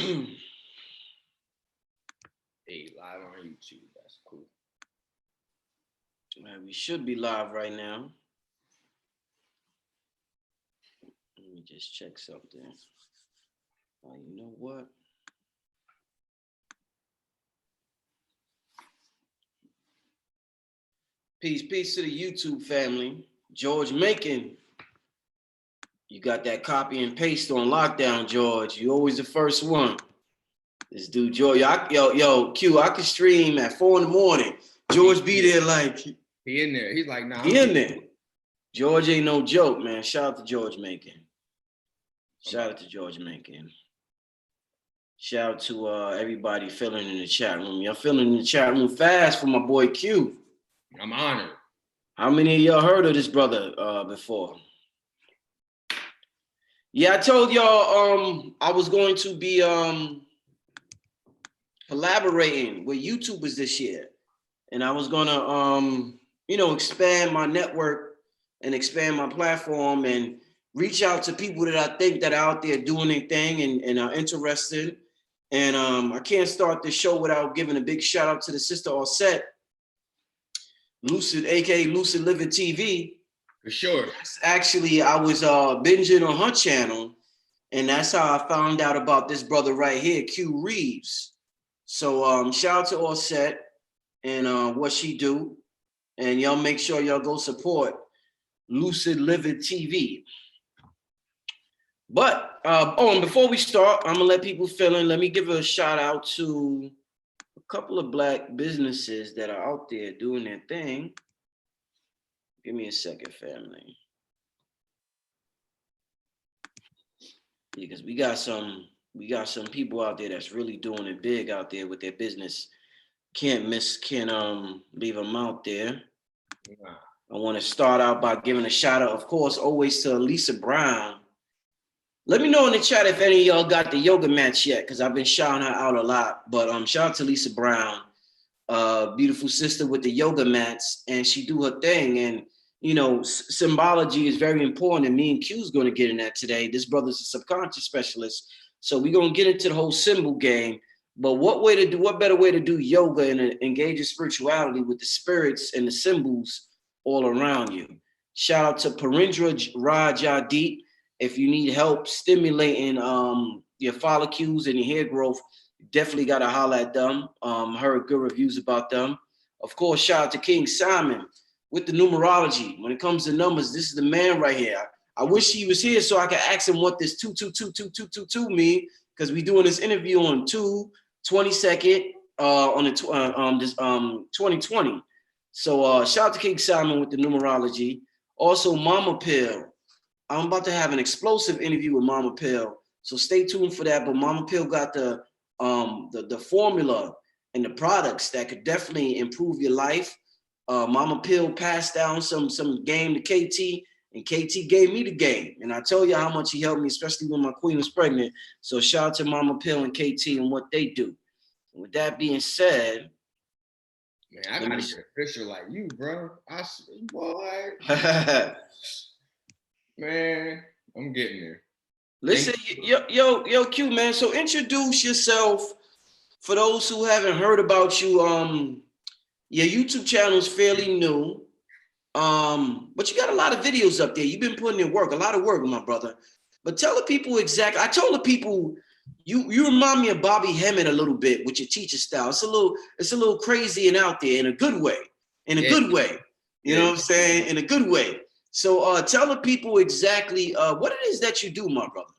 Hey, live on YouTube. That's cool. Man, we should be live right now. Let me just check something. You know what? Peace to the YouTube family. George Macon, you got that copy and paste on lockdown, George. You always the first one. This dude, George, yo, Q, I can stream at 4 a.m. George be there like he in there. He's like, nah. He in there. George ain't no joke, man. Shout out to George Macon. Shout out to George Macon. Shout out to everybody filling in the chat room. Y'all filling in the chat room fast for my boy Q. I'm honored. How many of y'all heard of this brother before? Yeah, I told y'all I was going to be collaborating with YouTubers this year. And I was gonna expand my network and expand my platform and reach out to people that I think that are out there doing their thing and are interested. And I can't start this show without giving a big shout out to the sister Offset, Lucid, aka Lucid Living TV. For sure. Actually, I was binging on her channel, and that's how I found out about this brother right here, Q Reaves. So shout out to Offset and what she do. And y'all make sure y'all go support Lucid Living TV. But, and before we start, I'm gonna let people fill in. Let me give a shout out to a couple of Black businesses that are out there doing their thing. Give me a second, family. Because we got some people out there that's really doing it big out there with their business. Can't leave them out there. Yeah. I want to start out by giving a shout out, of course, always to Lisa Brown. Let me know in the chat if any of y'all got the yoga mats yet, because I've been shouting her out a lot. But shout out to Lisa Brown, beautiful sister with the yoga mats, and she do her thing. And symbology is very important, and me and Q's going to get in that today. This brother's a subconscious specialist, so we're going to get into the whole symbol game. But what better way to do yoga and engage in spirituality with the spirits and the symbols all around you? Shout out to Parindra Rajadit. If you need help stimulating your follicles and your hair growth, definitely got to holler at them. Heard good reviews about them. Of course, shout out to King Simon with the numerology. When it comes to numbers, this is the man right here. I wish he was here so I could ask him what this 2222222 mean, because we doing this interview on 2/22 on the 2020. So shout out to King Simon with the numerology. Also, Mama Pill. I'm about to have an explosive interview with Mama Pill, so stay tuned for that. But Mama Pill got the formula and the products that could definitely improve your life. Mama Pill passed down some game to KT, and KT gave me the game. And I tell you how much he helped me, especially when my queen was pregnant. So shout out to Mama Pill and KT and what they do. With that being said, man, I gotta get official like you, bro. Boy. Man, I'm getting there. Listen, yo, Q, man. So introduce yourself for those who haven't heard about you. Your YouTube channel is fairly new, but you got a lot of videos up there. You've been putting in work, a lot of work, my brother. But tell the people exactly. I told the people you remind me of Bobby Hemmett a little bit with your teacher style. It's a little crazy and out there in a good way. In a good way, you know what I'm saying? In a good way. So tell the people exactly what it is that you do, my brother.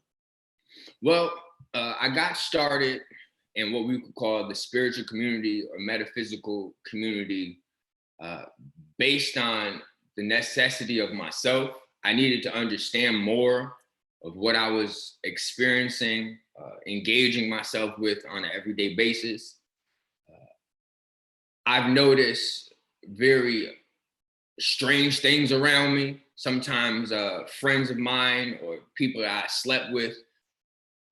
Well, I got started in what we could call the spiritual community or metaphysical community based on the necessity of myself. I needed to understand more of what I was experiencing, engaging myself with on an everyday basis. I've noticed very strange things around me. Sometimes friends of mine or people that I slept with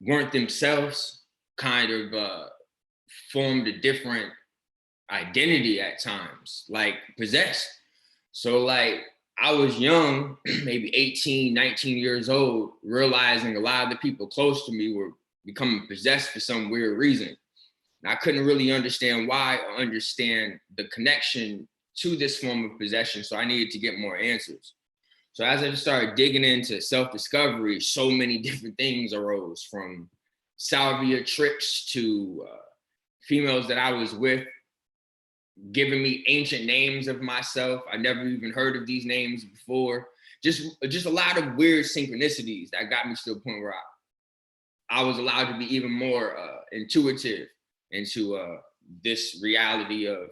weren't themselves, kind of formed a different identity at times, like possessed. So like I was young, maybe 18, 19 years old, realizing a lot of the people close to me were becoming possessed for some weird reason. And I couldn't really understand why or understand the connection to this form of possession. So I needed to get more answers. So as I just started digging into self-discovery, so many different things arose, from salvia trips to females that I was with giving me ancient names of myself. I never even heard of these names before. Just a lot of weird synchronicities that got me to the point where I was allowed to be even more intuitive into this reality of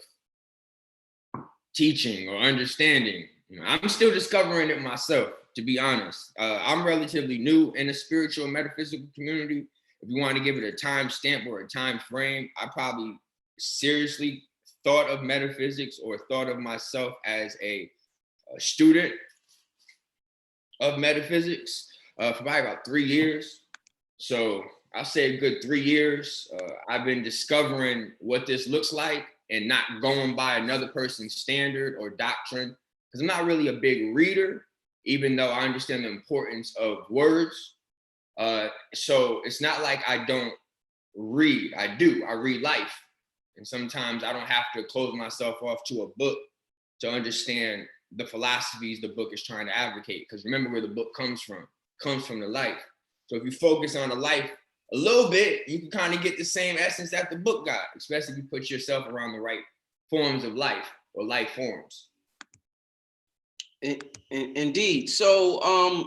teaching or understanding. You know, I'm still discovering it myself, to be honest. I'm relatively new in the spiritual and metaphysical community. If you want to give it a time stamp or a time frame, I probably seriously thought of metaphysics or thought of myself as a student of metaphysics for probably about 3 years. So I'll say a good 3 years. I've been discovering what this looks like and not going by another person's standard or doctrine, because I'm not really a big reader, even though I understand the importance of words. So it's not like I don't read. I do. I read life. And sometimes I don't have to close myself off to a book to understand the philosophies the book is trying to advocate. Because remember where the book comes from the life. So if you focus on the life a little bit, you can kind of get the same essence that the book got, especially if you put yourself around the right forms of life or life forms. Indeed. So,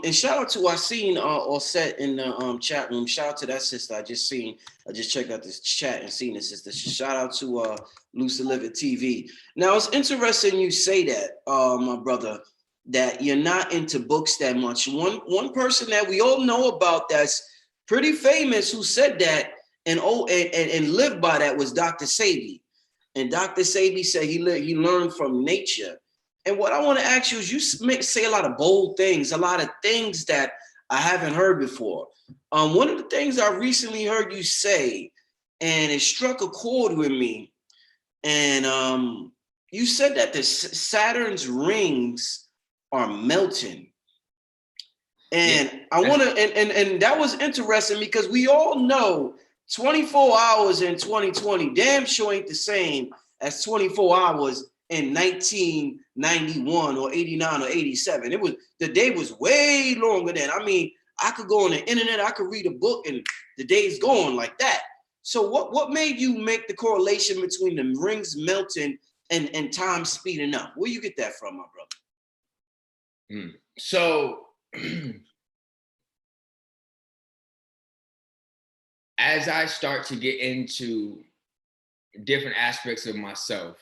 and shout out to, I seen all set in the chat room. Shout out to that sister. I just checked out this chat and seen this sister. Shout out to Lucy Live It TV. Now, it's interesting you say that, my brother, that you're not into books that much. One person that we all know about that's pretty famous who said that and lived by that was Dr. Sadie. And Dr. Sadie said he learned from nature. And what I want to ask you is, you say a lot of bold things, a lot of things that I haven't heard before. One of the things I recently heard you say, and it struck a chord with me, and you said that the Saturn's rings are melting. And yeah. I want to, and that was interesting because we all know 24 hours in 2020 damn sure ain't the same as 24 hours in 1991 or 89 or 87. The day was way longer then. I mean, I could go on the internet, I could read a book, and the day's going like that. So what made you make the correlation between the rings melting and time speeding up? Where you get that from, my brother? So as I start to get into different aspects of myself,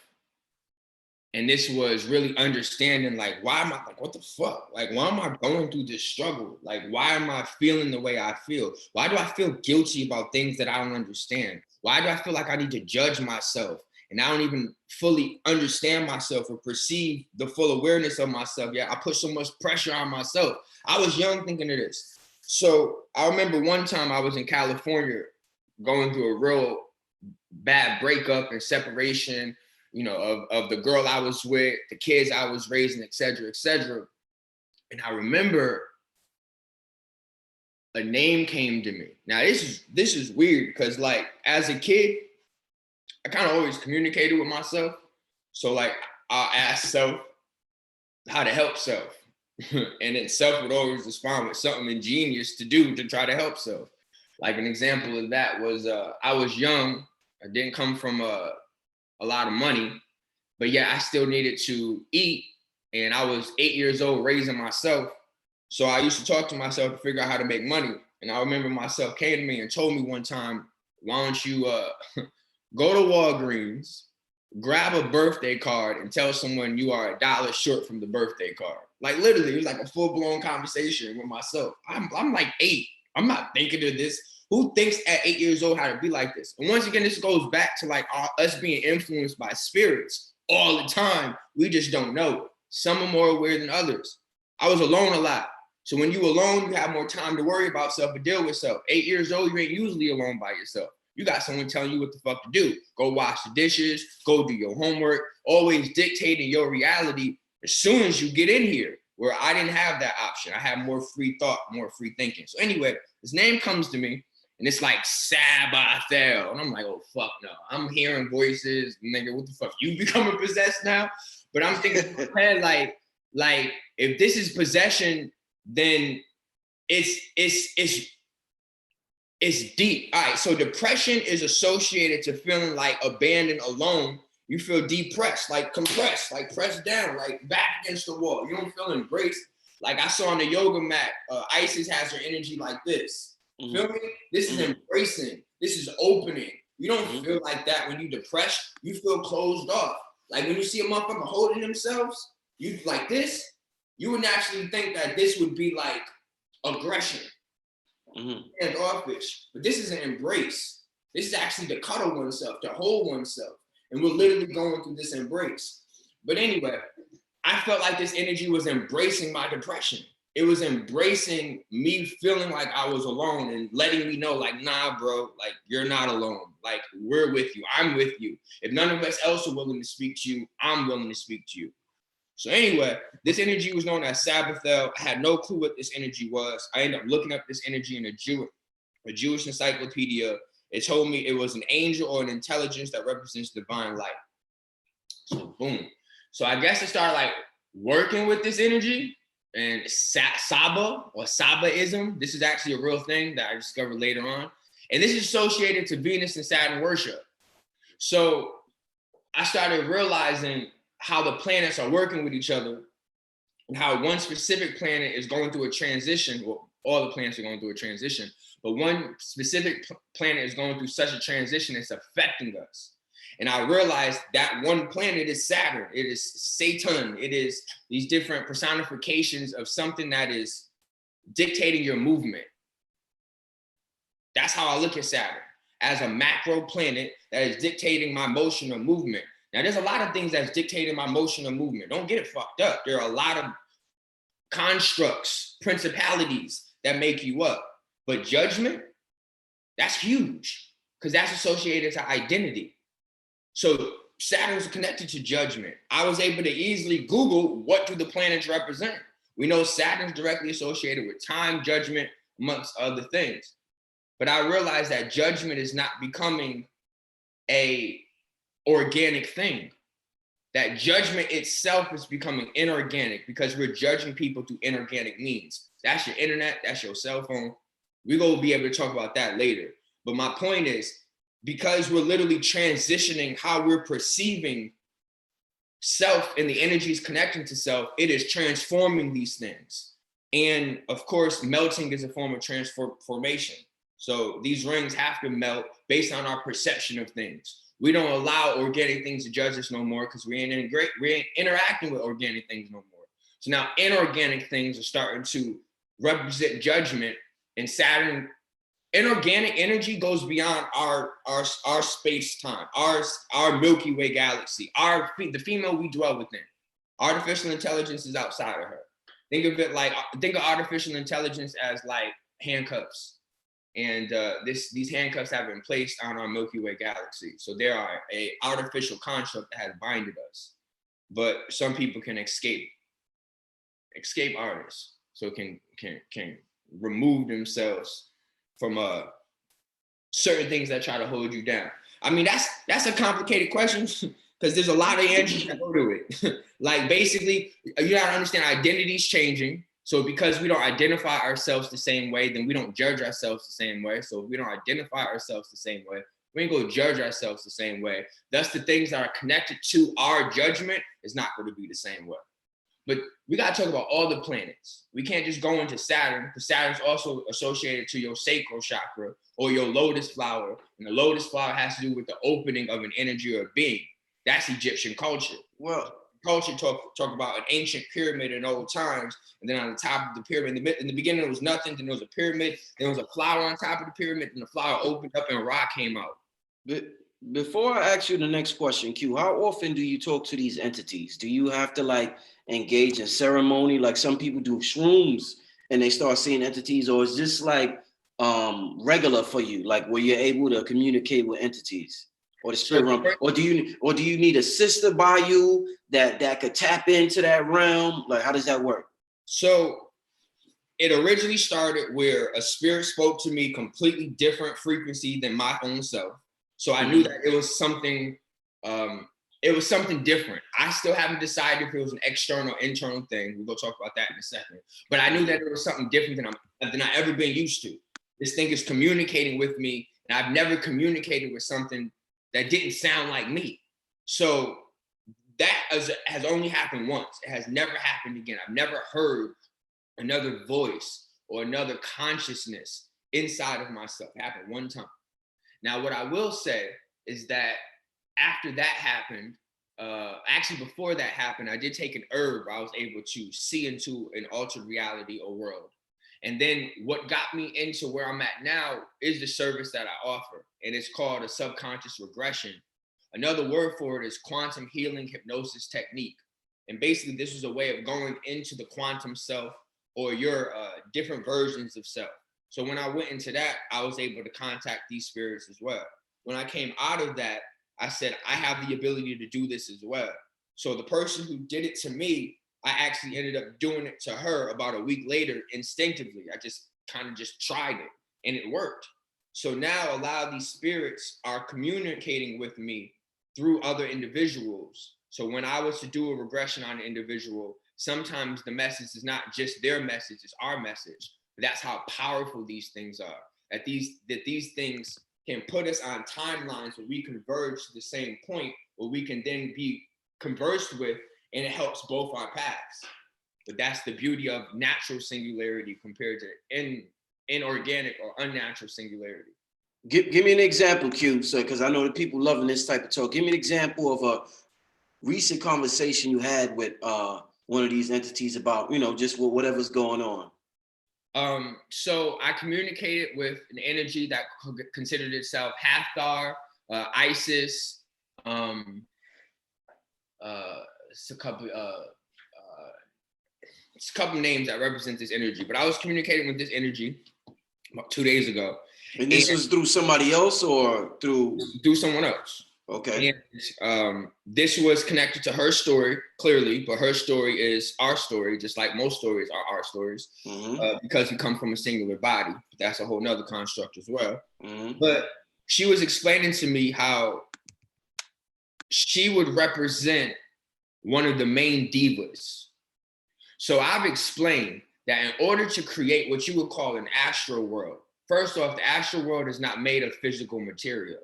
and this was really understanding, like, why am I, like, what the fuck? Like, why am I going through this struggle? Like, why am I feeling the way I feel? Why do I feel guilty about things that I don't understand? Why do I feel like I need to judge myself? And I don't even fully understand myself or perceive the full awareness of myself. Yeah, I put so much pressure on myself. I was young thinking of this. So I remember one time I was in California going through a real bad breakup and separation, you know, of the girl I was with, the kids I was raising, et cetera, et cetera. And I remember a name came to me. Now this is weird because, like, as a kid, I kind of always communicated with myself. So, like, I'll ask self how to help self. And then self would always respond with something ingenious to do to try to help self. Like, an example of that was I was young. I didn't come from a lot of money, but yeah, I still needed to eat. And I was 8 years old raising myself. So I used to talk to myself to figure out how to make money. And I remember myself came to me and told me one time, why don't you go to Walgreens, grab a birthday card and tell someone you are $1 short from the birthday card. Like, literally, it was like a full-blown conversation with myself. I'm like 8. I'm not thinking of this. Who thinks at 8 years old how to be like this? And once again, this goes back to, like, us being influenced by spirits all the time. We just don't know it. Some are more aware than others. I was alone a lot. So when you alone, you have more time to worry about self and deal with self. 8 years old, you ain't usually alone by yourself. You got someone telling you what the fuck to do. Go wash the dishes, go do your homework, always dictating your reality as soon as you get in here, where I didn't have that option. I had more free thought, more free thinking. So anyway, this name comes to me and it's like Sabathel. And I'm like, oh, fuck no. I'm hearing voices, nigga, what the fuck? You becoming possessed now? But I'm thinking in my head, like, if this is possession, then it's deep. All right, so depression is associated to feeling like abandoned, alone. You feel depressed, like compressed, like pressed down, like back against the wall. You don't feel embraced. Like I saw on the yoga mat, Isis has her energy like this. Feel me? This is embracing. This is opening. You don't feel like that when you depressed. You feel closed off. Like when you see a motherfucker holding themselves, you like this, you would naturally think that this would be like aggression and offish. But this is an embrace. This is actually to cuddle oneself, to hold oneself. And we're literally going through this embrace. But anyway, I felt like this energy was embracing my depression. It was embracing me feeling like I was alone and letting me know, like, nah, bro, like, you're not alone. Like, we're with you. I'm with you. If none of us else are willing to speak to you, I'm willing to speak to you. So anyway, this energy was known as Sabathel. I had no clue what this energy was. I ended up looking up this energy in a Jewish encyclopedia. It told me it was an angel or an intelligence that represents divine light. So boom. So I guess I started like working with this energy, and Saba or Sabaism. This is actually a real thing that I discovered later on. And this is associated to Venus and Saturn worship. So I started realizing how the planets are working with each other and how one specific planet is going through a transition. Well, all the planets are going through a transition, but one specific planet is going through such a transition it's affecting us. And I realized that one planet is Saturn. It is Satan. It is these different personifications of something that is dictating your movement. That's how I look at Saturn, as a macro planet that is dictating my motion or movement. Now, there's a lot of things that's dictating my motion or movement. Don't get it fucked up. There are a lot of constructs, principalities that make you up. But judgment, that's huge because that's associated to identity. So Saturn's connected to judgment. I was able to easily Google what do the planets represent. We know Saturn's directly associated with time, judgment, amongst other things. But I realized that judgment is not becoming a organic thing. That judgment itself is becoming inorganic because we're judging people through inorganic means. That's your internet, that's your cell phone. We're gonna be able to talk about that later. But my point is, because we're literally transitioning how we're perceiving self and the energies connecting to self, it is transforming these things. And of course, melting is a form of transformation. So these rings have to melt based on our perception of things. We don't allow organic things to judge us no more because we ain't interacting with organic things no more. So now inorganic things are starting to represent judgment, and Saturn, inorganic energy goes beyond our space-time, our Milky Way galaxy, the female we dwell within. Artificial intelligence is outside of her. Think of artificial intelligence as like handcuffs. And these handcuffs have been placed on our Milky Way galaxy. So they are an artificial construct that has binded us. But some people can escape artists. So can remove themselves from certain things that try to hold you down. I mean, that's a complicated question because there's a lot of answers that go to it. Like basically, you gotta understand identity's changing. So because we don't identify ourselves the same way, then we don't judge ourselves the same way. So if we don't identify ourselves the same way, we ain't gonna judge ourselves the same way. Thus, the things that are connected to our judgment is not going to be the same way. But we gotta talk about all the planets. We can't just go into Saturn, because Saturn's also associated to your sacral chakra or your lotus flower. And the lotus flower has to do with the opening of an energy or a being. That's Egyptian culture. Well, culture talk about an ancient pyramid in old times, and then on the top of the pyramid, in the beginning there was nothing, then there was a pyramid, then there was a flower on top of the pyramid, and the flower opened up and rock came out. Before I ask you the next question, Q, how often do you talk to these entities? Do you have to like engage in ceremony like some people do shrooms and they start seeing entities, or is this like regular for you, like where you're able to communicate with entities? Or the spirit realm, or do you need a sister by you that could tap into that realm? Like, how does that work? So it originally started where a spirit spoke to me completely different frequency than my own self. So I knew that it was something different. I still haven't decided if it was an external or internal thing. We'll go talk about that in a second. But I knew that it was something different than I ever been used to. This thing is communicating with me, and I've never communicated with something that didn't sound like me. So that has only happened once. It has never happened again. I've never heard another voice or another consciousness inside of myself. It happened one time. Now, what I will say is that after that happened, actually before that happened, I did take an herb. I was able to see into an altered reality or world. And then what got me into where I'm at now is the service that I offer. And it's called a subconscious regression. Another word for it is quantum healing hypnosis technique. And basically this is a way of going into the quantum self or your different versions of self. So when I went into that, I was able to contact these spirits as well. When I came out of that, I said, I have the ability to do this as well. So the person who did it to me, I actually ended up doing it to her about a week later instinctively. I just kind of just tried it and it worked. So now a lot of these spirits are communicating with me through other individuals. So when I was to do a regression on an individual, sometimes the message is not just their message, it's our message. But that's how powerful these things are. That these things can put us on timelines where we converge to the same point where we can then be conversed with, and it helps both our paths. But that's the beauty of natural singularity compared to inorganic or unnatural singularity. Give me an example, Q, sir, because I know the people loving this type of talk. Give me an example of a recent conversation you had with one of these entities about, just whatever's going on. So I communicated with an energy that considered itself Hathor, Isis, it's a couple names that represent this energy, but I was communicating with this energy about 2 days ago. And this was through somebody else or through someone else? Okay. And this was connected to her story, clearly, but her story is our story, just like most stories are our stories, because we come from a singular body. But that's a whole nother construct as well. But she was explaining to me how she would represent one of the main divas. So I've explained that in order to create what you would call an astral world, first off, the astral world is not made of physical material.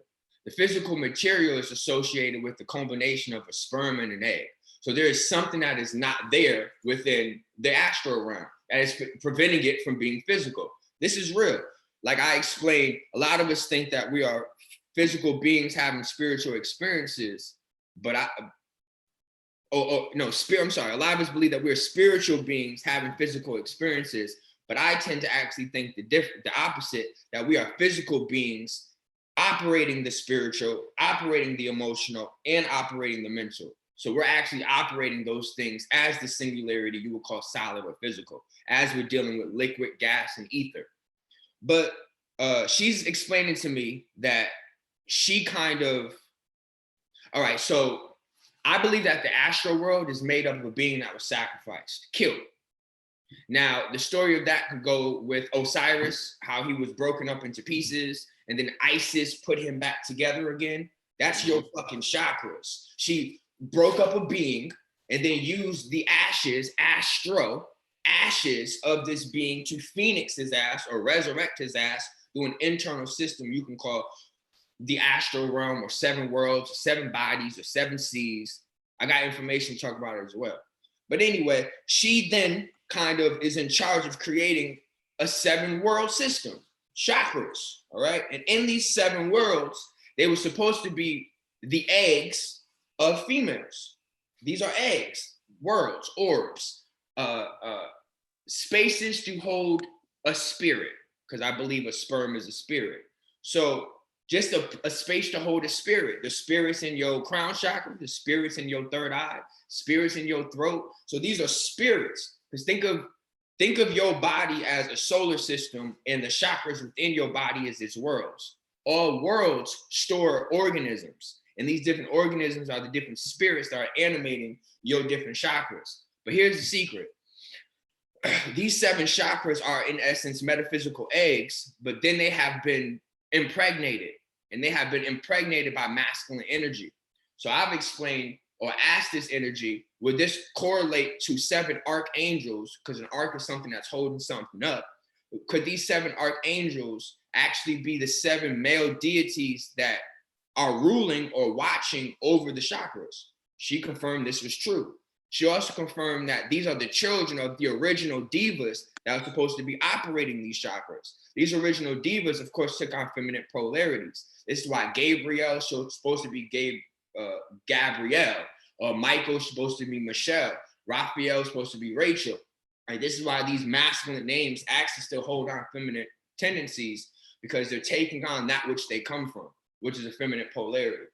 The physical material is associated with the combination of a sperm and an egg. So there is something that is not there within the astral realm that is preventing it from being physical. This is real. Like I explained, a lot of us think that we are physical beings having spiritual experiences, but a lot of us believe that we're spiritual beings having physical experiences, but I tend to actually think the opposite, that we are physical beings operating the spiritual, operating the emotional, and operating the mental. So we're actually operating those things as the singularity you would call solid or physical, as we're dealing with liquid, gas, and ether. But she's explaining to me that she all right, so I believe that the astral world is made up of a being that was sacrificed, killed. Now, the story of that could go with Osiris, how he was broken up into pieces, and then Isis put him back together again. That's your fucking chakras. She broke up a being and then used the ashes of this being to phoenix his ass or resurrect his ass through an internal system you can call the astral realm or 7 worlds, or 7 bodies, or 7 seas. I got information to talk about it as well. But anyway, she then kind of is in charge of creating a 7 world system, chakras, all right? And in these 7 worlds, they were supposed to be the eggs of females. These are eggs, worlds, orbs, spaces to hold a spirit, because I believe a sperm is a spirit. So just a space to hold a spirit. The spirit's in your crown chakra, the spirit's in your third eye, spirits in your throat. So these are spirits. Because think of your body as a solar system, and the chakras within your body is its worlds. All worlds store organisms, and these different organisms are the different spirits that are animating your different chakras. But here's the secret. these 7 chakras are in essence metaphysical eggs, but then they have been impregnated, and they have been impregnated by masculine energy. So I've explained or asked this energy, would this correlate to 7 archangels? Because an arc is something that's holding something up. Could these 7 archangels actually be the 7 male deities that are ruling or watching over the chakras? She confirmed this was true. She also confirmed that these are the children of the original divas that are supposed to be operating these chakras. These original divas, of course, took on feminine polarities. This is why Gabrielle is supposed to be Gabrielle, or Michael is supposed to be Michelle, Raphael is supposed to be Rachel. Right? This is why these masculine names actually still hold on feminine tendencies, because they're taking on that which they come from, which is a feminine polarity.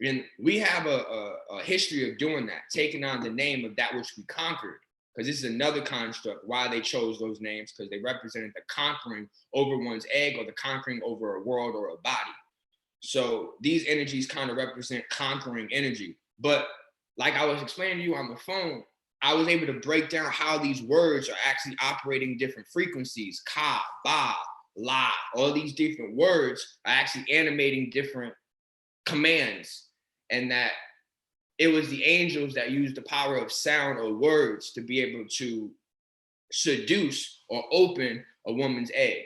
And we have a history of doing that, taking on the name of that which we conquered, because this is another construct why they chose those names, because they represented the conquering over one's egg or the conquering over a world or a body. So these energies kind of represent conquering energy. But like I was explaining to you on the phone, I was able to break down how these words are actually operating different frequencies. Ka, ba, la, all these different words are actually animating different commands, and that it was the angels that used the power of sound or words to be able to seduce or open a woman's egg.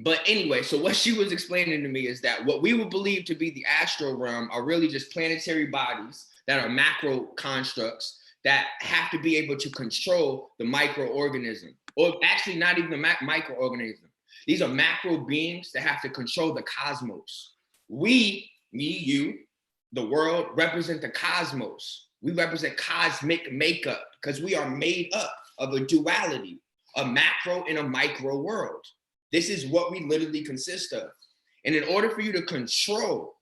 But anyway, so what she was explaining to me is that what we would believe to be the astral realm are really just planetary bodies that are macro constructs that have to be able to control the microorganism, or actually not even the microorganism. These are macro beings that have to control the cosmos. We, me, you, the world, represent the cosmos. We represent cosmic makeup, because we are made up of a duality, a macro and a micro world. This is what we literally consist of. And in order for you to control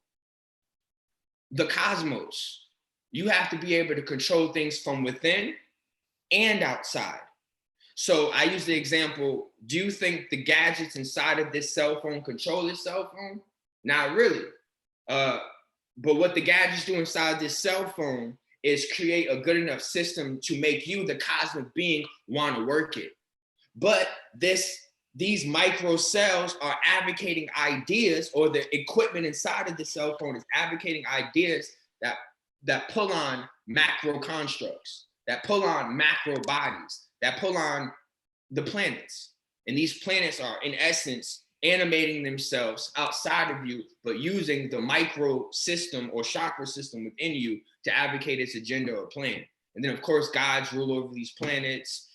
the cosmos, you have to be able to control things from within and outside. So I use the example, do you think the gadgets inside of this cell phone control this cell phone? Not really. But what the gadgets do inside this cell phone is create a good enough system to make you, the cosmic being, want to work it. But these micro cells are advocating ideas, or the equipment inside of the cell phone is advocating ideas that pull on macro constructs, that pull on macro bodies, that pull on the planets. And these planets are, in essence, animating themselves outside of you, but using the micro system or chakra system within you to advocate its agenda or plan. And then, of course, gods rule over these planets.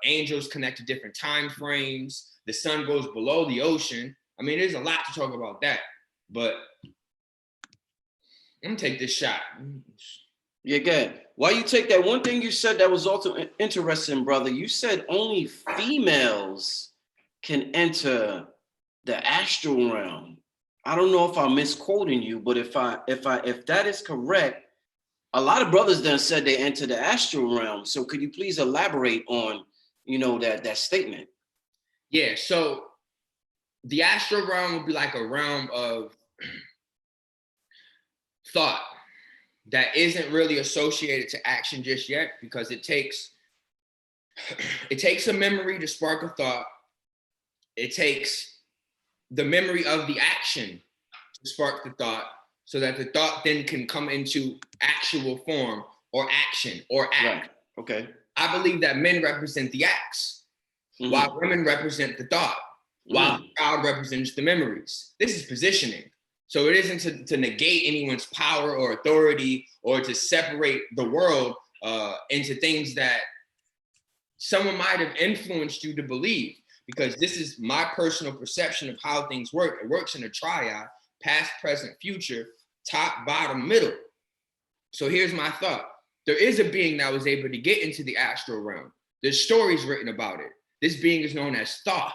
Angels connect to different time frames. The sun goes below the ocean. I mean, there's a lot to talk about that, but I'm gonna take this shot. Yeah, good. While you take that, one thing you said that was also interesting, brother, you said only females can enter the astral realm. I don't know if I'm misquoting you, but if that is correct, a lot of brothers then said they enter the astral realm. So could you please elaborate on, that statement? Yeah, so the astral realm would be like a realm of thought that isn't really associated to action just yet, because it takes a memory to spark a thought. It takes the memory of the action to spark the thought, so that the thought then can come into actual form or action or act. Right. Okay. I believe that men represent the acts, while women represent the thought, while the child represents the memories. This is positioning. So it isn't to negate anyone's power or authority, or to separate the world into things that someone might have influenced you to believe, because this is my personal perception of how things work. It works in a triad: past, present, future, top, bottom, middle. So here's my thought. There is a being that was able to get into the astral realm. There's stories written about it. This being is known as Thoth.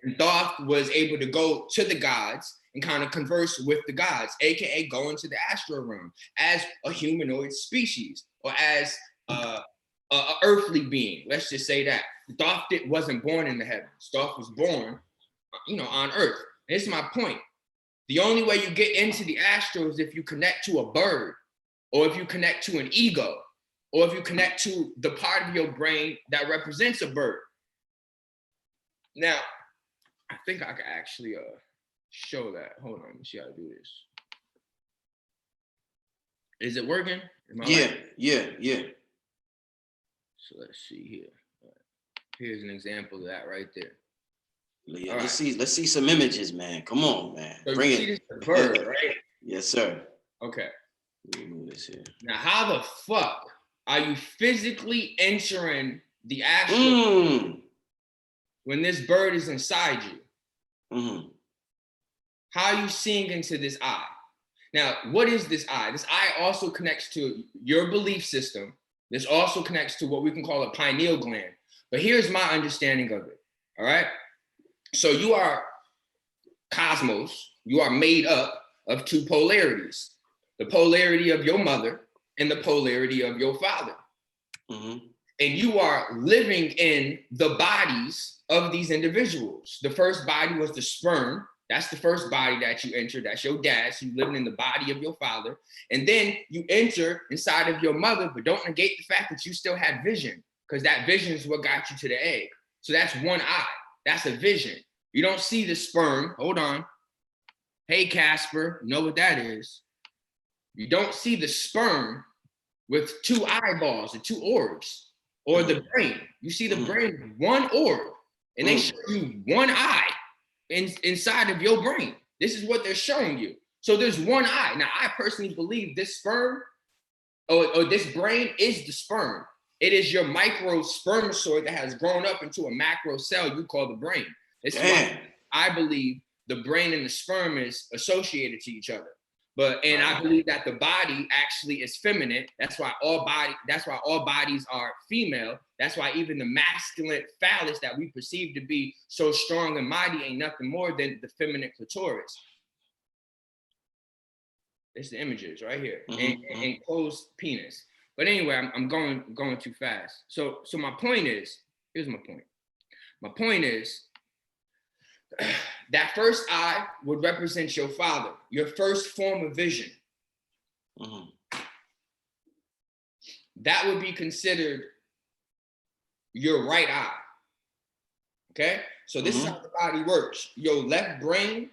And Thoth was able to go to the gods and kind of converse with the gods, AKA go into the astral realm as a humanoid species, or as a earthly being. Let's just say that. Thoth wasn't born in the heavens. Thoth was born, on earth. And this is my point. The only way you get into the astral is if you connect to a bird, or if you connect to an ego. or if you connect to the part of your brain that represents a bird. Now, I think I can actually show that. Hold on, let me see how to do this. Is it working? Yeah. So let's see here. Here's an example of that right there. Yeah, let's see some images, man. Come on, man. So Bring you it. see this bird, right? Yes, sir. Okay. Let me move this here. Now, how the fuck are you physically entering the astral when this bird is inside you? Mm-hmm. How are you seeing into this eye? Now, what is this eye? This eye also connects to your belief system. This also connects to what we can call a pineal gland. But here's my understanding of it, all right? So you are cosmos. You are made up of two polarities, the polarity of your mother and the polarity of your father. Mm-hmm. And you are living in the bodies of these individuals. The first body was the sperm. That's the first body that you enter. That's your dad. So you living in the body of your father. And then you enter inside of your mother, but don't negate the fact that you still had vision, because that vision is what got you to the egg. So that's one eye. That's a vision. You don't see the sperm. Hold on. Hey, Casper, you know what that is? You don't see the sperm with two eyeballs and two orbs, or the brain. You see the brain, one orb, and they show you one eye inside of your brain. This is what they're showing you. So there's one eye. Now, I personally believe this sperm or this brain is the sperm. It is your micro spermatozoid that has grown up into a macro cell you call the brain. It's why I believe the brain and the sperm is associated to each other. And I believe that the body actually is feminine. That's why all bodies are female. That's why even the masculine phallus that we perceive to be so strong and mighty ain't nothing more than the feminine clitoris. It's the images right here, and closed penis. But anyway, I'm going too fast. So my point is, here's my point. My point is, that first eye would represent your father, your first form of vision. That would be considered your right eye. Okay? So this is how the body works. Your left brain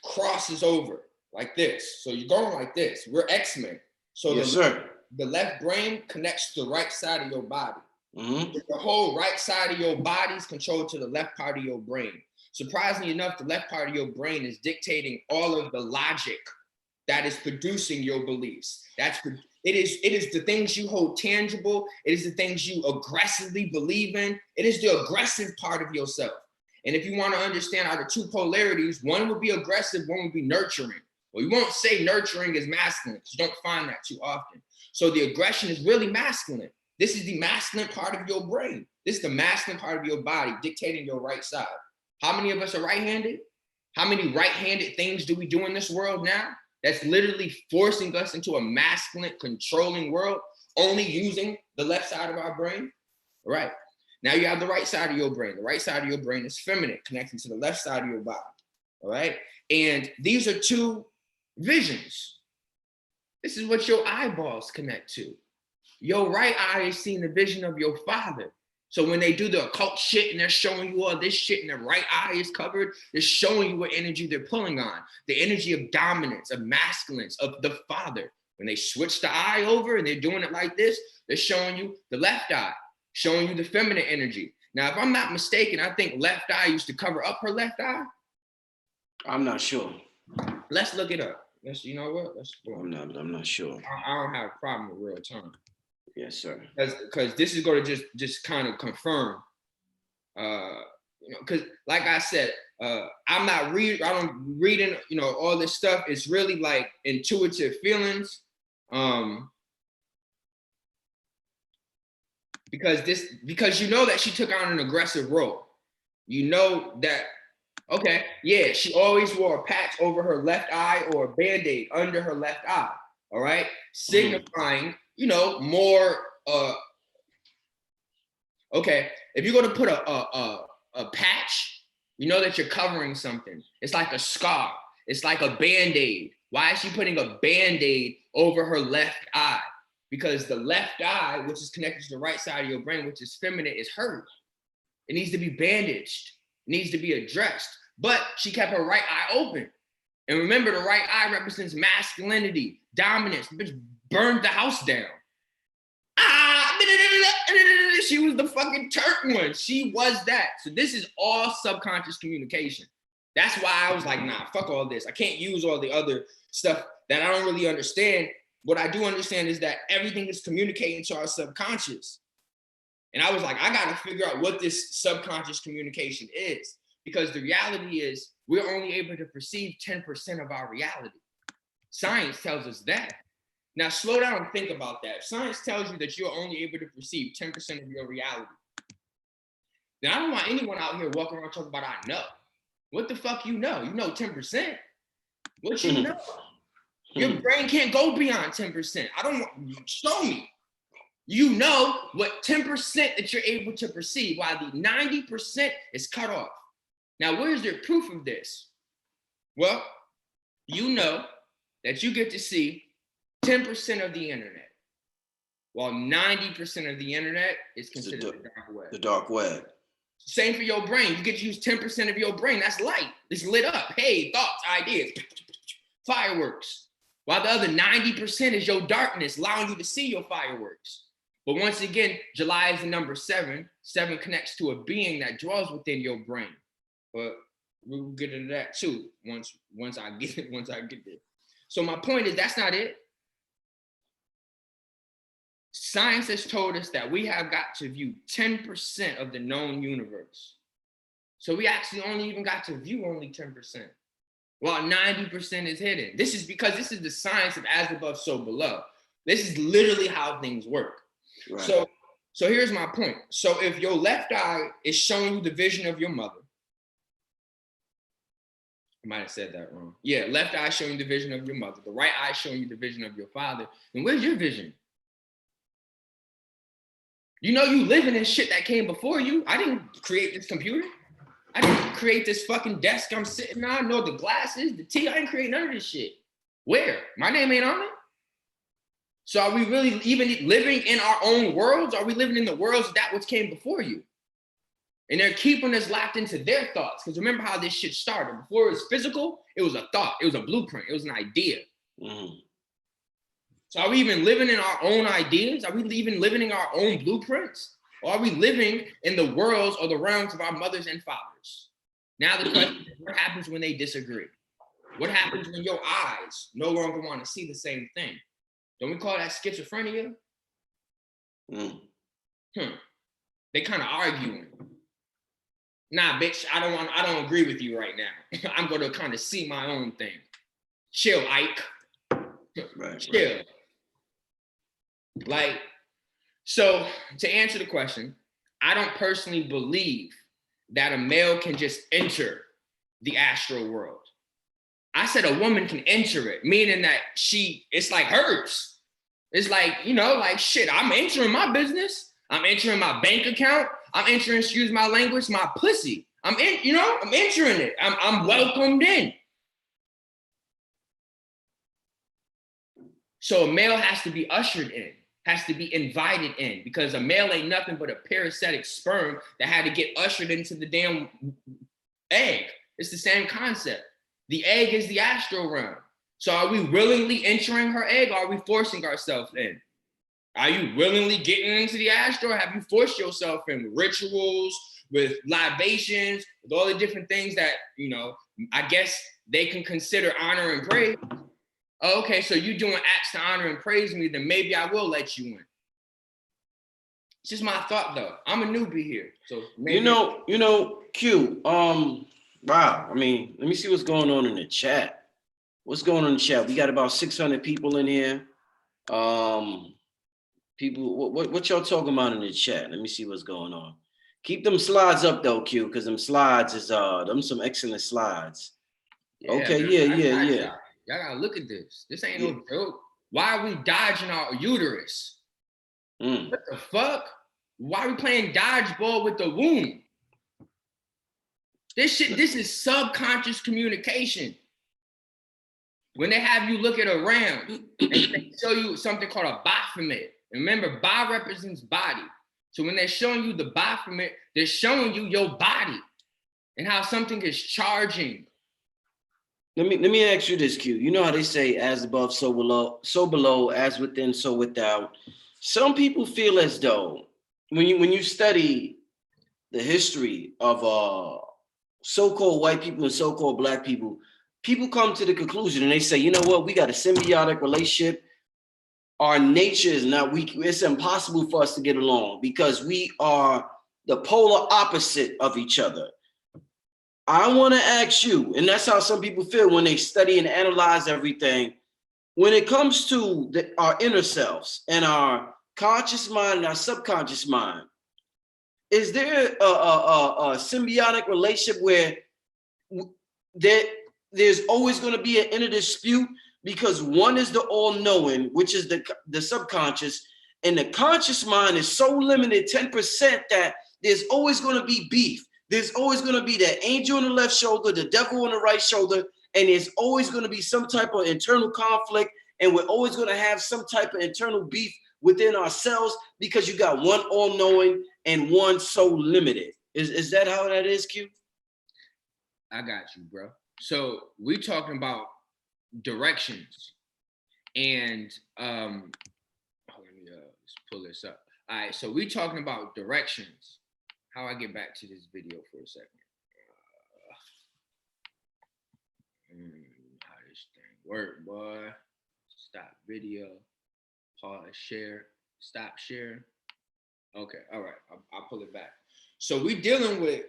crosses over like this. So you're going like this. We're X-Men. So the left brain connects to the right side of your body. The whole right side of your body is controlled to the left part of your brain. Surprisingly enough, the left part of your brain is dictating all of the logic that is producing your beliefs. It is the things you hold tangible. It is the things you aggressively believe in. It is the aggressive part of yourself. And if you want to understand how the two polarities, one would be aggressive, one would be nurturing. Well, you won't say nurturing is masculine because you don't find that too often. So the aggression is really masculine. This is the masculine part of your brain. This is the masculine part of your body dictating your right side. How many of us are right-handed? How many right-handed things do we do in this world now? That's literally forcing us into a masculine, controlling world, only using the left side of our brain. All right. Now you have the right side of your brain. The right side of your brain is feminine, connecting to the left side of your body. All right. And these are two visions. This is what your eyeballs connect to. Your right eye is seeing the vision of your father. So when they do the occult shit and they're showing you all this shit and the right eye is covered, they're showing you what energy they're pulling on. The energy of dominance, of masculines, of the father. When they switch the eye over and they're doing it like this, they're showing you the left eye, showing you the feminine energy. Now, if I'm not mistaken, I think left eye used to cover up her left eye. I'm not sure. Let's look it up. You know what? I'm not sure. I don't have a problem with real time. Yes, sir. Because this is going to just kind of confirm, because like I said, I don't reading, all this stuff. It's really like intuitive feelings. Because you know that she took on an aggressive role. You know that, okay, yeah, she always wore a patch over her left eye or a Band-Aid under her left eye. All right, signifying, more. Okay, if you're gonna put a patch, you know that you're covering something. It's like a scar. It's like a Band-Aid. Why is she putting a Band-Aid over her left eye? because the left eye, which is connected to the right side of your brain, which is feminine, is hurt. It needs to be bandaged. It needs to be addressed. But she kept her right eye open. And remember, the right eye represents masculinity, dominance. The bitch burned the house down. She was the fucking Turk one. She was that. So this is all subconscious communication. That's why I was like, nah, fuck all this. I can't use all the other stuff that I don't really understand. What I do understand is that everything is communicating to our subconscious. And I was like, I got to figure out what this subconscious communication is, because the reality is we're only able to perceive 10% of our reality. Science tells us that. Now, slow down and think about that. If science tells you that you're only able to perceive 10% of your reality, then I don't want anyone out here walking around talking about, I know. What the fuck you know? You know 10%. What you know? Your brain can't go beyond 10%. I don't want, show me. You know what 10% that you're able to perceive, while the 90% is cut off. Now, where's your proof of this? Well, you know that you get to see 10% of the internet, while 90% of the internet is considered the dark web. The dark web. Same for your brain. You get to use 10% of your brain. That's light. It's lit up. Hey, thoughts, ideas, fireworks. While the other 90% is your darkness, allowing you to see your fireworks. But once again, July is the number 7. 7 connects to a being that dwells within your brain. But we'll get into that too once I get there. So my point is, that's not it. Science has told us that we have got to view 10% of the known universe. So we actually only even got to view only 10%, while 90% is hidden. This is because this is the science of as above, so below. This is literally how things work. Right. So here's my point. So if your left eye is showing you the vision of your mother, I might have said that wrong. Yeah, left eye showing you the vision of your mother, the right eye showing you the vision of your father, then where's your vision? You know you living in shit that came before you. I didn't create this computer. I didn't create this fucking desk I'm sitting on, nor the glasses, the tea. I didn't create none of this shit. Where? My name ain't on it. So are we really even living in our own worlds? Are we living in the worlds of that which came before you? And they're keeping us locked into their thoughts. Because remember how this shit started. Before it was physical, it was a thought. It was a blueprint. It was an idea. Mm. So are we even living in our own ideas? Are we even living in our own blueprints? Or are we living in the worlds or the realms of our mothers and fathers? Now the question is, what happens when they disagree? What happens when your eyes no longer want to see the same thing? Don't we call that schizophrenia? Mm. They kind of arguing. Nah, bitch, I don't agree with you right now. I'm gonna kind of see my own thing. Chill, Ike. Right, chill. Right. Like, so to answer the question, I don't personally believe that a male can just enter the astral world. I said a woman can enter it, meaning that it's like hers. It's like, like shit, I'm entering my business. I'm entering my bank account. I'm entering, excuse my language, my pussy. I'm entering it. I'm welcomed in. So a male has to be ushered in, has to be invited in, because a male ain't nothing but a parasitic sperm that had to get ushered into the damn egg. It's the same concept. The egg is the astral realm. So are we willingly entering her egg, or are we forcing ourselves in? Are you willingly getting into the astral, or have you forced yourself in with rituals, with libations, with all the different things that, I guess they can consider honor and praise? Oh, okay, so you're doing acts to honor and praise me, then maybe I will let you in. It's just my thought, though. I'm a newbie here, so maybe. Q. Wow. I mean, let me see what's going on in the chat. What's going on in the chat? We got about 600 people in here. People, what y'all talking about in the chat? Let me see what's going on. Keep them slides up though, Q, because them slides is them some excellent slides. Yeah, okay, man, yeah. Y'all gotta look at this. This ain't no joke. Why are we dodging our uterus? What the fuck? Why are we playing dodgeball with the womb? This is subconscious communication. When they have you look at a ram and they show you something called a Baphomet. Remember, Ba represents body. So when they're showing you the Baphomet, they're showing you your body and how something is charging. Let me ask you this, Q. You know how they say, as above, so below, as within, so without. Some people feel as though when you study the history of so-called white people and so-called black people, people come to the conclusion and they say, you know what, we got a symbiotic relationship. Our nature is not weak. It's impossible for us to get along because we are the polar opposite of each other. I want to ask you, and that's how some people feel when they study and analyze everything. When it comes to our inner selves and our conscious mind and our subconscious mind, is there a symbiotic relationship where there's always going to be an inner dispute because one is the all-knowing, which is the subconscious, and the conscious mind is so limited, 10%, that there's always going to be beef. There's always going to be that angel on the left shoulder, the devil on the right shoulder, and there's always going to be some type of internal conflict, and we're always going to have some type of internal beef within ourselves because you got one all-knowing and one so limited. Is that how that is, Q? I got you, bro. So we're talking about directions, and let me just pull this up. All right, so we're talking about directions. How I get back to this video for a second. How this thing work, boy? Stop video, pause, share, stop share. Okay, all right, I'll pull it back. So we're dealing with,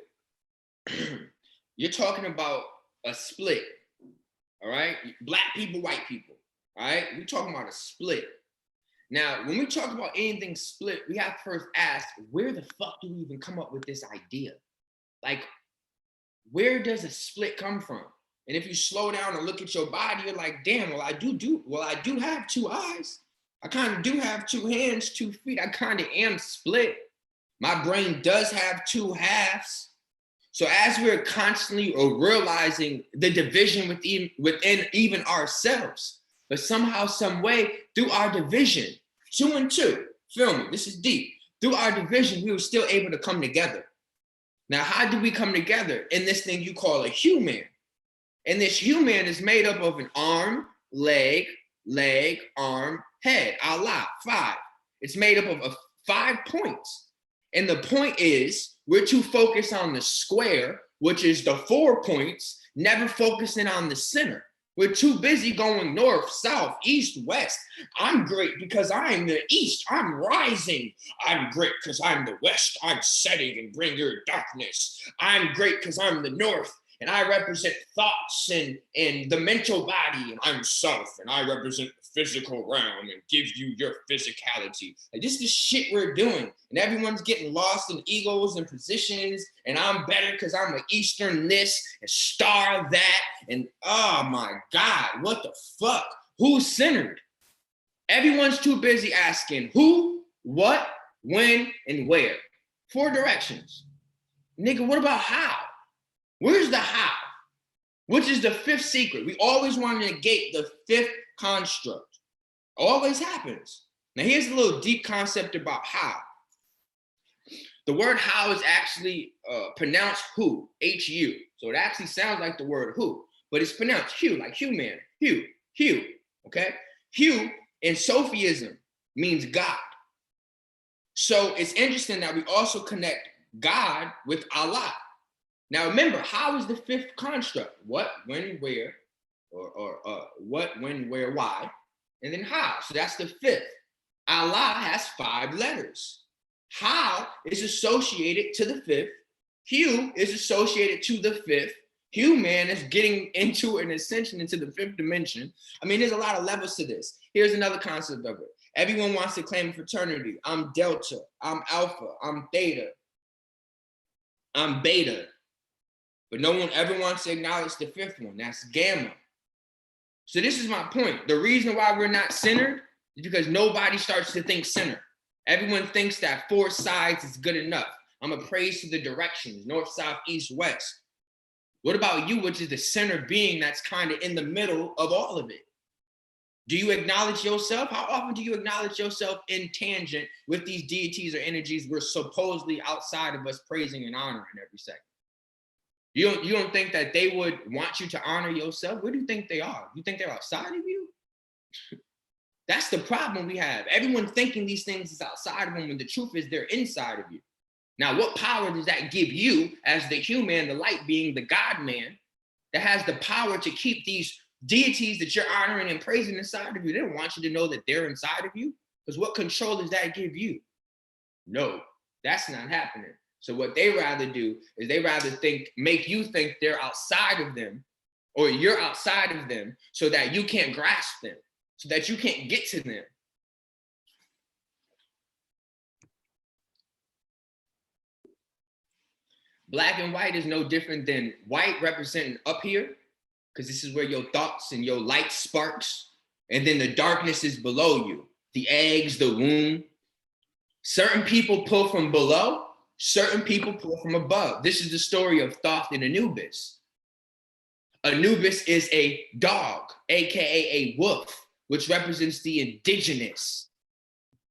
you're talking about a split, all right? Black people, white people, all right? We're talking about a split. Now, when we talk about anything split, we have to first ask, where the fuck do we even come up with this idea? Like, where does a split come from? And if you slow down and look at your body, you're like, damn, well, I do have two eyes. I kind of do have two hands, 2 feet. I kind of am split. My brain does have two halves. So as we're constantly realizing the division within even ourselves, but somehow, some way, through our division, 2 and 2, feel me, this is deep. Through our division, we were still able to come together. Now, how do we come together in this thing you call a human? And this human is made up of an arm, leg, arm, head, Allah, 5. It's made up of 5 points. And the point is, we're too focused on the square, which is the 4 points, never focusing on the center. We're too busy going north, south, east, west. I'm great because I'm the east. I'm rising. I'm great because I'm the west. I'm setting and bring your darkness. I'm great because I'm the north and I represent thoughts and the mental body, and I'm south and I represent the physical realm and give you your physicality. Like, this is the shit we're doing, and everyone's getting lost in egos and positions, and I'm better because I'm an Eastern this and star that, and oh my God, what the fuck? Who's centered? Everyone's too busy asking who, what, when, and where. 4 directions. Nigga, what about how? Where's the how? Which is the 5th secret. We always want to negate the 5th construct. Always happens. Now here's a little deep concept about how. The word how is actually pronounced who, H-U. So it actually sounds like the word who, but it's pronounced Hugh, like human, Hugh, okay? Hugh in Sophism means God. So it's interesting that we also connect God with Allah. Now remember, how is the 5th construct? What, when, where, or what, when, where, why, and then how. So that's the 5th. Allah has 5 letters. How is associated to the 5th. Hugh is associated to the 5th. Human is getting into an ascension into the 5th dimension. I mean, there's a lot of levels to this. Here's another concept of it. Everyone wants to claim fraternity. I'm Delta, I'm Alpha, I'm Theta, I'm Beta. But no one ever wants to acknowledge the 5th one. That's Gamma. So this is my point. The reason why we're not centered is because nobody starts to think center. Everyone thinks that 4 sides is good enough. I'm a praise to the directions, north, south, east, west. What about you, which is the center being that's kind of in the middle of all of it? Do you acknowledge yourself? How often do you acknowledge yourself in tangent with these deities or energies we're supposedly outside of us praising and honoring every second? You don't think that they would want you to honor yourself? Where do you think they are? You think they're outside of you? That's the problem we have. Everyone thinking these things is outside of them when the truth is they're inside of you. Now, what power does that give you as the human, the light being, the God man, that has the power to keep these deities that you're honoring and praising inside of you? They don't want you to know that they're inside of you, because what control does that give you? No, that's not happening. So what they rather do is they rather make you think they're outside of them, or you're outside of them, so that you can't grasp them, so that you can't get to them. Black and white is no different than white representing up here, because this is where your thoughts and your light sparks, and then the darkness is below you, the eggs, the womb. Certain people pull from below, certain people pull from above. This is the story of Thoth and Anubis. Anubis is a dog, AKA a wolf, which represents the indigenous,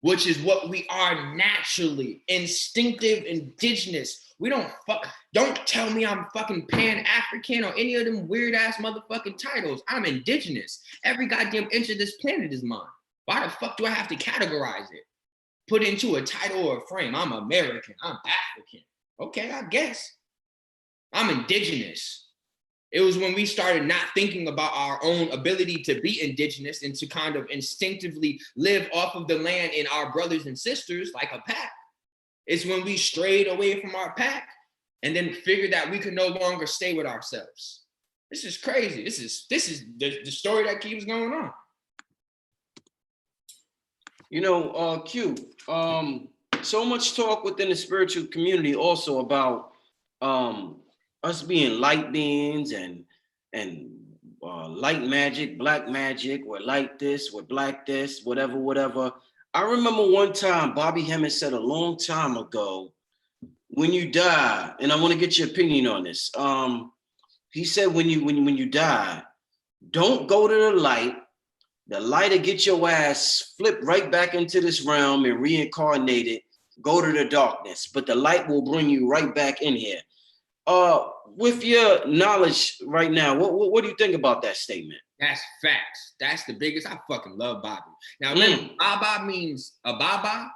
which is what we are naturally, instinctive, indigenous. We don't tell me I'm fucking Pan-African or any of them weird ass motherfucking titles. I'm indigenous. Every goddamn inch of this planet is mine. Why the fuck do I have to categorize it? Put into a title or a frame? I'm American, I'm African. Okay, I guess. I'm indigenous. It was when we started not thinking about our own ability to be indigenous and to kind of instinctively live off of the land in our brothers and sisters like a pack. It's when we strayed away from our pack and then figured that we could no longer stay with ourselves. This is crazy. This is the story that keeps going on. You know, Q, so much talk within the spiritual community also about us being light beings and light magic, black magic, we're light this, we're black this, whatever. I remember one time Bobby Hemmett said a long time ago, when you die, and I want to get your opinion on this. He said when you die, don't go to the light. The light will get your ass flipped right back into this realm and reincarnated. Go to the darkness, but the light will bring you right back in here. With your knowledge right now, what do you think about that statement? That's facts. That's the biggest. I fucking love Bobby. Now, remember, Baba means a Baba.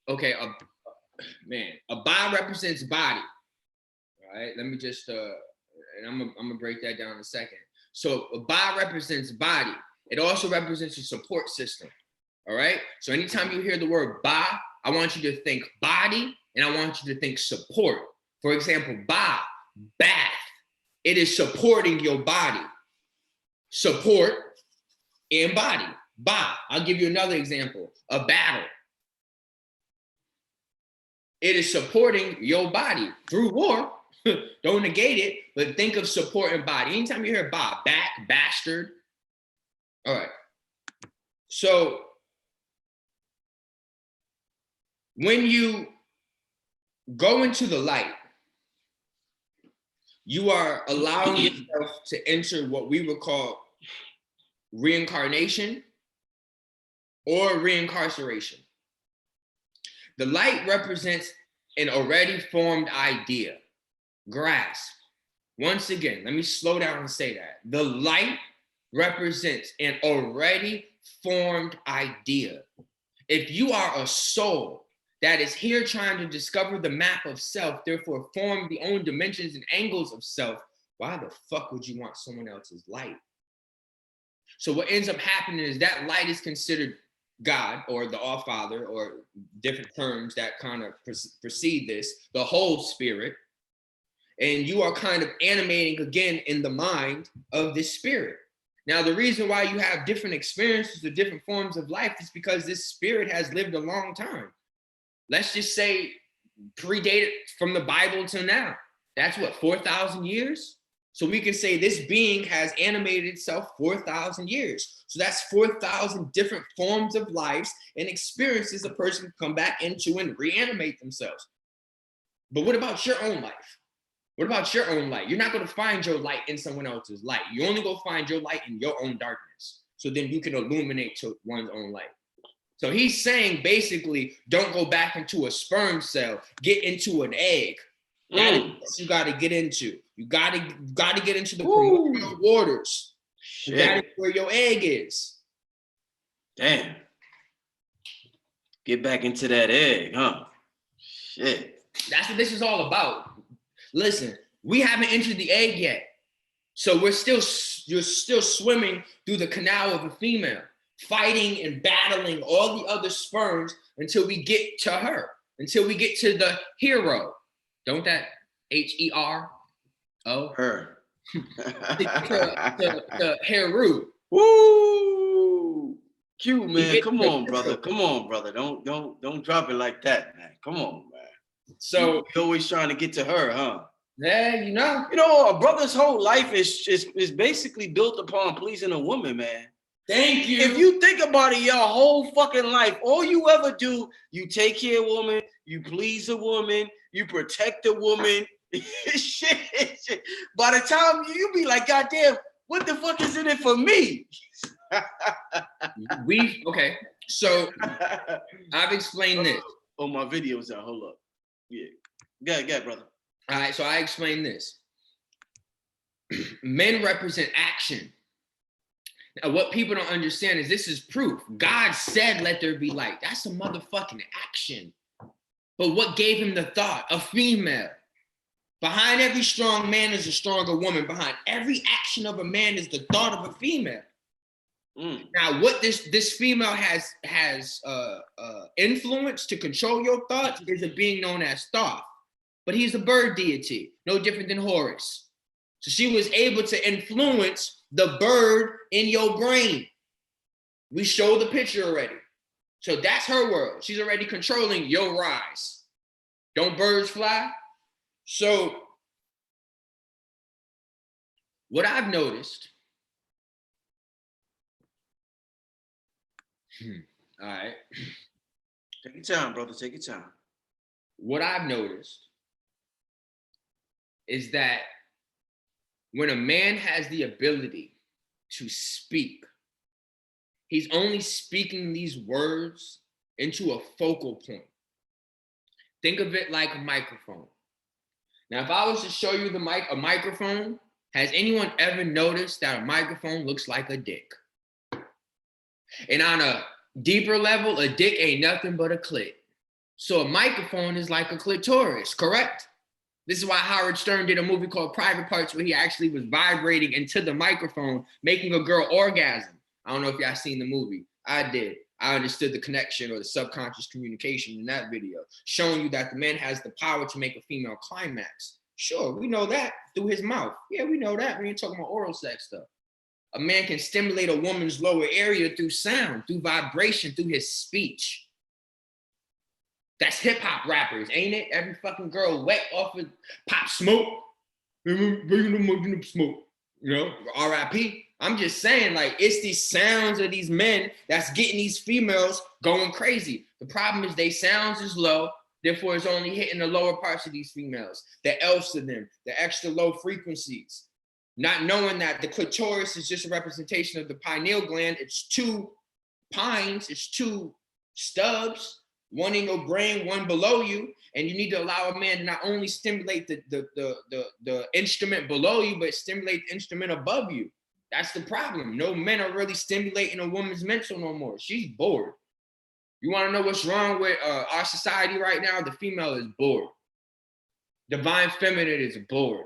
Okay, a Ba represents body. All right, let me just and I'm gonna break that down in a second. So a Ba represents body. It also represents a support system. All right. So anytime you hear the word Ba, I want you to think body, and I want you to think support. For example, Ba, bath. It is supporting your body. Support and body. Ba. I'll give you another example. A battle. It is supporting your body through war. Don't negate it, but think of support and body. Anytime you hear Ba, back, bastard. All right. So when you go into the light, you are allowing yourself to enter what we would call reincarnation or reincarceration. The light represents an already formed idea. Grasp. Once again, let me slow down and say that. The light represents an already formed idea. If you are a soul that is here trying to discover the map of self, therefore form the own dimensions and angles of self, why the fuck would you want someone else's light? So what ends up happening is that light is considered God or the All-Father, or different terms that kind of precede this, the whole spirit. And you are kind of animating again in the mind of this spirit. Now, the reason why you have different experiences or different forms of life is because this spirit has lived a long time. Let's just say predated from the Bible till now. That's what, 4,000 years? So we can say this being has animated itself 4,000 years. So that's 4,000 different forms of lives and experiences a person can come back into and reanimate themselves. But what about your own life? What about your own light? You're not going to find your light in someone else's light. You only go find your light in your own darkness. So then you can illuminate to one's own light. So he's saying basically, don't go back into a sperm cell, get into an egg. That is what you got to get into. You got to get into the primordial waters. That is where your egg is. Damn. Get back into that egg, huh? Shit. That's what this is all about. Listen, we haven't entered the egg yet. So you're still swimming through the canal of a female, fighting and battling all the other sperms until we get to her, until we get to the hero. Don't that Hero? Her. to Heru. Woo! Q, man. Come on, brother. Come on, brother. Don't drop it like that, man. Come on, man. So you're always trying to get to her, huh? Yeah, you know, a brother's whole life is basically built upon pleasing a woman, man. Thank you. If you think about it, your whole fucking life, all you ever do, you take care of a woman, you please a woman, you protect a woman. shit. By the time you be like, goddamn, what the fuck is in it for me? Okay. So I've explained this. Oh, my video's out. Hold up. Yeah. Go ahead, brother. All right, so I explained this. Men represent action. Now, what people don't understand is this is proof. God said, let there be light. That's a motherfucking action. But what gave him the thought? A female. Behind every strong man is a stronger woman. Behind every action of a man is the thought of a female. Now, what this female has influence to control your thoughts is a being known as Thoth. But he's a bird deity, no different than Horus. So she was able to influence the bird in your brain. We showed the picture already. So that's her world. She's already controlling your rise. Don't birds fly? So what I've noticed, all right. Take your time, brother, take your time. What I've noticed is that when a man has the ability to speak, he's only speaking these words into a focal point. Think of it like a microphone. Now, if I was to show you a microphone, has anyone ever noticed that a microphone looks like a dick? And on a deeper level, a dick ain't nothing but a clit. So a microphone is like a clitoris, correct? This is why Howard Stern did a movie called Private Parts where he actually was vibrating into the microphone, making a girl orgasm. I don't know if y'all seen the movie. I did. I understood the connection or the subconscious communication in that video, showing you that the man has the power to make a female climax. Sure, we know that through his mouth. Yeah, we know that. We ain't talking about oral sex stuff. A man can stimulate a woman's lower area through sound, through vibration, through his speech. That's hip hop rappers, ain't it? Every fucking girl wet off of Pop Smoke. Smoke. You know, R.I.P. I'm just saying, like, it's these sounds of these men that's getting these females going crazy. The problem is they sounds is low, therefore it's only hitting the lower parts of these females, the elves of them, the extra low frequencies. Not knowing that the clitoris is just a representation of the pineal gland. It's two pines, it's two stubs, one in your brain, one below you, and you need to allow a man to not only stimulate the instrument below you, but stimulate the instrument above you. That's the problem. No men are really stimulating a woman's mental no more. She's bored. You want to know what's wrong with our society right now? The female is bored. Divine feminine is bored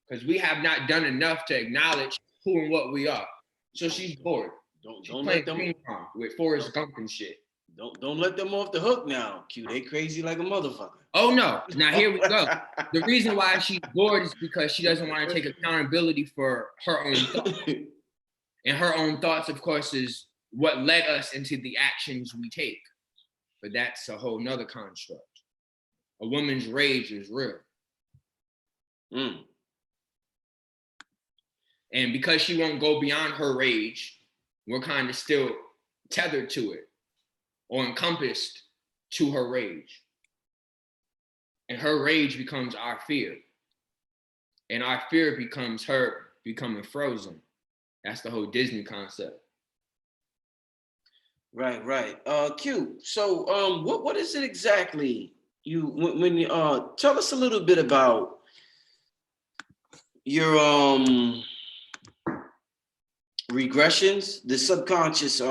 because we have not done enough to acknowledge who and what we are. So she's bored. Don't let them ping pong with Forrest Gump and shit. Don't let them off the hook now, Q. They crazy like a motherfucker. Oh no. Now here we go. The reason why she's bored is because she doesn't want to take accountability for her own thoughts. And her own thoughts, of course, is what led us into the actions we take. But that's a whole nother construct. A woman's rage is real. And because she won't go beyond her rage, we're kind of still tethered to it or encompassed to her rage. And her rage becomes our fear. and our fear becomes hurt, becoming frozen. That's the whole Disney concept. Right. Q. So, what is it exactly when you tell us a little bit about your regressions, the subconscious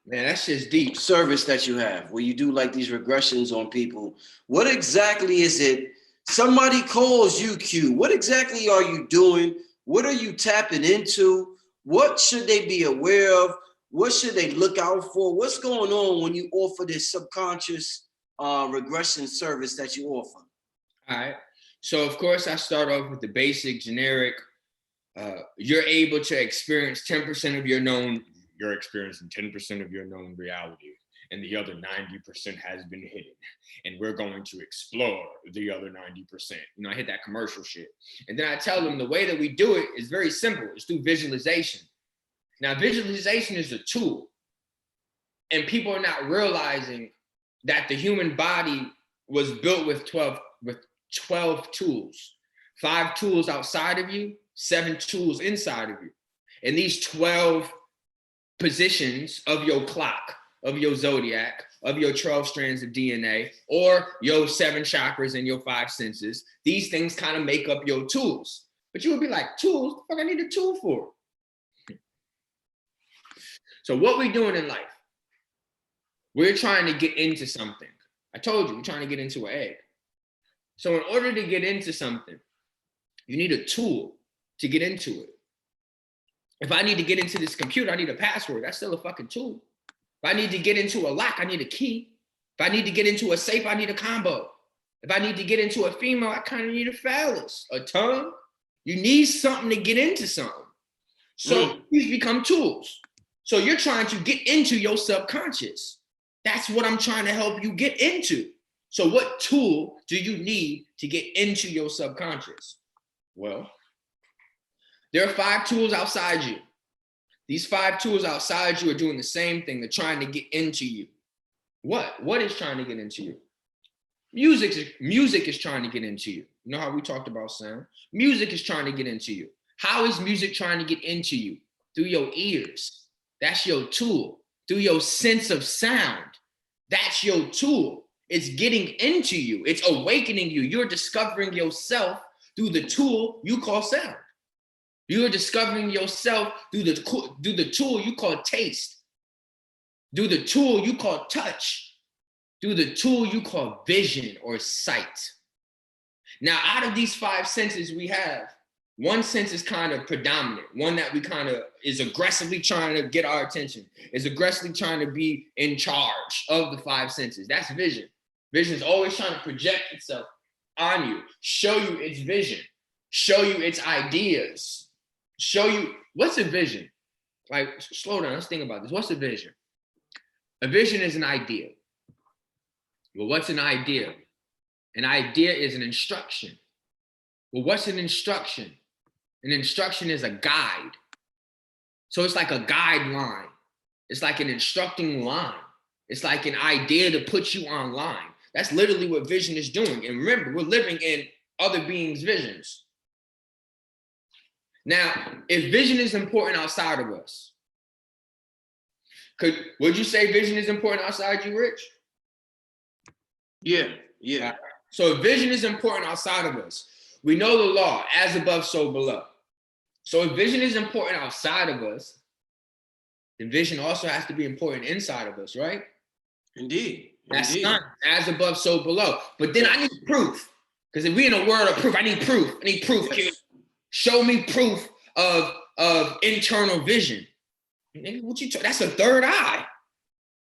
Man, that's just deep. Service that you have where you do like these regressions on people. What exactly is it? Somebody calls you, Q. What exactly are you doing? What are you tapping into? What should they be aware of? What should they look out for? What's going on when you offer this subconscious regression service that you offer? All right. So of course I start off with the basic generic. You're able to experience 10% of your known. You're experiencing 10% of your known reality, and the other 90% has been hidden. And we're going to explore the other 90%. You know, I hit that commercial shit. And then I tell them the way that we do it is very simple. It's through visualization. Now, visualization is a tool. And people are not realizing that the human body was built with 12 tools. 5 tools outside of you, 7 tools inside of you. And these 12 positions of your clock, of your zodiac, of your 12 strands of DNA, or your 7 chakras and your 5 senses, these things kind of make up your tools. But you would be like, tools? What the fuck I need a tool for? So what we doing in life? We're trying to get into something. I told you, we're trying to get into an egg. So in order to get into something, you need a tool to get into it. If I need to get into this computer, I need a password. That's still a fucking tool. If I need to get into a lock, I need a key. If I need to get into a safe, I need a combo. If I need to get into a female, I kind of need a phallus, a tongue. You need something to get into something. So these become tools. So you're trying to get into your subconscious. That's what I'm trying to help you get into. So what tool do you need to get into your subconscious? Well, there are 5 tools outside you. These 5 tools outside you are doing the same thing. They're trying to get into you. What is trying to get into you? Music is trying to get into you. You know how we talked about sound? Music is trying to get into you. How is music trying to get into you? Through your ears. That's your tool. Through your sense of sound. That's your tool. It's getting into you. It's awakening you. You're discovering yourself through the tool you call sound. You're discovering yourself through the tool you call taste, through the tool you call touch, through the tool you call vision or sight. Now, out of these 5 senses we have, one sense is kind of predominant, one that we kind of is aggressively trying to get our attention, is aggressively trying to be in charge of the 5 senses. That's vision. Vision is always trying to project itself on you, show you its vision, show you its ideas. Show you what's a vision. Like, slow down, let's think about this. What's a vision? A vision is an idea. Well, what's an idea? An idea is an instruction. Well, what's an instruction? An instruction is a guide. So it's like a guideline. It's like an instructing line. It's like an idea to put you online. That's literally what vision is doing. And remember, we're living in other beings' visions. Now, if vision is important outside of us, would you say vision is important outside you, Rich? Yeah. So if vision is important outside of us, we know the law, as above, so below. So if vision is important outside of us, then vision also has to be important inside of us, right? Indeed. That's not as above, so below. But then I need proof. Because if we're in a world of proof, I need proof. Yes. Show me proof of internal vision. What you that's a third eye.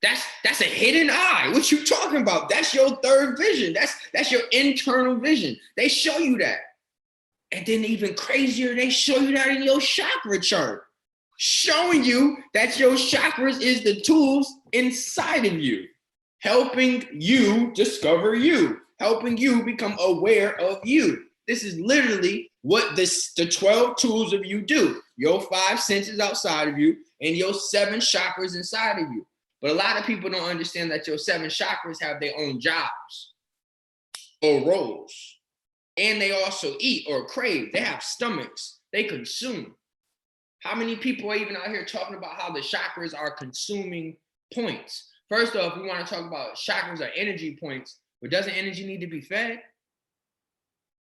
That's a hidden eye. What you talking about? That's your third vision. That's your internal vision. They show you that. And then even crazier, they show you that in your chakra chart. Showing you that your chakras is the tools inside of you. Helping you discover you. Helping you become aware of you. This is literally what the 12 tools of you do. Your 5 senses outside of you and your 7 chakras inside of you. But a lot of people don't understand that your 7 chakras have their own jobs or roles. And they also eat or crave. They have stomachs. They consume. How many people are even out here talking about how the chakras are consuming points? First off, we want to talk about chakras are energy points, but doesn't energy need to be fed?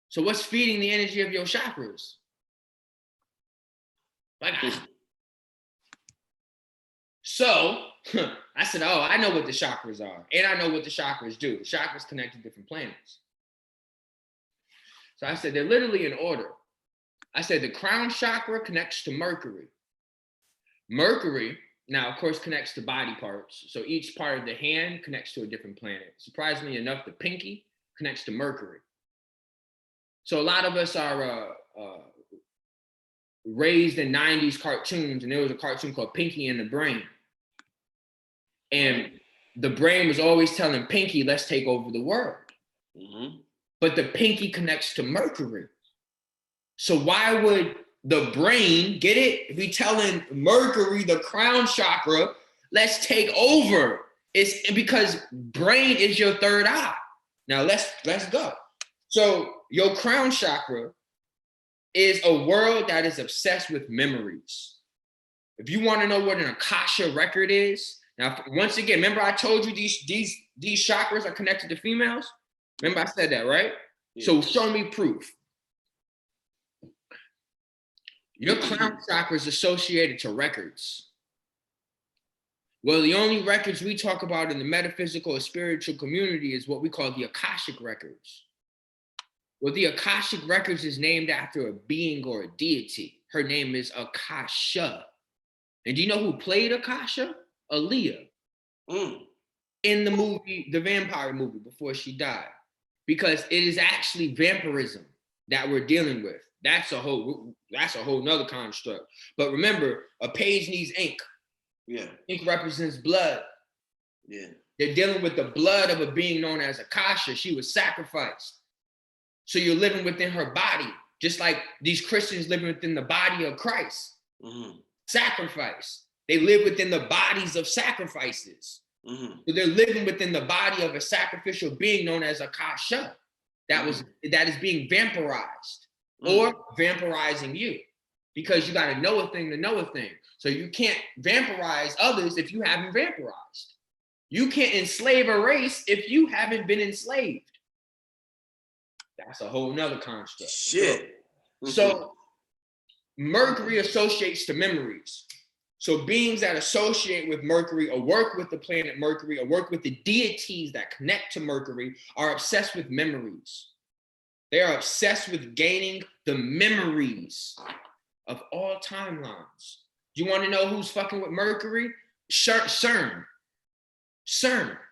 So what's feeding the energy of your chakras? Like, so I said, oh, I know what the chakras are. And I know what the chakras do. The chakras connect to different planets. So I said, they're literally in order. I said, the crown chakra connects to Mercury. Mercury, now, of course, connects to body parts. So each part of the hand connects to a different planet. Surprisingly enough, the pinky connects to Mercury. So a lot of us are raised in 90s cartoons, and there was a cartoon called Pinky and the Brain. And the brain was always telling Pinky, let's take over the world. Mm-hmm. But the pinky connects to Mercury. So why would the brain, get it, be telling Mercury, the crown chakra, let's take over? It's because brain is your third eye. Now let's go. So your crown chakra is a world that is obsessed with memories. If you want to know what an Akasha record is, now once again, remember I told you these chakras are connected to females? Remember I said that, right? Yeah. So show me proof. Your crown chakra is associated to records. Well, the only records we talk about in the metaphysical or spiritual community is what we call the Akashic records. Well, the Akashic records is named after a being or a deity. Her name is Akasha. And do you know who played Akasha? Aaliyah. In the movie, the vampire movie, before she died. Because it is actually vampirism that we're dealing with. That's a whole nother construct. But remember, a page needs ink. Yeah. Ink represents blood. Yeah. They're dealing with the blood of a being known as Akasha. She was sacrificed. So you're living within her body, just like these Christians living within the body of Christ. Mm-hmm. Sacrifice. They live within the bodies of sacrifices. Mm-hmm. So they're living within the body of a sacrificial being known as Akasha. That is being vampirized or vampirizing you, because you got to know a thing to know a thing. So you can't vampirize others if you haven't vampirized. You can't enslave a race if you haven't been enslaved. That's a whole nother construct. Shit. So Mercury associates to memories. So beings that associate with Mercury or work with the planet Mercury or work with the deities that connect to Mercury are obsessed with memories. They are obsessed with gaining the memories of all timelines. Do you want to know who's fucking with Mercury? CERN. CERN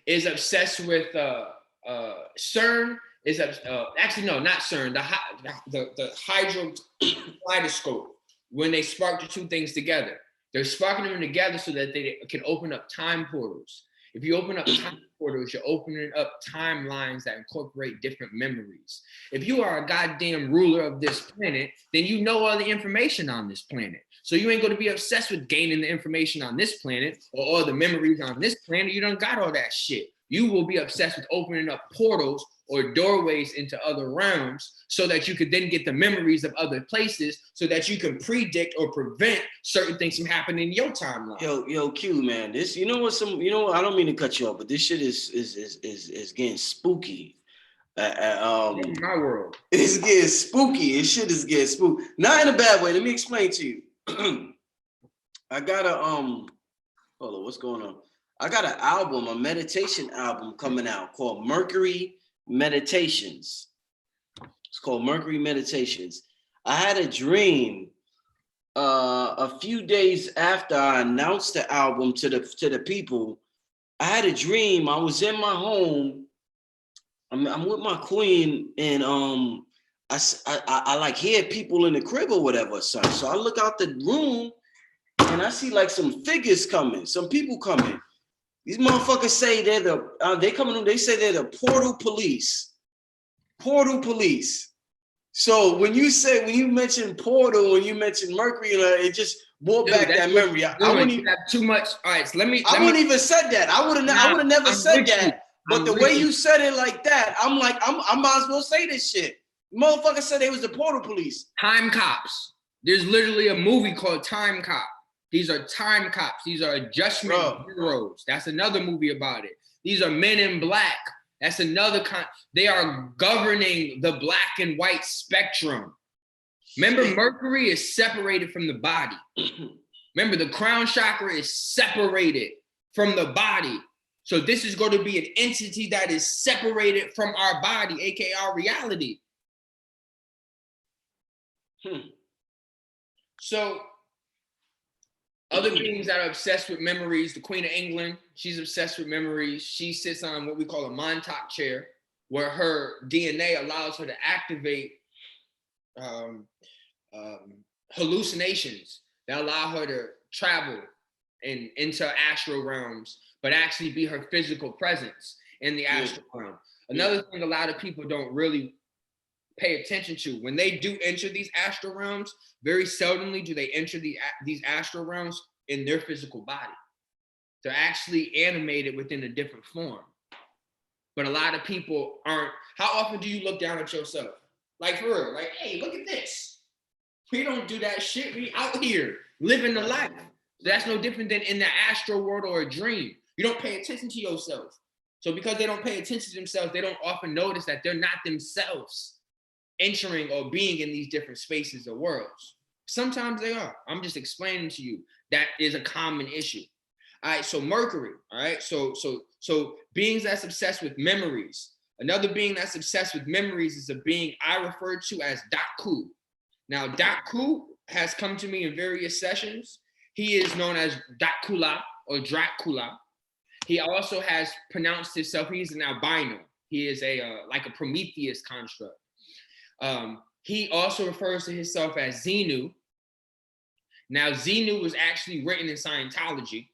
is obsessed with CERN is actually no, not CERN. The hydro kaleidoscope. When they spark the two things together, they're sparking them together so that they can open up time portals. If you open up time portals, you're opening up timelines that incorporate different memories. If you are a goddamn ruler of this planet, then you know all the information on this planet. So you ain't going to be obsessed with gaining the information on this planet or all the memories on this planet. You done got all that shit. You will be obsessed with opening up portals or doorways into other realms so that you could then get the memories of other places so that you can predict or prevent certain things from happening in your timeline. Yo, Q, man, this, I don't mean to cut you off, but this shit is getting spooky. In my world. It's getting spooky. This shit is getting spooky. Not in a bad way. Let me explain to you. I got a, hold on, what's going on? I got an album, a meditation album coming out called Mercury Meditations. It's called Mercury Meditations. I had a dream a few days after I announced the album to the people. I had a dream. I was in my home. I'm with my queen, and I like hear people in the crib or whatever, son. So I look out the room and I see like some figures coming, some people coming. These motherfuckers say they coming. They say they're the portal police. Portal police. So when you mention portal, when you mention Mercury, it just brought back that memory. I wouldn't even have too much. All right, so let me. I wouldn't even said that. I would have never said that. But the way you said it like that, I'm like, I might as well say this shit. Motherfucker said they was the portal police. Time cops. There's literally a movie called Time Cop. These are time cops. These are adjustment bureaus. That's another movie about it. These are men in black. That's another they are governing the black and white spectrum. Remember, Mercury is separated from the body. Remember, the crown chakra is separated from the body. So this is going to be an entity that is separated from our body, aka our reality. So other beings that are obsessed with memories, the Queen of England, she's obsessed with memories. She sits on what we call a Montauk chair, where her DNA allows her to activate hallucinations that allow her to travel into astral realms, but actually be her physical presence in the astral realm. Another thing a lot of people don't really pay attention to, when they do enter these astral realms, very seldomly do they enter these astral realms in their physical body. They're actually animated within a different form. But a lot of people aren't. How often do you look down at yourself? Like, for real, like, hey, look at this. We don't do that shit. We out here living the life. So that's no different than in the astral world or a dream. You don't pay attention to yourself. So because they don't pay attention to themselves, they don't often notice that they're not themselves entering or being in these different spaces or worlds. Sometimes they are. I'm just explaining to you that is a common issue. All right, so Mercury, all right? So beings that's obsessed with memories. Another being that's obsessed with memories is a being I refer to as Daku. Now, Daku has come to me in various sessions. He is known as Dracula or Dracula. He also has pronounced himself, he's an albino. He is like a Prometheus construct. He also refers to himself as Xenu. Now, Xenu was actually written in Scientology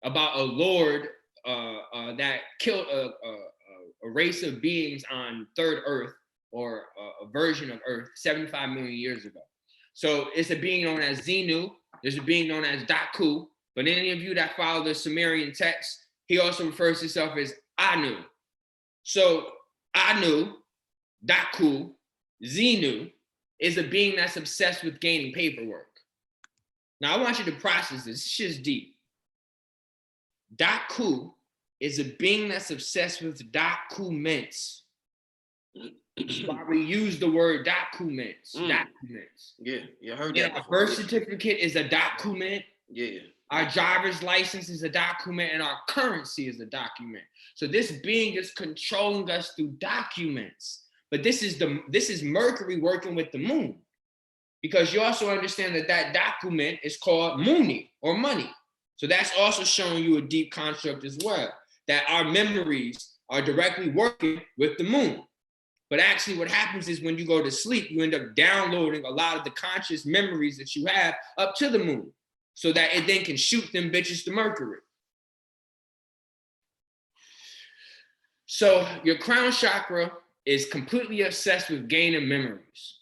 about a lord that killed a race of beings on third Earth, or a version of Earth, 75 million years ago. So it's a being known as Xenu. There's a being known as Daku. But any of you that follow the Sumerian text, he also refers to himself as Anu. So Anu, Daku, Xenu is a being that's obsessed with gaining paperwork. Now I want you to process this. This shit's deep. Daku is a being that's obsessed with documents. That's why we use the word documents. Documents. Yeah, you heard that. Our birth certificate is a document. Yeah. Our driver's license is a document, and our currency is a document. So this being is controlling us through documents. But this is Mercury working with the moon, because you also understand that document is called Mooni or money. So that's also showing you a deep construct as well, that our memories are directly working with the moon. But actually what happens is when you go to sleep, you end up downloading a lot of the conscious memories that you have up to the moon, so that it then can shoot them bitches to Mercury. So your crown chakra is completely obsessed with gaining memories.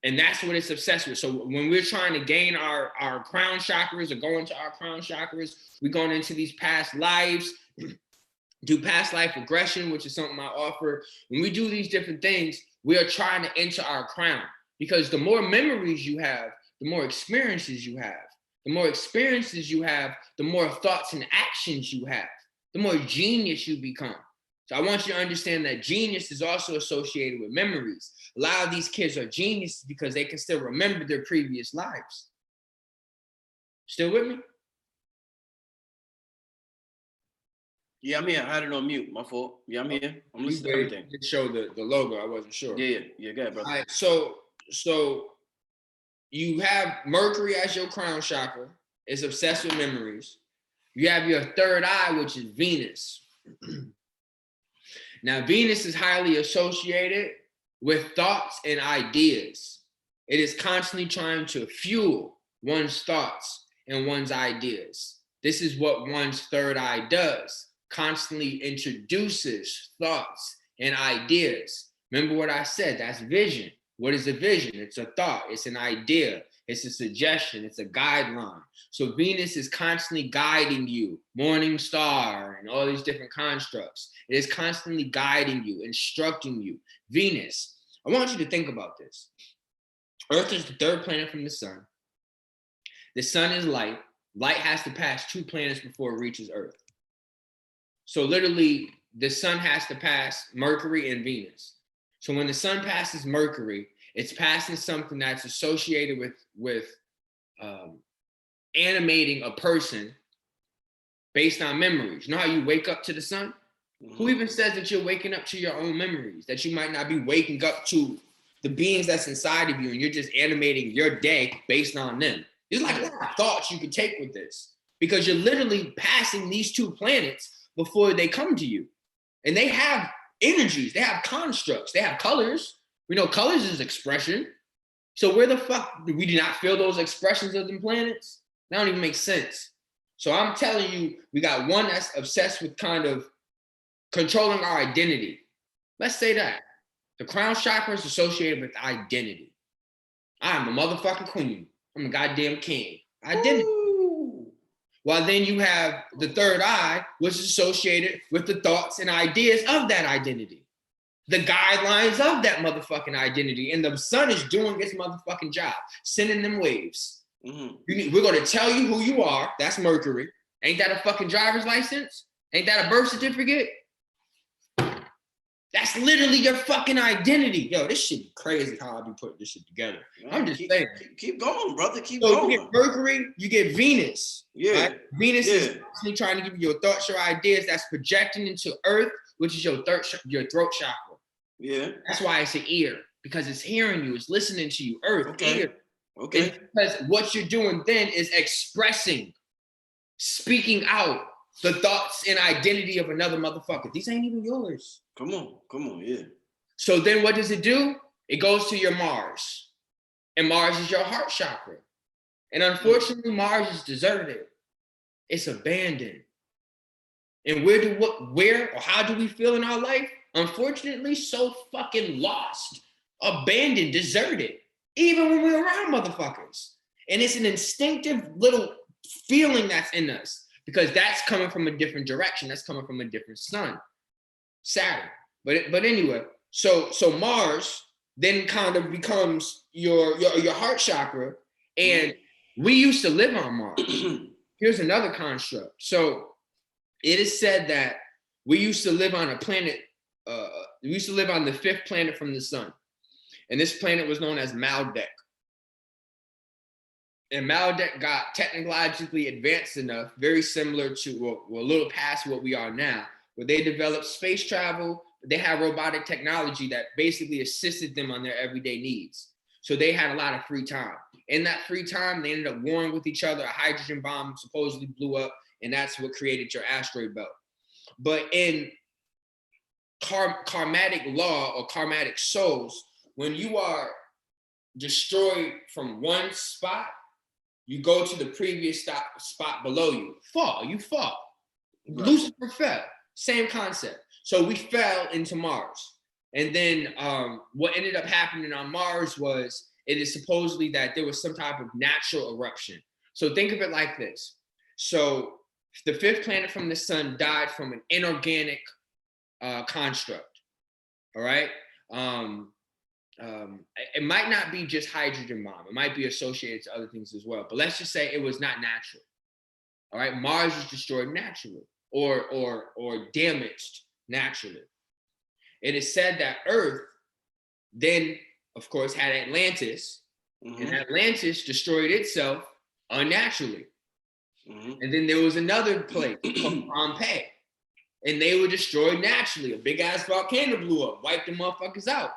And that's what it's obsessed with. So when we're trying to gain our crown chakras or go into our crown chakras, we're going into these past lives, do past life regression, which is something I offer. When we do these different things, we are trying to enter our crown, because the more memories you have, the more experiences you have. The more experiences you have, the more thoughts and actions you have, the more genius you become. So I want you to understand that genius is also associated with memories. A lot of these kids are geniuses because they can still remember their previous lives. Still with me? Yeah, I'm here. I had it on mute. My fault. Yeah, I'm here. I'm listening to everything. It showed the logo. I wasn't sure. Yeah, go ahead, brother. All right, so you have Mercury as your crown chakra. It's obsessed with memories. You have your third eye, which is Venus. Now, Venus is highly associated with thoughts and ideas. It is constantly trying to fuel one's thoughts and one's ideas. This is what one's third eye does. Constantly introduces thoughts and ideas. Remember what I said, that's vision. What is a vision? It's a thought, it's an idea, it's a suggestion, it's a guideline. So Venus is constantly guiding you, morning star and all these different constructs. It is constantly guiding you, instructing you. Venus, I want you to think about this. Earth is the third planet from the sun. The sun is light. Light has to pass 2 planets before it reaches Earth. So literally, the sun has to pass Mercury and Venus. So when the sun passes Mercury, it's passing something that's associated with animating a person based on memories. You know how you wake up to the sun? Mm-hmm. Who even says that you're waking up to your own memories? That you might not be waking up to the beings that's inside of you, and you're just animating your day based on them. There's like a lot of thoughts you can take with this, because you're literally passing these 2 planets before they come to you. And they have energies, they have constructs, they have colors. We know colors is expression. So where the fuck do we not feel those expressions of them planets? That don't even make sense. So I'm telling you, we got one that's obsessed with kind of controlling our identity. Let's say that. The crown chakra is associated with identity. I'm a motherfucking queen. I'm a goddamn king. Identity. Ooh. While then you have the third eye, which is associated with the thoughts and ideas of that identity. The guidelines of that motherfucking identity. And the sun is doing its motherfucking job, sending them waves. Mm-hmm. We're going to tell you who you are. That's Mercury. Ain't that a fucking driver's license? Ain't that a birth certificate? That's literally your fucking identity. Yo, this shit crazy how I be putting this shit together. I'm just saying. Keep going, brother. Keep going. You get Mercury, you get Venus. Yeah. Right? Venus is actually trying to give you your thoughts, your ideas. That's projecting into Earth, which is your throat chakra. Yeah. That's why it's an ear, because it's hearing you, it's listening to you. Earth, ear. Okay. And because what you're doing then is expressing, speaking out the thoughts and identity of another motherfucker. These ain't even yours. Come on, yeah. So then what does it do? It goes to your Mars. And Mars is your heart chakra. And unfortunately, Mars is deserted. It's abandoned. And where or how do we feel in our life? Unfortunately, so fucking lost, abandoned, deserted, even when we're around motherfuckers. And it's an instinctive little feeling that's in us, because that's coming from a different direction. That's coming from a different sun, Saturn. But anyway, so Mars then kind of becomes your heart chakra, and we used to live on Mars. Here's another construct. So it is said that we used to live on a planet. We used to live on the 5th planet from the sun, and this planet was known as Maldek. And Maldek got technologically advanced enough, very similar to, well, a little past what we are now, where they developed space travel. They had robotic technology that basically assisted them on their everyday needs. So they had a lot of free time. In that free time, they ended up warring with each other. A hydrogen bomb supposedly blew up, and that's what created your asteroid belt. But in karmatic law or karmatic souls, when you are destroyed from one spot, you go to the previous spot below you. You fall. Right. Lucifer fell. Same concept. So we fell into Mars. And then what ended up happening on Mars was, it is supposedly that there was some type of natural eruption. So think of it like this. So the 5th planet from the sun died from an inorganic construct. All right. It might not be just hydrogen bomb. It might be associated to other things as well. But let's just say it was not natural. All right. Mars was destroyed naturally or damaged naturally. It is said that Earth then, of course, had Atlantis, and Atlantis destroyed itself unnaturally. And then there was another place called Pompeii, and they were destroyed naturally. A big ass volcano blew up, wiped the motherfuckers out.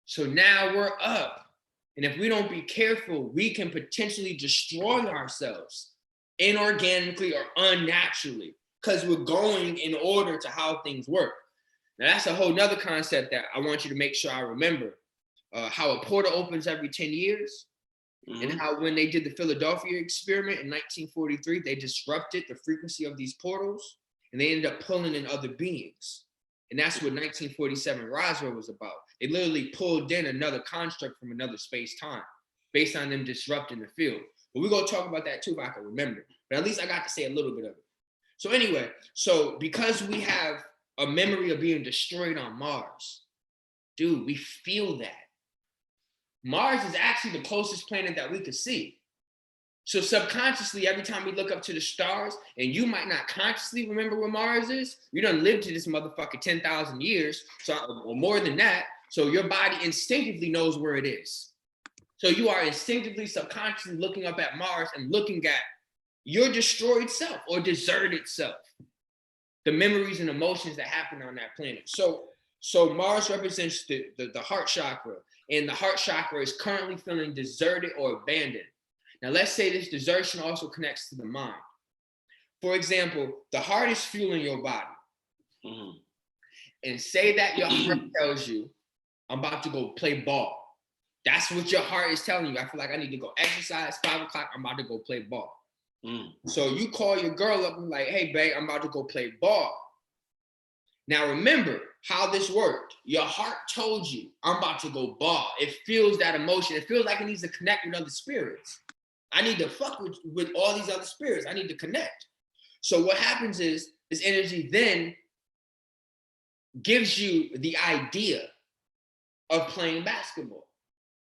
So now we're up. And if we don't be careful, we can potentially destroy ourselves inorganically or unnaturally, because we're going in order to how things work. Now that's a whole nother concept that I want you to make sure I remember. How a portal opens every 10 years, and how when they did the Philadelphia experiment in 1943, they disrupted the frequency of these portals, and they ended up pulling in other beings. And that's what 1947 Roswell was about. It literally pulled in another construct from another space-time based on them disrupting the field. But we're going to talk about that too if I can remember. But at least I got to say a little bit of it. So anyway, so because we have a memory of being destroyed on Mars, dude, we feel that. Mars is actually the closest planet that we could see. So subconsciously, every time we look up to the stars, and you might not consciously remember where Mars is, you done lived to this motherfucker 10,000 years, so, or more than that. So your body instinctively knows where it is. So you are instinctively, subconsciously looking up at Mars and looking at your destroyed self or deserted self, the memories and emotions that happen on that planet. So Mars represents the heart chakra, and the heart chakra is currently feeling deserted or abandoned. Now, let's say this desertion also connects to the mind. For example, the heart is fueling your body. Mm-hmm. And say that your heart tells you, I'm about to go play ball. That's what your heart is telling you. I feel like I need to go exercise, 5 o'clock, I'm about to go play ball. Mm. So you call your girl up and like, hey, babe, I'm about to go play ball. Now, remember how this worked. Your heart told you, I'm about to go ball. It feels that emotion. It feels like it needs to connect with other spirits. I need to fuck with all these other spirits. I need to connect. So what happens is this energy then gives you the idea of playing basketball.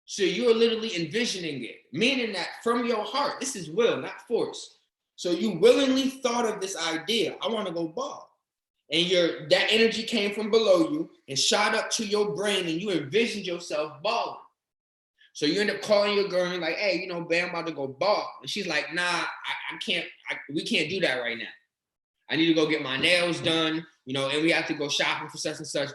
So you're literally envisioning it, meaning that from your heart, this is will, not force. So you willingly thought of this idea, I want to go ball. And that energy came from below you and shot up to your brain, and you envisioned yourself balling. So you end up calling your girl and like, hey, babe, I'm about to go ball. And she's like, nah, I can't, we can't do that right now. I need to go get my nails done, and we have to go shopping for such and such,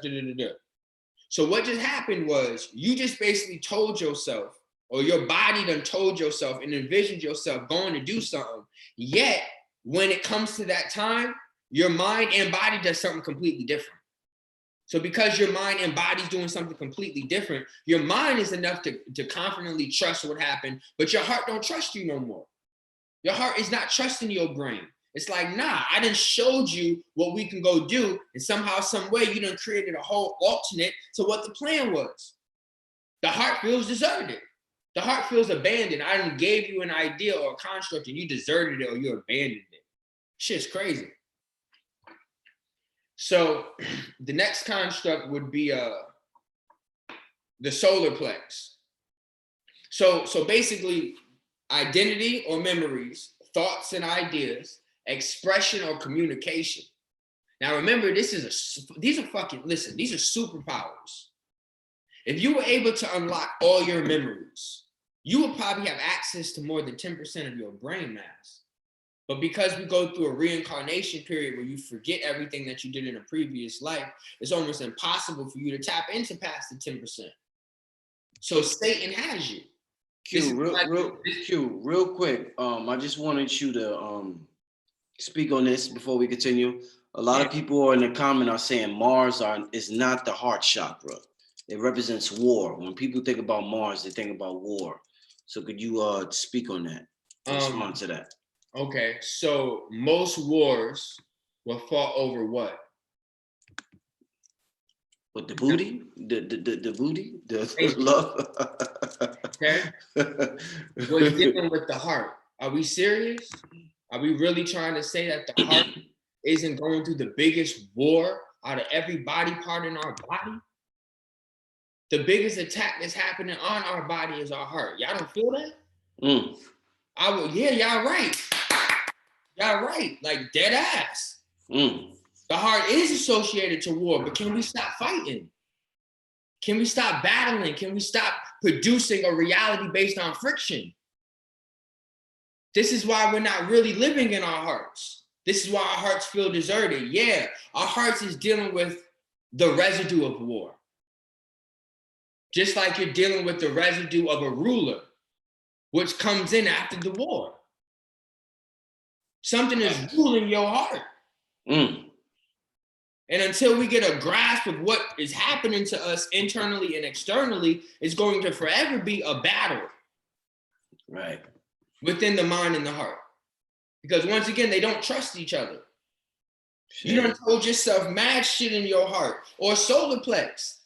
So what just happened was you just basically told yourself, or your body done told yourself and envisioned yourself going to do something. Yet, when it comes to that time, your mind and body does something completely different. So because your mind and body's doing something completely different, your mind is enough to confidently trust what happened, but your heart don't trust you no more. Your heart is not trusting your brain. It's like, nah, I done showed you what we can go do, and somehow, some way, you done created a whole alternate to what the plan was. The heart feels deserted. The heart feels abandoned. I done gave you an idea or a construct, and you deserted it or you abandoned it. Shit's crazy. So the next construct would be the solar plex. So basically, identity or memories, thoughts and ideas, expression or communication. Now remember, these are superpowers. If you were able to unlock all your memories, you would probably have access to more than 10% of your brain mass. But because we go through a reincarnation period where you forget everything that you did in a previous life, it's almost impossible for you to tap into past the 10%. So Satan has you. Q, real quick. I just wanted you to speak on this before we continue. A lot of people in the comment are saying Mars is not the heart chakra. It represents war. When people think about Mars, they think about war. So could you speak on that? Respond to that. Okay, so most wars were fought over what? What, the booty? The booty? The love? Okay. We're dealing with the heart. Are we serious? Are we really trying to say that the heart isn't going through the biggest war out of every body part in our body? The biggest attack that's happening on our body is our heart. Y'all don't feel that? Yeah, y'all right. Y'all right, like dead ass. The heart is associated to war, but can we stop fighting? Can we stop battling? Can we stop producing a reality based on friction? This is why we're not really living in our hearts. This is why our hearts feel deserted. Yeah, our hearts is dealing with the residue of war. Just like you're dealing with the residue of a ruler, which comes in after the war. Something is ruling your heart. And until we get a grasp of what is happening to us internally and externally, it's going to forever be a battle. Right. Within the mind and the heart. Because once again, they don't trust each other. Shit. You done told yourself mad shit in your heart or solar plex.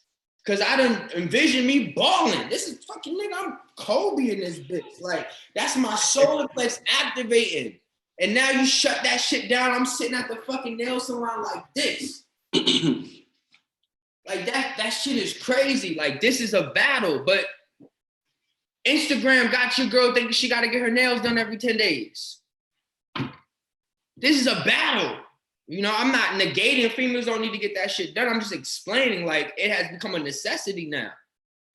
Cause I didn't envision me balling. This is fucking nigga, I'm Kobe in this bitch. Like, that's my solar plex activating. And now you shut that shit down. I'm sitting at the fucking nail salon like this. Like that shit is crazy. Like, this is a battle, but Instagram got your girl thinking she gotta get her nails done every 10 days. This is a battle. You know, I'm not negating females don't need to get that shit done. I'm just explaining, like, it has become a necessity now.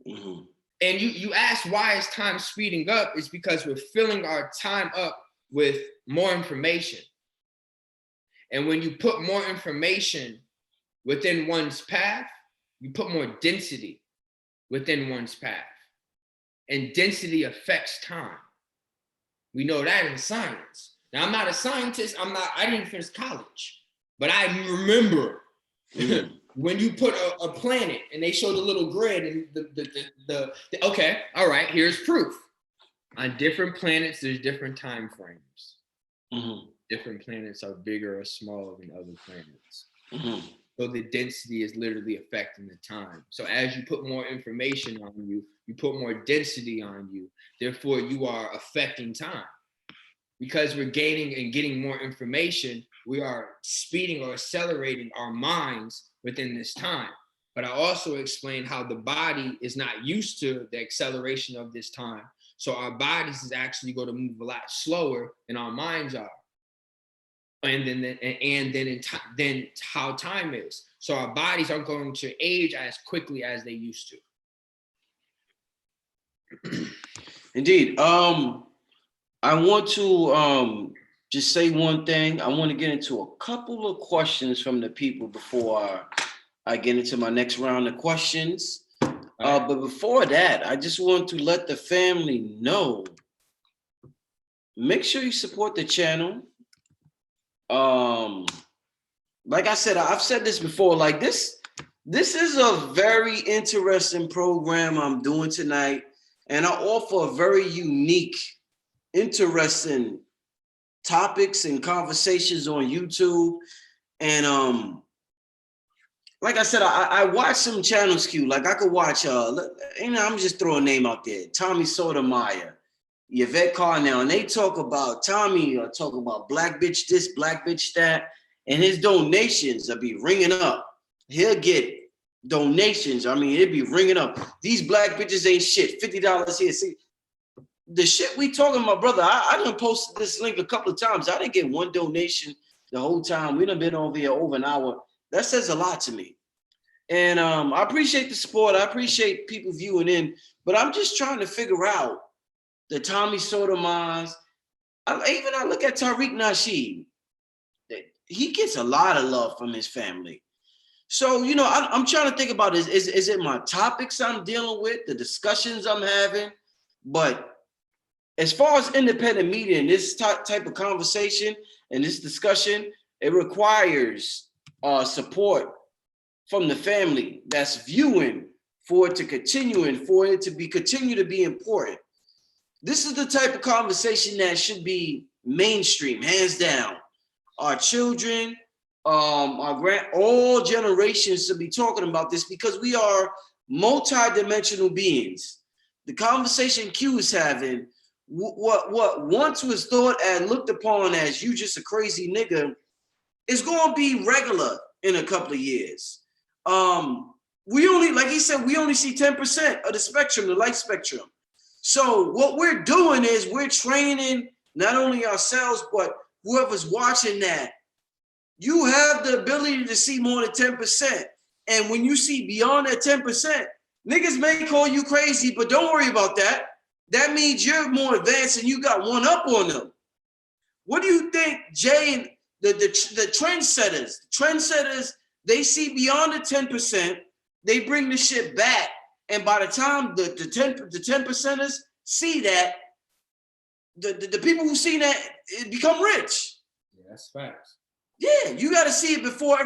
Mm-hmm. And you ask why is time speeding up? It's because we're filling our time up with more information. And when you put more information within one's path, you put more density within one's path. And density affects time. We know that in science. Now, I'm not a scientist. I didn't finish college. But I remember when you put a planet and they show the little grid and the okay, all right, here's proof. On different planets, there's different time frames. Mm-hmm. Different planets are bigger or smaller than other planets. Mm-hmm. So the density is literally affecting the time. So as you put more information on you, you put more density on you. Therefore, you are affecting time. Because we're gaining and getting more information, we are speeding or accelerating our minds within this time. But I also explained how the body is not used to the acceleration of this time. So our bodies is actually going to move a lot slower than our minds are. And then how time is. So our bodies aren't going to age as quickly as they used to. Indeed. I want to just say one thing. I want to get into a couple of questions from the people before I get into my next round of questions. But before that, I just want to let the family know, make sure you support the channel. Like I said, I've said this before, like this is a very interesting program I'm doing tonight. And I offer a very unique, interesting topics and conversations on YouTube. And like I said, I watch some channels, Q. Like I could watch I'm just throwing a name out there, Tommy Sotomayor, Yvette Carnell, and they talk about Tommy talk about black bitch this, black bitch that, and his donations will be ringing up. He'll get donations. I mean, it'd be ringing up. These black bitches ain't shit. $50 here. See, the shit we talking about, brother, I done posted this link a couple of times. I didn't get one donation the whole time. We done been over here over an hour. That says a lot to me. And I appreciate the support. I appreciate people viewing in, but I'm just trying to figure out the Tommy Sotomayor's. I look at Tariq Nasheed. He gets a lot of love from his family. So, you know, I'm trying to think about is it my topics I'm dealing with, the discussions I'm having? But as far as independent media and this type of conversation and this discussion, it requires support from the family that's viewing for it to continue and for it to continue to be important. This is the type of conversation that should be mainstream, hands down. Our children, all generations should be talking about this because we are multi-dimensional beings. The conversation Q is having, what once was thought and looked upon as you just a crazy nigga, is going to be regular in a couple of years. We only, like he said, we only see 10% of the spectrum, the light spectrum. So what we're doing is we're training not only ourselves, but whoever's watching that. You have the ability to see more than 10%. And when you see beyond that 10%, niggas may call you crazy, but don't worry about that. That means you're more advanced and you got one up on them. What do you think, Jay, and the trendsetters, they see beyond the 10%, they bring the shit back. And by the time the 10 percenters see that, the people who see that become rich. Yeah, that's facts. Yeah, you got to see it before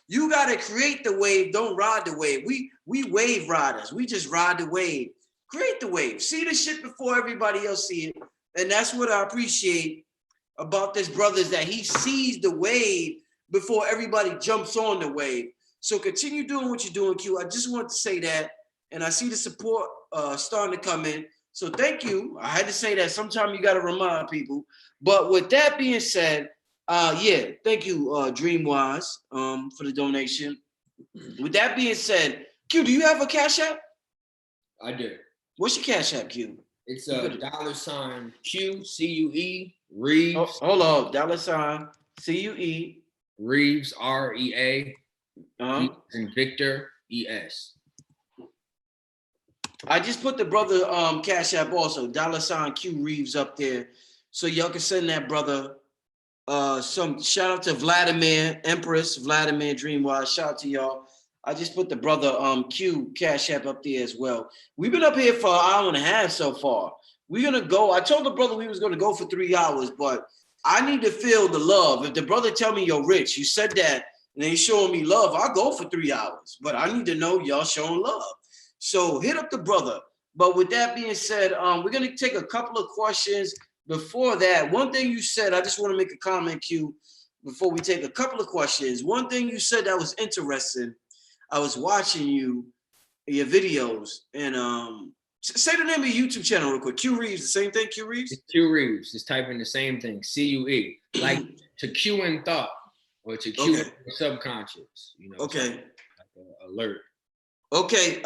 you got to create the wave, don't ride the wave. We wave riders. We just ride the wave. Create the wave. See the shit before everybody else see it. And that's what I appreciate about this brother is that he sees the wave before everybody jumps on the wave. So continue doing what you're doing, Q. I just want to say that. and I see the support starting to come in. So thank you. I had to say that. Sometimes you got to remind people. But with that being said, yeah, thank you, Dreamwise, for the donation. With that being said, Q, do you have a Cash App? I do. What's your Cash App, Q? It's a $ Q CUE Reaves. Oh, hold on, $ CUE Reaves REA. And Victor ES. I just put the brother Cash App also $ Q Reaves up there, so y'all can send that brother some shout out to Vladimir Empress Vladimir Dreamwise. Shout out to y'all. I just put the brother Q Cash App up there as well. We've been up here for an hour and a half so far. We're gonna go. I told the brother we was gonna go for 3 hours, but I need to feel the love. If the brother tell me, yo, Rich, you said that and they showing me love, I'll go for 3 hours. But I need to know y'all showing love. So hit up the brother. But with that being said, we're gonna take a couple of questions. Before that, one thing you said, I just want to make a comment, Q, before we take a couple of questions. One thing you said that was interesting. I was watching your videos, and say the name of your YouTube channel real quick. Q Reaves, the same thing, Q Reaves? It's Q Reaves. Just type in the same thing, CUE. Like to cue in thought or to cue in subconscious, you know. Okay. Like alert. Okay.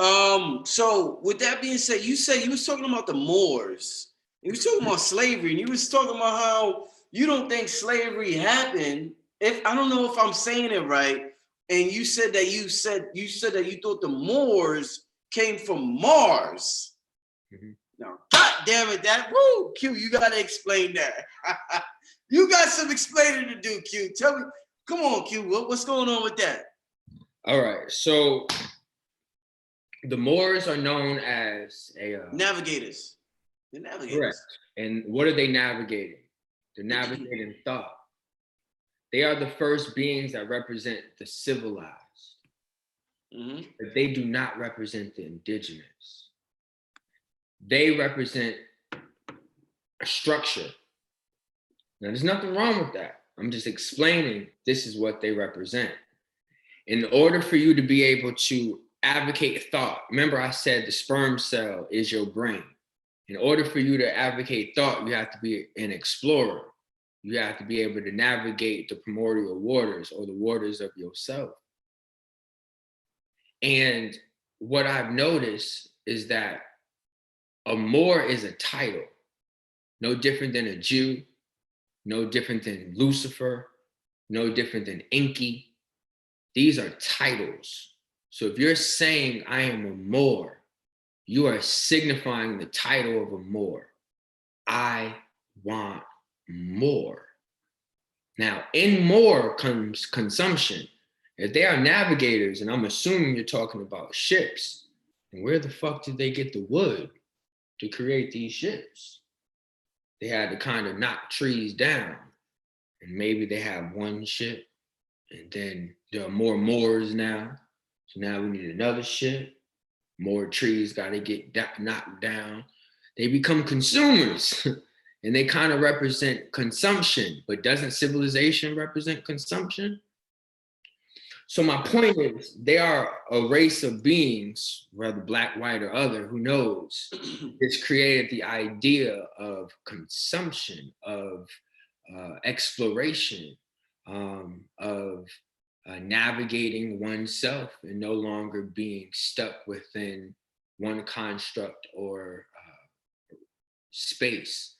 So with that being said you was talking about the Moors. You was talking about slavery, and you was talking about how you don't think slavery happened. If I don't know if I'm saying it right, and you said that you thought the Moors came from Mars. Mm-hmm. Now, God damn it, Q, you gotta explain that. You got some explaining to do, Q. Tell me, come on, Q, what's going on with that? All right, so the Moors are known as navigators. The navigators. Correct. And what are they navigating? They're navigating thought. They are the first beings that represent the civilized. Mm-hmm. But they do not represent the indigenous. They represent a structure. Now, there's nothing wrong with that. I'm just explaining this is what they represent. In order for you to be able to advocate thought, remember I said the sperm cell is your brain. In order for you to advocate thought, you have to be an explorer. You have to be able to navigate the primordial waters or the waters of yourself. And what I've noticed is that a Moor is a title, no different than a Jew, no different than Lucifer, no different than Enki. These are titles. So if you're saying I am a Moor, you are signifying the title of a Moor. I want more. Now, in more comes consumption. If they are navigators, and I'm assuming you're talking about ships, and where the fuck did they get the wood to create these ships? They had to kind of knock trees down, and maybe they have one ship, and then there are more Moors now. So now we need another ship. More trees got to get knocked down. They become consumers and they kind of represent consumption, but doesn't civilization represent consumption? So my point is they are a race of beings, whether black, white, or other, who knows, it's created the idea of consumption, of exploration, of navigating oneself and no longer being stuck within one construct or space.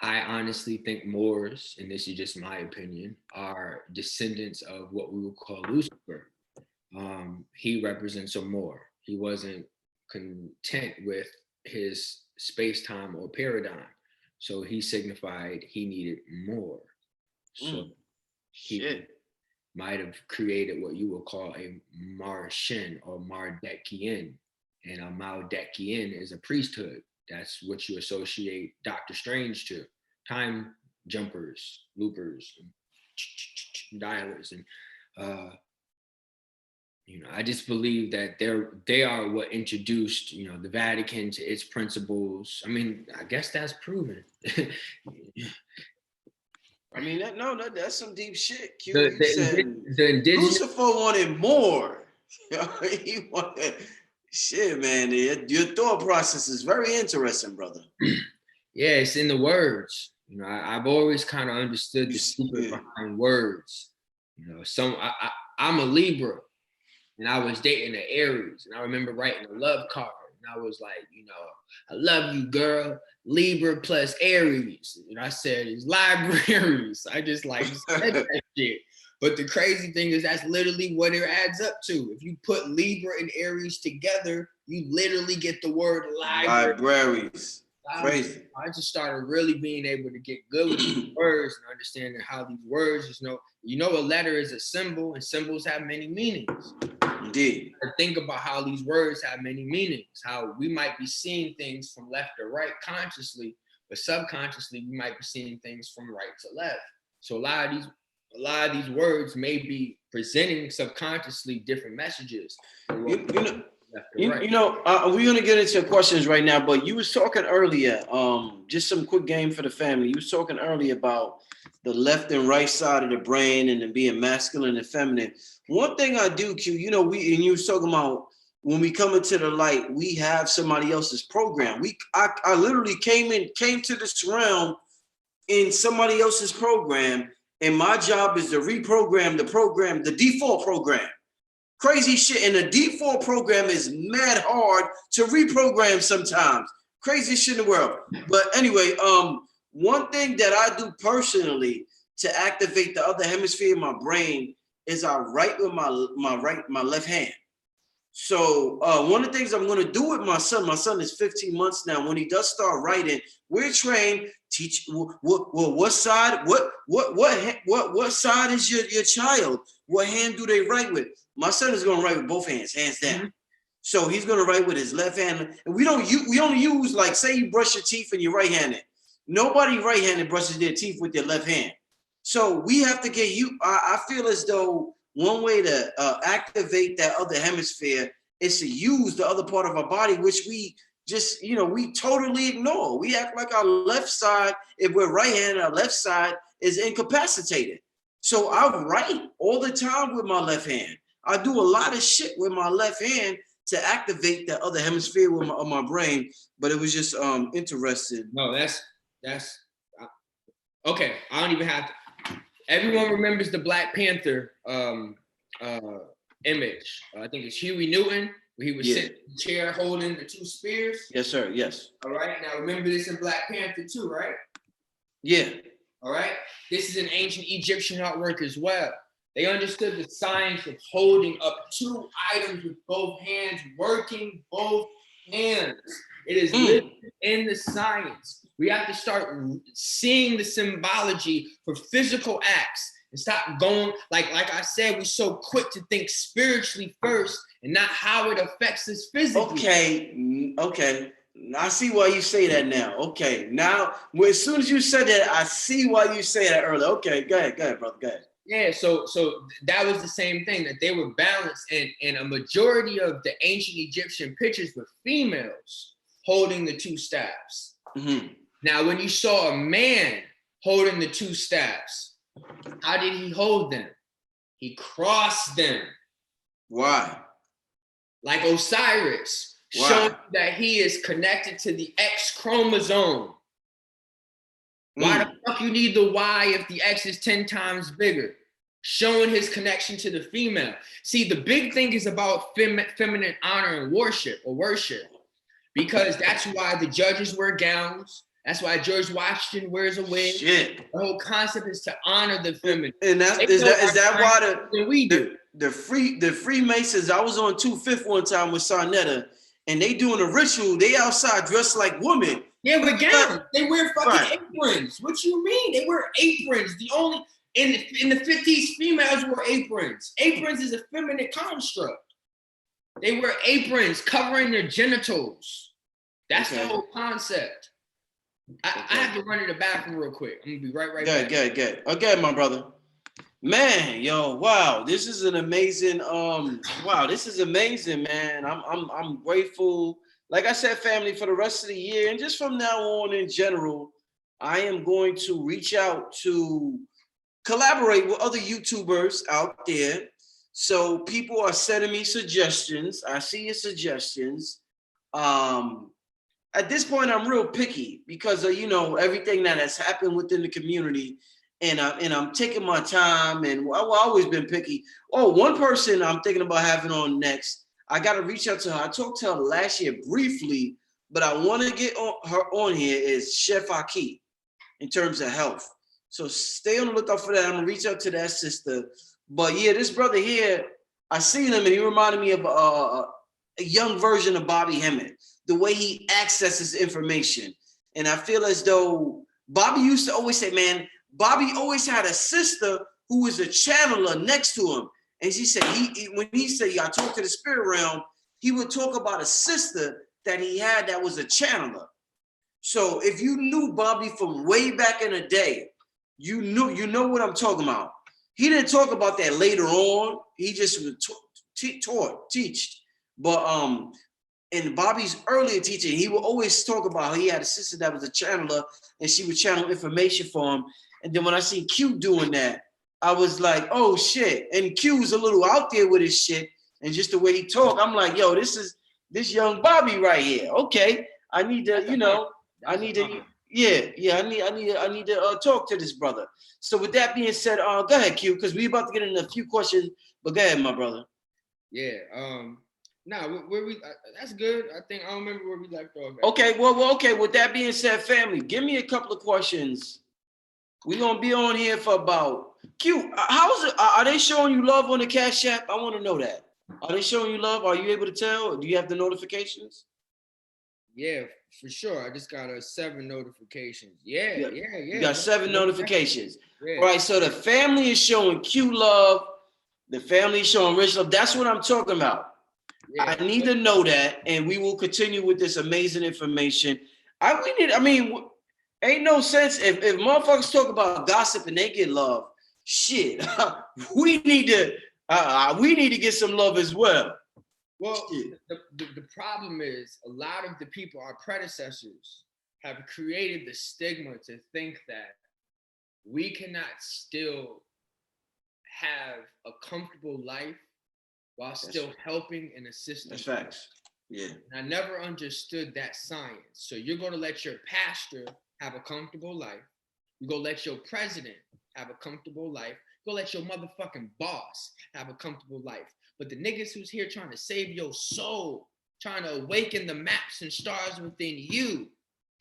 I honestly think Moors, and this is just my opinion, are descendants of what we would call Lucifer. He represents a Moor. He wasn't content with his space-time or paradigm. So he signified he needed more. So he might have created what you would call a Martian or Mardekian. And a Maldekian is a priesthood. That's what you associate Doctor Strange to. Time jumpers, loopers, and dialers. And, I just believe that they are what introduced, the Vatican to its principles. I mean, I guess that's proven. I mean, that's some deep shit. The indigenous, Lucifer wanted more. He wanted Shit, man, your thought process is very interesting, brother. Yeah, it's in the words. You know, I've always kind of understood the secret behind words. You know, I'm a Libra, and I was dating an Aries, and I remember writing a love card, and I was like, you know, I love you, girl. Libra plus Aries. You know, I said it's libraries. I just like said that shit. But the crazy thing is that's literally what it adds up to. If you put Libra and Aries together, you literally get the word libraries. Crazy. I just started really being able to get good with these words and understanding how these words, you know, a letter is a symbol, and symbols have many meanings. Indeed. Think about how these words have many meanings, how we might be seeing things from left to right consciously, but subconsciously we might be seeing things from right to left. So a lot of these words may be presenting subconsciously different messages. You know, we're gonna get into questions right now, but you was talking earlier, just some quick game for the family. You was talking earlier about the left and right side of the brain and then being masculine and feminine. One thing I do, Q, you know, you was talking about when we come into the light, we have somebody else's program. I literally came to this realm in somebody else's program, and my job is to reprogram the default program. Crazy shit. And the default program is mad hard to reprogram sometimes. Crazy shit in the world. But anyway, one thing that I do personally to activate the other hemisphere of my brain is I write with my left hand. So one of the things I'm going to do with my son is 15 months now. When he does start writing, we're trained. Teach what side is your child? What hand do they write with? My son is going to write with both hands down. Mm-hmm. So he's going to write with his left hand. And we only use, like, say you brush your teeth and you're right-handed. Nobody right-handed brushes their teeth with their left hand. So we have to get you. I feel as though one way to activate that other hemisphere is to use the other part of our body, which we just, we totally ignore. We act like our left side, if we're right-handed, our left side is incapacitated. So I write all the time with my left hand. I do a lot of shit with my left hand to activate the other hemisphere of my brain. But it was just interesting. No, that's okay. I don't even have to. Everyone remembers the Black Panther image. I think it's Huey Newton, where he was sitting in the chair holding the two spears. Yes, sir. Yes. All right. Now remember this in Black Panther too, right? Yeah. All right. This is an ancient Egyptian artwork as well. They understood the science of holding up two items with both hands, working both hands. It is lived in the science. We have to start seeing the symbology for physical acts and stop going, like I said, we're so quick to think spiritually first and not how it affects us physically. Okay. I see why you say that now. Okay. Now, as soon as you said that, I see why you say that earlier. Okay, go ahead, brother, go ahead. Yeah, so that was the same thing, that they were balanced, and a majority of the ancient Egyptian pictures were females holding the two staffs. Mm-hmm. Now, when you saw a man holding the two staffs, how did he hold them? He crossed them. Why? Like Osiris, showing that he is connected to the X chromosome. Why the fuck you need the Y if the X is 10 times bigger? Showing his connection to the female. See, the big thing is about feminine honor and worship, because that's why the judges wear gowns. That's why George Washington wears a wig. Shit. The whole concept is to honor the feminine. And is that why we do the Freemasons? I was on 2/5 one time with Sarnetta, and they doing a ritual. They outside dressed like women. Yeah, with gowns. They wear fucking aprons. What you mean? They wear aprons. The only in the 50s, females wore aprons. Aprons is a feminine construct. They wear aprons covering their genitals. That's the whole concept. I have to run to the bathroom real quick. I'm gonna be right back. Good. Okay, my brother. Man, yo, wow, this is an amazing. This is amazing, man. I'm grateful. Like I said, family, for the rest of the year and just from now on in general, I am going to reach out to collaborate with other YouTubers out there So people are sending me suggestions. I see your suggestions. At this point, I'm real picky because of, you know, everything that has happened within the community, and I'm taking my time, and I've always been picky. Oh, one person I'm thinking about having on next. I got to reach out to her. I talked to her last year briefly, but I want to get her on here is Chef Aki in terms of health. So stay on the lookout for that. I'm gonna reach out to that sister. But yeah, this brother here, I seen him and he reminded me of a young version of Bobby Hemmett, the way he accesses information. And I feel as though Bobby used to always say, man, Bobby always had a sister who was a channeler next to him. And she said, when he said, I talk to the spirit realm, he would talk about a sister that he had that was a channeler. So if you knew Bobby from way back in the day, you know what I'm talking about. He didn't talk about that later on. He just would teach. But in Bobby's earlier teaching, he would always talk about how he had a sister that was a channeler and she would channel information for him. And then when I seen Q doing that, I was like, oh shit. And Q was a little out there with his shit. And just the way he talked, I'm like, yo, this is this young Bobby right here. Okay. I need to, you know, I need to talk to this brother. So with that being said, go ahead, Q, because we're about to get into a few questions, but go ahead, my brother. Yeah. Where we that's good. I think I don't remember where we left off. Okay, well, okay. With that being said, family, give me a couple of questions. We're gonna be on here for about Q. How's it? Are they showing you love on the Cash App? I want to know that. Are they showing you love? Are you able to tell? Do you have the notifications? Yeah, for sure. I just got 7 notifications. Yeah. You got 7 notifications. Yeah. All right, so the family is showing Q love. The family is showing Rich love. That's what I'm talking about. Yeah. I need to know that, and we will continue with this amazing information. Ain't no sense if motherfuckers talk about gossip and they get love. Shit, we need to get some love as well. Well, the problem is a lot of the people, our predecessors, have created the stigma to think that we cannot still have a comfortable life while still helping and assisting. That's facts. Yeah. And I never understood that science. So you're going to let your pastor have a comfortable life. You're going to let your president have a comfortable life. You're going to let your motherfucking boss have a comfortable life. But the niggas who's here trying to save your soul, trying to awaken the maps and stars within you,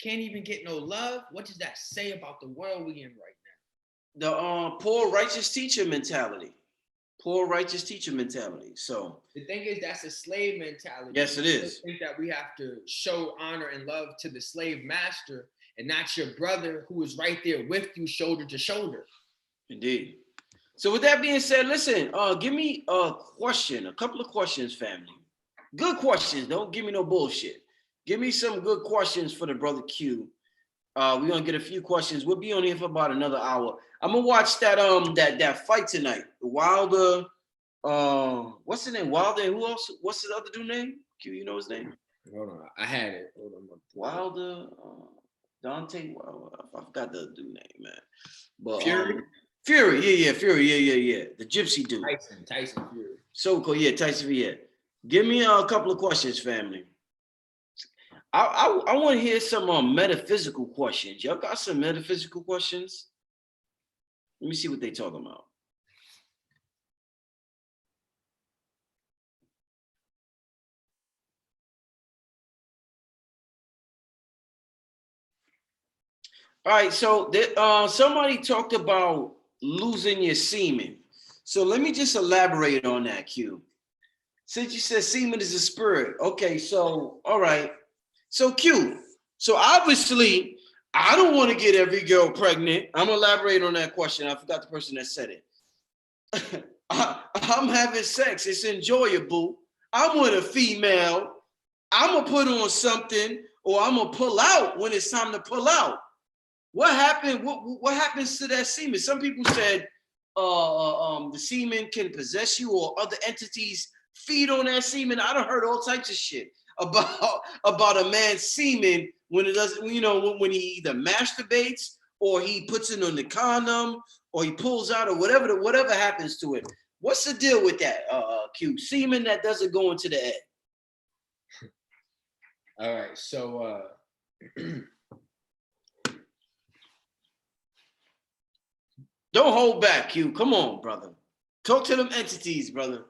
can't even get no love. What does that say about the world we in right now? The poor righteous teacher mentality. Poor righteous teacher mentality. So the thing is, that's a slave mentality. Yes, it is. I think that we have to show honor and love to the slave master and not your brother who is right there with you, shoulder to shoulder. Indeed. So with that being said, listen, give me a couple of questions, family. Good questions. Don't give me no bullshit. Give me some good questions for the brother Q. We're gonna get a few questions. We'll be on here for about another hour. I'm gonna watch that fight tonight. Wilder, what's his name? Wilder, and who else? What's the other dude name? Q, you know his name? Hold on, I had it. Hold on. Wilder, Dante. I forgot the dude name, man. But Fury. Fury, yeah. The gypsy dude. Tyson Fury. So cool, yeah, Tyson Fury. Yeah. Give me a couple of questions, family. I want to hear some metaphysical questions. Y'all got some metaphysical questions? Let me see what they talking about. All right, so somebody talked about losing your semen. So let me just elaborate on that, Q. Since you said semen is a spirit. Okay, so, all right. So Q, so obviously, I don't want to get every girl pregnant. I'm going to elaborate on that question. I forgot the person that said it. I'm having sex. It's enjoyable. I'm with a female. I'm going to put on something or I'm going to pull out when it's time to pull out. What happened? What happens to that semen? Some people said the semen can possess you or other entities feed on that semen. I done heard all types of shit about a man's semen when it doesn't, you know, when he either masturbates or he puts it on the condom or he pulls out or whatever happens to it. What's the deal with that, Q? Semen that doesn't go into the egg. All right, so don't hold back, Q. Come on, brother. Talk to them entities, brother.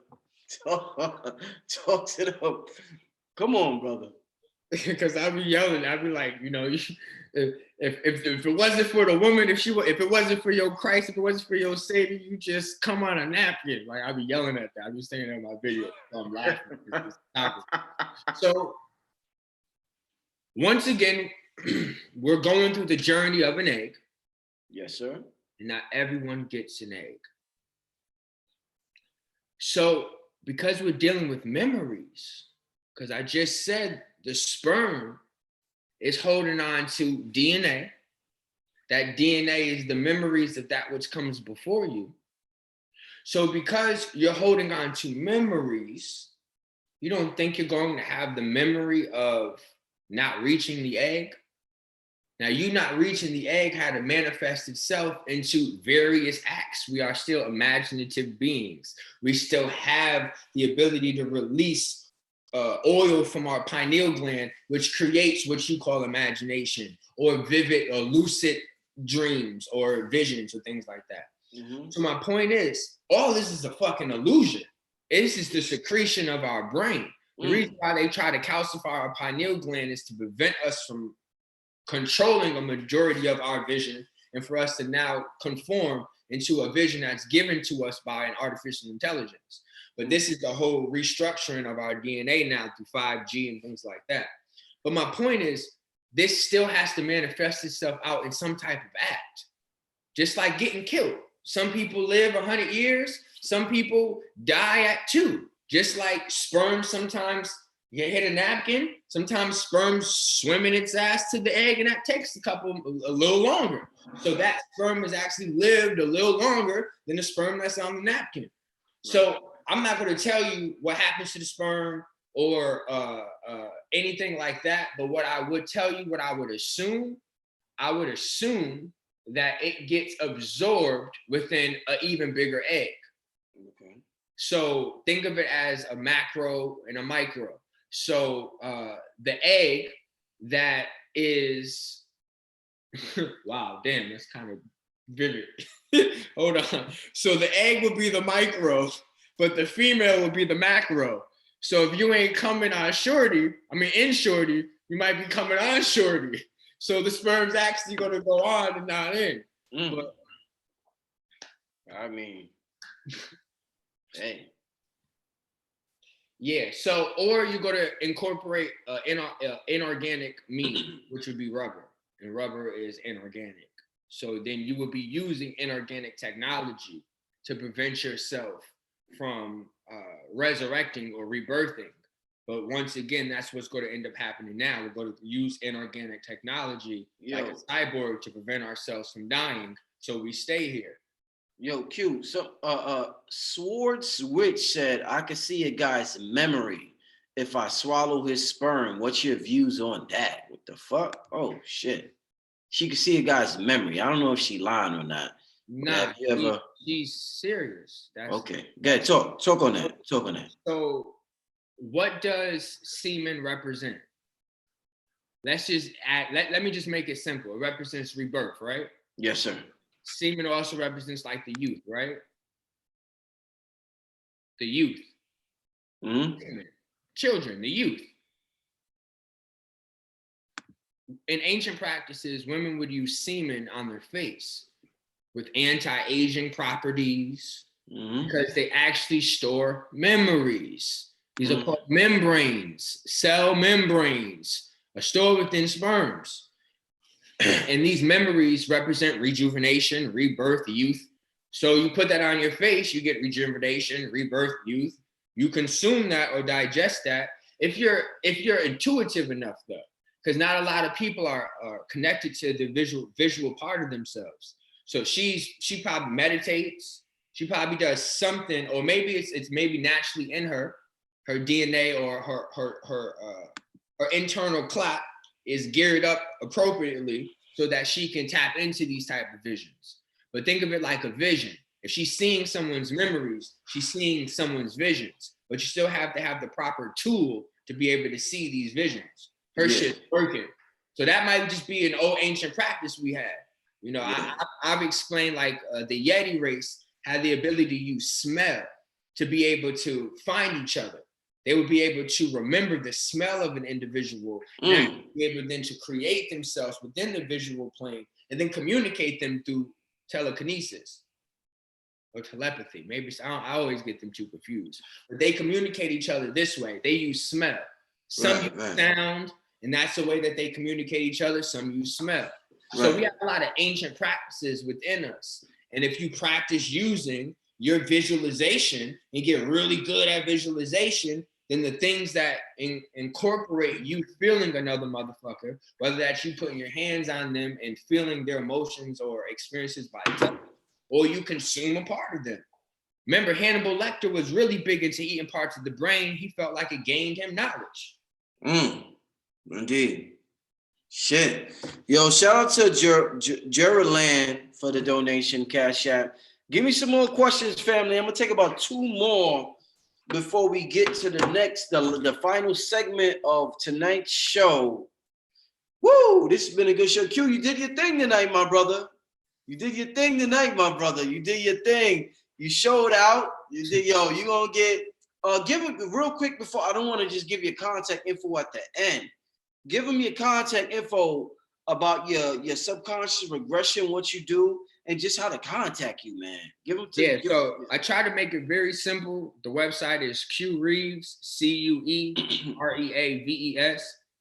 Talk to them. Come on, brother. Because I'd be yelling, I'd be like, you know, if it wasn't for the woman, if it wasn't for your Christ, if it wasn't for your Sadie, you just come on a napkin. Like, I'd be yelling at that. I'd be saying that in my video. So I'm laughing. So once again, we're going through the journey of an egg. Yes, sir. And not everyone gets an egg. So because we're dealing with memories, because I just said the sperm is holding on to DNA. That DNA is the memories of that which comes before you. So because you're holding on to memories, you don't think you're going to have the memory of not reaching the egg? Now, you not reaching the egg had to manifest itself into various acts. We are still imaginative beings. We still have the ability to release oil from our pineal gland, which creates what you call imagination or vivid or lucid dreams or visions or things like that. Mm-hmm. So my point is, all this is a fucking illusion. This is the secretion of our brain. The reason why they try to calcify our pineal gland is to prevent us from controlling a majority of our vision and for us to now conform into a vision that's given to us by an artificial intelligence. But this is the whole restructuring of our DNA now through 5G and things like that. But my point is, this still has to manifest itself out in some type of act. Just like getting killed. Some people live 100 years, some people die at 2. Just like sperm sometimes you hit a napkin, sometimes sperm swimming its ass to the egg, and that takes a little longer. So that sperm has actually lived a little longer than the sperm that's on the napkin. So I'm not going to tell you what happens to the sperm or anything like that, but what I would tell you, what I would assume that it gets absorbed within an even bigger egg. Okay. So think of it as a macro and a micro. So the egg that is, wow, damn, that's kind of vivid. Hold on. So the egg will be the micro, but the female will be the macro. So if you ain't coming on in shorty, you might be coming on shorty. So the sperm's actually going to go on and not in. But, I mean, hey. Yeah, so, or you're going to incorporate inorganic meat, which would be rubber. And rubber is inorganic. So then you would be using inorganic technology to prevent yourself from resurrecting or rebirthing. But once again, that's what's going to end up happening now. We're going to use inorganic technology like a cyborg to prevent ourselves from dying, so we stay here. Yo, Q, so Sword Switch said, I could see a guy's memory if I swallow his sperm. What's your views on that? What the fuck? Oh, shit. She could see a guy's memory. I don't know if she lying or not. Nah, she's serious. Okay, good. Talk on that. So what does semen represent? Let's just add, let me just make it simple. It represents rebirth, right? Yes, sir. Semen also represents like the youth, right? The youth. Mm-hmm. Children, the youth. In ancient practices, women would use semen on their face with anti-aging properties because they actually store memories. These are called membranes, cell membranes, are stored within sperms. And these memories represent rejuvenation, rebirth, youth. So you put that on your face, you get rejuvenation, rebirth, youth. You consume that or digest that if you're intuitive enough, though, because not a lot of people are connected to the visual part of themselves. So she probably meditates. She probably does something, or maybe it's maybe naturally in her DNA or her internal clock is geared up appropriately so that she can tap into these type of visions. But think of it like a vision. If she's seeing someone's memories, she's seeing someone's visions. But you still have to have the proper tool to be able to see these visions. Her shit's working. So that might just be an old ancient practice we had. You know, I've explained like the Yeti race had the ability to use smell to be able to find each other. They would be able to remember the smell of an individual and be able then to create themselves within the visual plane and then communicate them through telekinesis or telepathy. Maybe I always get them too confused. But they communicate each other this way. They use smell. Some use sound, and that's the way that they communicate each other. Some use smell. So we have a lot of ancient practices within us. And if you practice using your visualization and get really good at visualization, then the things that incorporate you feeling another motherfucker, whether that's you putting your hands on them and feeling their emotions or experiences by touch, or you consume a part of them. Remember, Hannibal Lecter was really big into eating parts of the brain. He felt like it gained him knowledge. Indeed. Shit. Yo, shout out to Gerald Land for the donation, Cash App. Give me some more questions, family. I'm going to take about 2 more before we get to the final segment of tonight's show. Woo! This has been a good show. Q, you did your thing tonight, my brother. You did your thing tonight, my brother. You did your thing. You showed out. You did, yo, you going to get, give it real quick before, I don't want to just give you contact info at the end. Give them your contact info about your subconscious regression, what you do, and just how to contact you, man. Give them to so I try to make it very simple. The website is Q Reaves, CUEREAVES.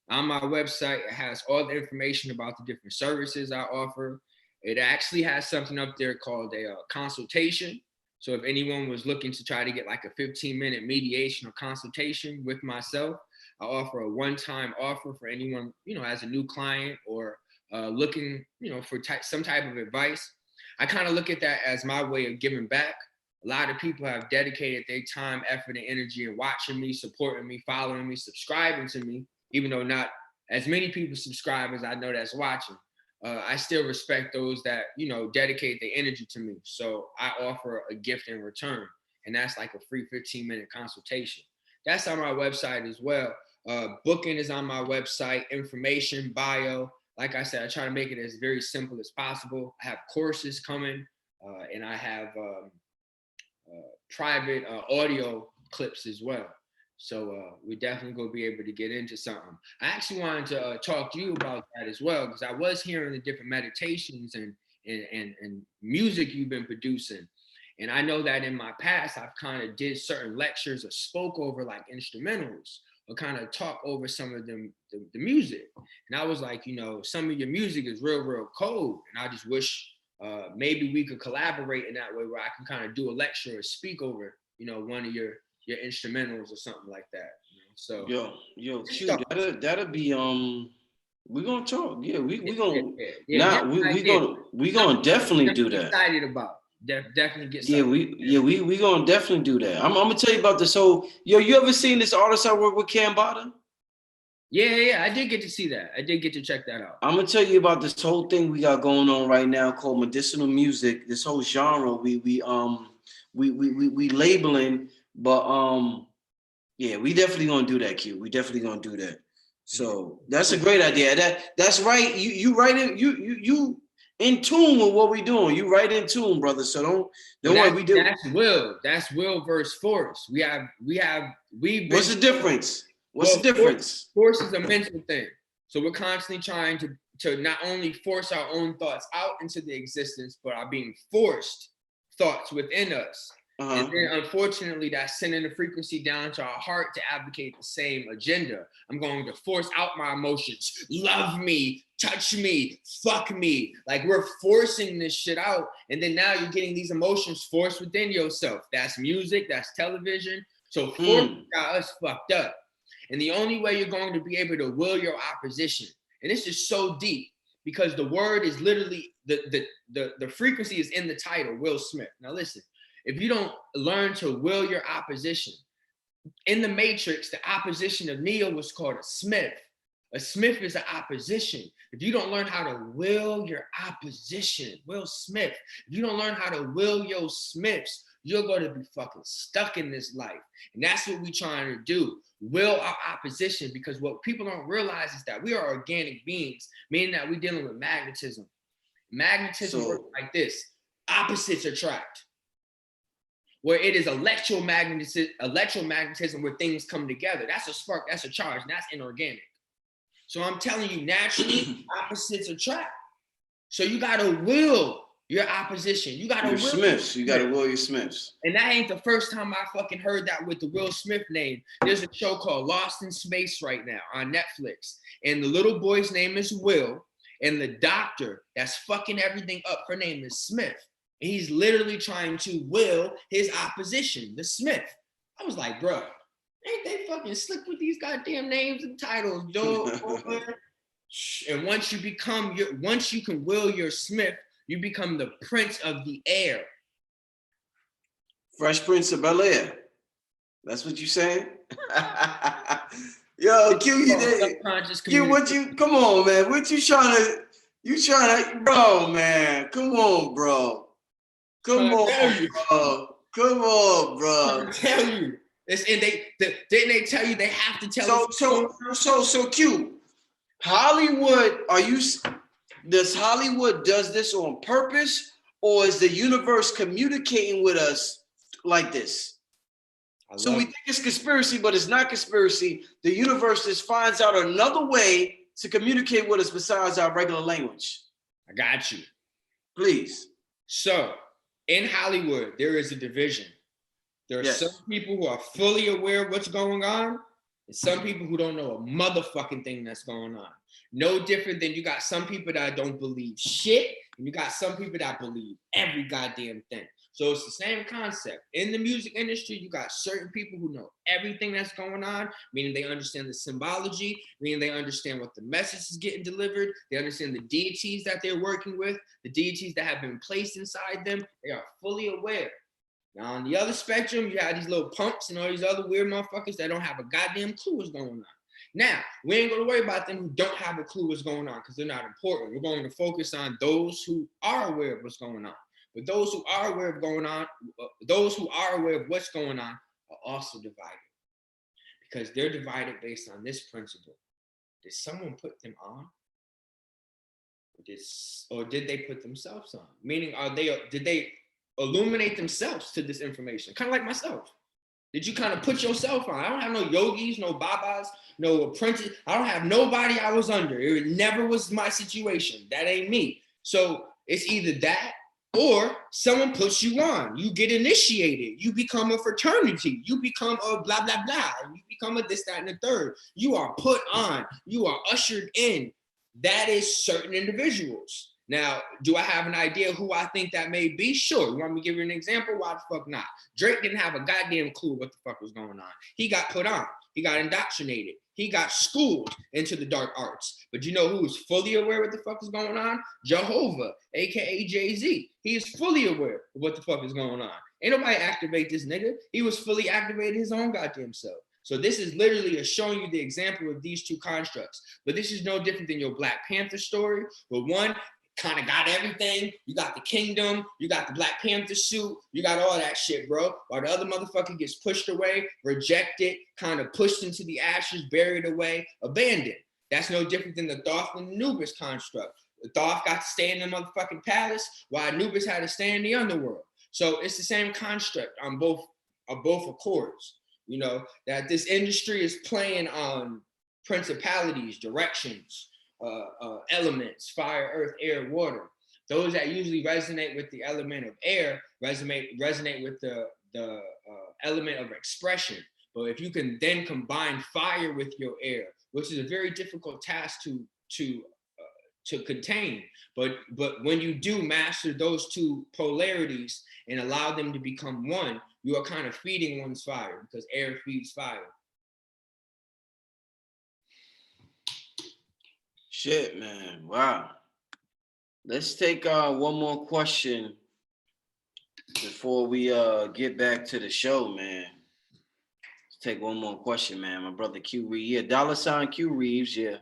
On my website, it has all the information about the different services I offer. It actually has something up there called a consultation. So if anyone was looking to try to get like a 15-minute mediation or consultation with myself, I offer a one-time offer for anyone, you know, as a new client or looking, you know, for some type of advice. I kind of look at that as my way of giving back. A lot of people have dedicated their time, effort, and energy in watching me, supporting me, following me, subscribing to me, even though not as many people subscribe as I know that's watching. I still respect those that, you know, dedicate their energy to me. So I offer a gift in return, and that's like a free 15-minute consultation. That's on my website as well. Booking is on my website, information, bio. Like I said, I try to make it as very simple as possible. I have courses coming, and I have private audio clips as well. So we definitely gonna be able to get into something. I actually wanted to talk to you about that as well, because I was hearing the different meditations and music you've been producing. And I know that in my past, I've kind of did certain lectures or spoke over like instrumentals or kind of talk over some of them, the music. And I was like, you know, some of your music is real, real cold. And I just wish maybe we could collaborate in that way where I can kind of do a lecture or speak over, you know, one of your instrumentals or something like that. You know? So yo, Q, that'll be we're gonna talk. Yeah, we gonna we gonna definitely do that. Excited about. Definitely get something. We gonna definitely do that. I'm gonna tell you about this whole you ever seen this artist I work with, Cambada? Yeah, I did get to see that. I did get to check that out. I'm gonna tell you about this whole thing we got going on right now called medicinal music. This whole genre we labeling, but yeah, we definitely gonna do that, Q. We definitely gonna do that. So that's a great idea. That's right. You right in you in tune with what we doing. You right in tune, brother. So don't worry. We do. That's will versus force. What's the difference? What's the difference? Force is a mental thing. So we're constantly trying to not only force our own thoughts out into the existence, but are being forced thoughts within us. And then unfortunately, that's sending the frequency down to our heart to advocate the same agenda. I'm going to force out my emotions. Love me, touch me, fuck me. Like we're forcing this shit out. And then now you're getting these emotions forced within yourself. That's music, that's television. So force got us fucked up. And the only way you're going to be able to will your opposition, and this is so deep because the word is literally, the frequency is in the title, Will Smith. Now listen. If you don't learn to will your opposition, in the Matrix, the opposition of Neo was called a Smith. A Smith is an opposition. If you don't learn how to will your opposition, Will Smith, if you don't learn how to will your Smiths, you're going to be fucking stuck in this life. And that's what we're trying to do. Will our opposition, because what people don't realize is that we are organic beings, meaning that we're dealing with magnetism. Magnetism works like this. Opposites attract. Where it is electromagnetism where things come together. That's a spark, that's a charge, and that's inorganic. So I'm telling you, naturally, opposites attract. So you gotta will your opposition. You gotta will Smiths. You gotta will your Smiths. And that ain't the first time I fucking heard that with the Will Smith name. There's a show called Lost in Space right now on Netflix. And the little boy's name is Will. And the doctor that's fucking everything up, her name is Smith. And he's literally trying to will his opposition, the Smith. I was like, bro, ain't they fucking slick with these goddamn names and titles, dog? And once you can will your Smith, you become the Prince of the Air. Fresh Prince of Bel-Air. That's what you saying? Yo, Q, you did. Q, what you? Come on, man. What you trying to? Bro, man. Come on, bro. Come on, bro. I tell you. And didn't they tell you they have to tell us? So Q, Hollywood, does Hollywood does this on purpose, or is the universe communicating with us like this? So we think it's conspiracy, but it's not conspiracy. The universe just finds out another way to communicate with us besides our regular language. I got you. Please. So in Hollywood, there is a division. There are some people who are fully aware of what's going on, and some people who don't know a motherfucking thing that's going on. No different than you got some people that don't believe shit, and you got some people that believe every goddamn thing. So it's the same concept. In the music industry, you got certain people who know everything that's going on, meaning they understand the symbology, meaning they understand what the message is getting delivered. They understand the deities that they're working with, the deities that have been placed inside them. They are fully aware. Now, on the other spectrum, you have these little punks and all these other weird motherfuckers that don't have a goddamn clue what's going on. Now, we ain't going to worry about them who don't have a clue what's going on because they're not important. We're going to focus on those who are aware of what's going on. But those who are aware of what's going on are also divided because they're divided based on this principle. Did someone put them on? Or did they put themselves on? Meaning, did they illuminate themselves to this information? Kind of like myself. Did you kind of put yourself on? I don't have no yogis, no babas, no apprentice. I don't have nobody I was under. It never was my situation. That ain't me. So it's either that or someone puts you on. You get initiated. You become a fraternity. You become a blah, blah, blah. You become a this, that, and the third. You are put on. You are ushered in. That is certain individuals. Now, do I have an idea who I think that may be? Sure. You want me to give you an example? Why the fuck not? Drake didn't have a goddamn clue what the fuck was going on. He got put on. He got indoctrinated. He got schooled into the dark arts. But you know who was fully aware what the fuck is going on? Jehovah, aka Jay-Z. He is fully aware of what the fuck is going on. Ain't nobody activate this nigga. He was fully activated his own goddamn self. So this is literally showing you the example of these two constructs. But this is no different than your Black Panther story, where one kind of got everything. You got the kingdom, you got the Black Panther suit, you got all that shit, bro. While the other motherfucker gets pushed away, rejected, kind of pushed into the ashes, buried away, abandoned. That's no different than the Thoth and Anubis construct. The Thoth got to stay in the motherfucking palace, while Anubis had to stay in the underworld. So it's the same construct on both accords. You know, that this industry is playing on principalities, directions, elements, fire, earth, air, water. Those that usually resonate with the element of air resonate with the element of expression. But if you can then combine fire with your air, which is a very difficult task to contain, but when you do master those two polarities and allow them to become one, you are kind of feeding one's fire because air feeds fire. Shit, man. Wow. Let's take one more question before we get back to the show, man. Let's take one more question, man. My brother Q Reeves. Yeah, $Q Reeves, yeah.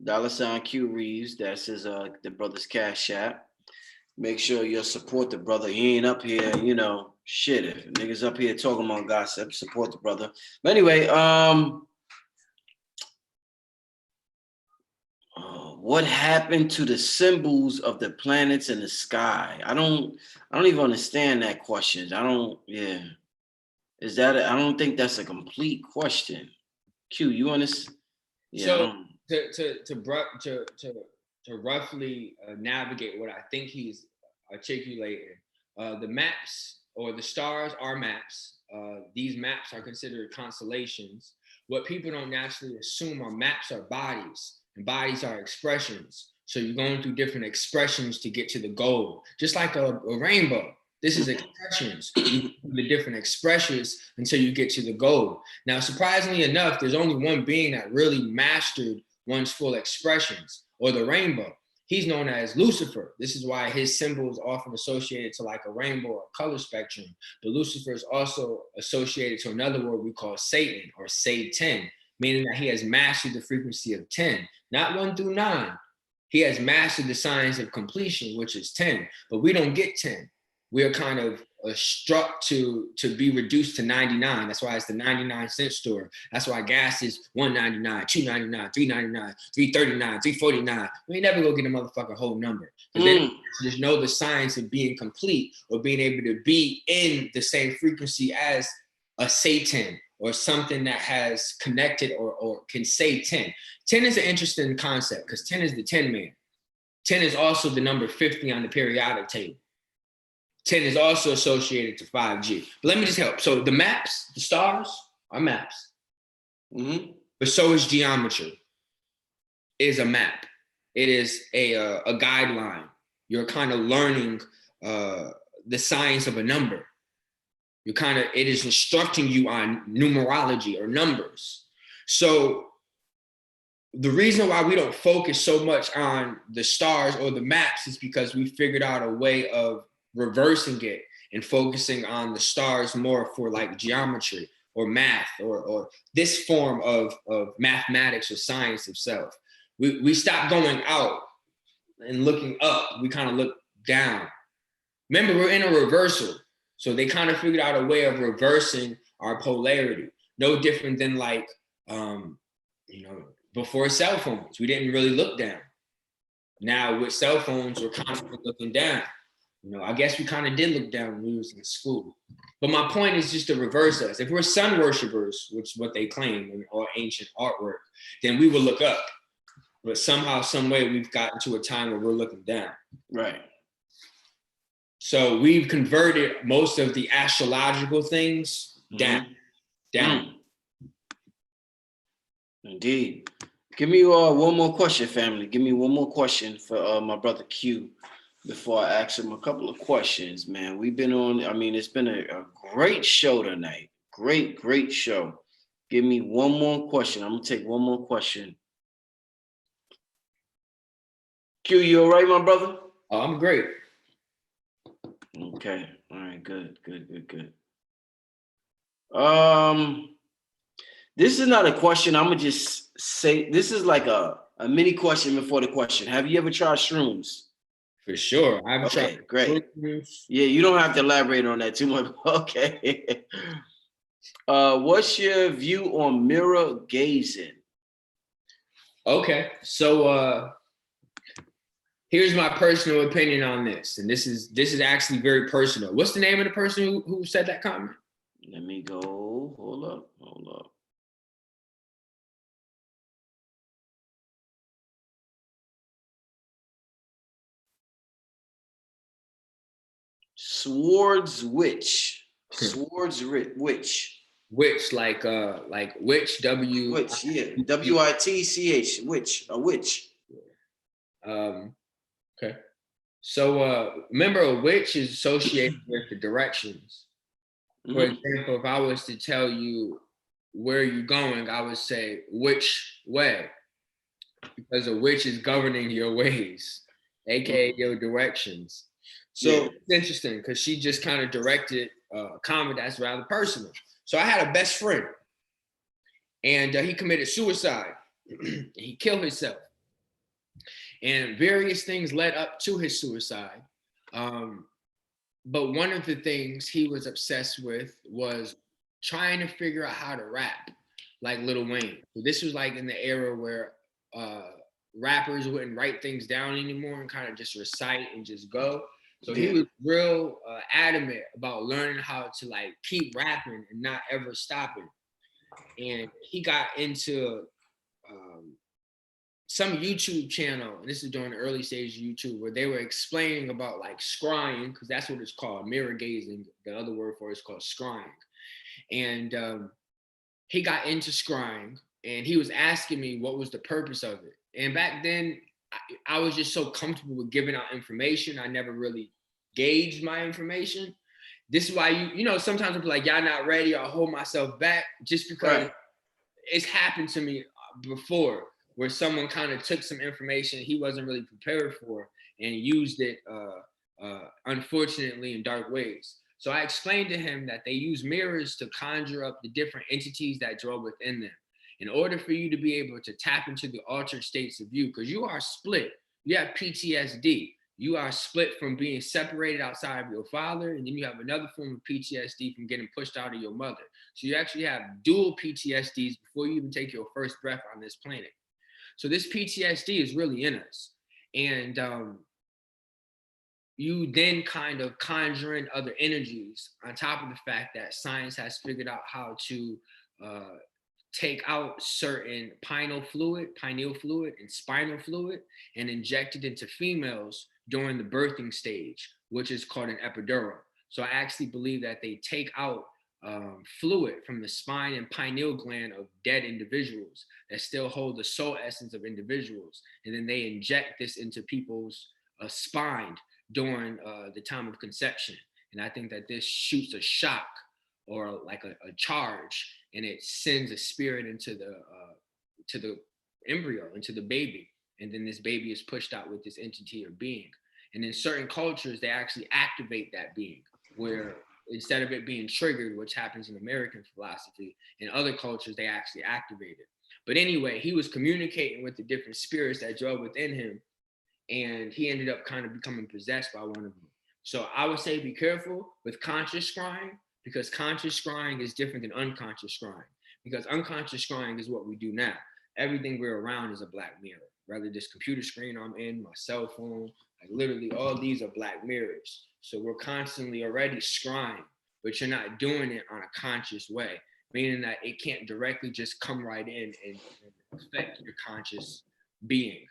$Q Reaves. That's his the brother's Cash App. Make sure you support the brother. He ain't up here, you know, shit. If niggas up here talking about gossip, support the brother. But anyway, what happened to the symbols of the planets in the sky? I don't even understand that question. Is that I don't think that's a complete question. Q, you understand? Yeah. So to roughly navigate what I think he's articulating, the maps or the stars are maps. These maps are considered constellations. What people don't naturally assume are maps are bodies, and bodies are expressions. So you're going through different expressions to get to the goal, just like a rainbow. This is expressions. You do the different expressions until you get to the goal. Now, surprisingly enough, there's only one being that really mastered one's full expressions, or the rainbow. He's known as Lucifer. This is why his symbol is often associated to like a rainbow or color spectrum. But Lucifer is also associated to another word we call Satan or Satan, meaning that he has mastered the frequency of 10, not 1 through 9. He has mastered the science of completion, which is 10, but we don't get 10. We are kind of struck to be reduced to 99. That's why it's the 99-cent store. That's why gas is $1.99, $2.99, $3.99, $3.39, $3.49. We ain't never go get a motherfucking whole number. But then just know the science of being complete or being able to be in the same frequency as a Satan or something that has connected or can say 10. 10 is an interesting concept because 10 is the 10 man. 10 is also the number 50 on the periodic table. 10 is also associated to 5G. But let me just help. So the maps, the stars are maps. But so is geometry. It is a map. It is a guideline. You're kind of learning the science of a number. It is instructing you on numerology or numbers. So the reason why we don't focus so much on the stars or the maps is because we figured out a way of reversing it and focusing on the stars more for like geometry or math or this form of mathematics or science itself. We stop going out and looking up. We kind of look down. Remember, we're in a reversal. So they kind of figured out a way of reversing our polarity. No different than like, before cell phones, we didn't really look down. Now with cell phones, we're constantly looking down. I guess we kind of did look down when we was in school. But my point is just to reverse us. If we're sun worshipers, which is what they claim in all ancient artwork, then we will look up. But somehow, some way, we've gotten to a time where we're looking down. Right. So we've converted most of the astrological things down. Indeed. Give me one more question, family. Give me one more question for my brother Q before I ask him a couple of questions, man. We've been on, it's been a great show tonight. Great show. Give me one more question. I'm going to take one more question. Q, you all right, my brother? Oh, I'm great. Okay. All right. Good. This is not a question. I'm gonna just say this is like a mini question before the question. Have you ever tried shrooms? For sure. I've tried. Great. Yeah, you don't have to elaborate on that too much. Okay. What's your view on mirror gazing? Okay. So here's my personal opinion on this. And this is actually very personal. What's the name of the person who said that comment? Let me go. Hold up. Swords Witch. Witch, like witch, W. Witch, yeah. W-I-T-C-H. Witch, a witch. Okay. So remember, a witch is associated with the directions. For example, if I was to tell you where you're going, I would say which way, because a witch is governing your ways, aka your directions. So It's interesting because she just kind of directed a comment that's rather personal. So I had a best friend, and he committed suicide. He killed himself. And various things led up to his suicide. But one of the things he was obsessed with was trying to figure out how to rap like Lil Wayne. So this was like in the era where rappers wouldn't write things down anymore and kind of just recite and just go. So he was real adamant about learning how to like keep rapping and not ever stopping. And he got into some YouTube channel, and this is during the early stages of YouTube, where they were explaining about like scrying, because that's what it's called, mirror gazing. The other word for it is called scrying. And he got into scrying, and he was asking me what was the purpose of it. And back then, I was just so comfortable with giving out information. I never really gauged my information. This is why you know, sometimes I'll be like, y'all not ready, I'll hold myself back just because it's happened to me before, where someone kind of took some information he wasn't really prepared for and used it, unfortunately, in dark ways. So I explained to him that they use mirrors to conjure up the different entities that dwell within them. In order for you to be able to tap into the altered states of you, because you are split, you have PTSD. You are split from being separated outside of your father, and then you have another form of PTSD from getting pushed out of your mother. So you actually have dual PTSDs before you even take your first breath on this planet. So this PTSD is really in us. And you then kind of conjure in other energies on top of the fact that science has figured out how to take out certain pineal fluid, and spinal fluid and inject it into females during the birthing stage, which is called an epidural. So I actually believe that they take out fluid from the spine and pineal gland of dead individuals that still hold the soul essence of individuals. And then they inject this into people's spine during the time of conception. And I think that this shoots a shock or like a charge, and it sends a spirit into the embryo, into the baby. And then this baby is pushed out with this entity or being. And in certain cultures, they actually activate that being, where instead of it being triggered, which happens in American philosophy, in other cultures, they actually activate it. But anyway, he was communicating with the different spirits that dwell within him, and he ended up kind of becoming possessed by one of them. So I would say be careful with conscious scrying, because conscious scrying is different than unconscious scrying. Because unconscious scrying is what we do now. Everything we're around is a black mirror. Whether this computer screen I'm in, my cell phone, like literally all these are black mirrors. So we're constantly already scrying, but you're not doing it on a conscious way, meaning that it can't directly just come right in and affect your conscious being.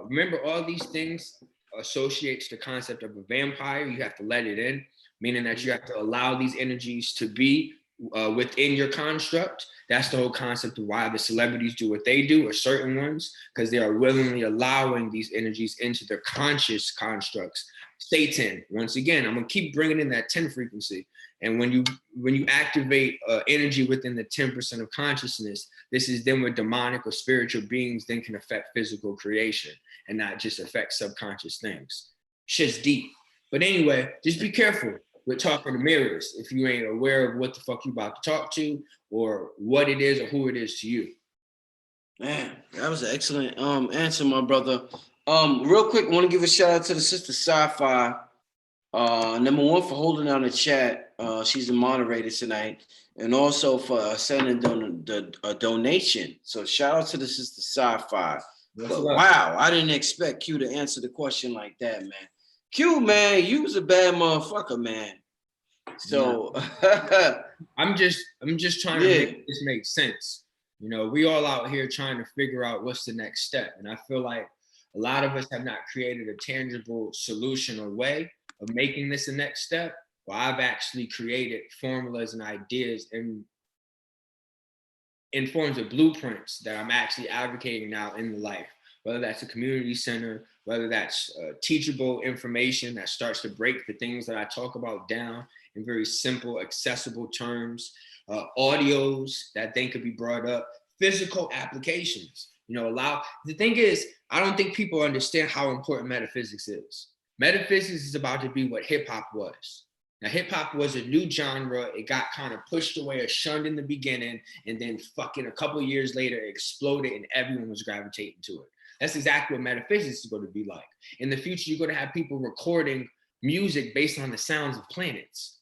Remember, all these things associates the concept of a vampire. You have to let it in, meaning that you have to allow these energies to be within your construct. That's the whole concept of why the celebrities do what they do, or certain ones, because they are willingly allowing these energies into their conscious constructs. Satan, once again, I'm gonna keep bringing in that 10 frequency. And when you activate energy within the 10% of consciousness, this is then where demonic or spiritual beings then can affect physical creation and not just affect subconscious things. Shit's deep. But anyway, just be careful with talking to mirrors if you ain't aware of what the fuck you about to talk to, or what it is or who it is to you. Man, that was an excellent answer, my brother. Real quick, I want to give a shout out to the sister Sci-Fi. Number one, for holding down the chat. She's the moderator tonight, and also for sending a donation. So shout out to the sister Sci-Fi. But wow, I didn't expect Q to answer the question like that, man. Q, man, you was a bad motherfucker, man. So I'm just trying to make this make sense. You know, we all out here trying to figure out what's the next step. And I feel like a lot of us have not created a tangible solution or way of making this the next step. Well, I've actually created formulas and ideas in forms of blueprints that I'm actually advocating now in the life, whether that's a community center, whether that's teachable information that starts to break the things that I talk about down in very simple, accessible terms, audios that then could be brought up, physical applications. You know, the thing is, I don't think people understand how important metaphysics is. Metaphysics is about to be what hip hop was. Now, hip hop was a new genre. It got kind of pushed away or shunned in the beginning, and then fucking a couple years later, it exploded and everyone was gravitating to it. That's exactly what metaphysics is going to be like. In the future, you're going to have people recording music based on the sounds of planets,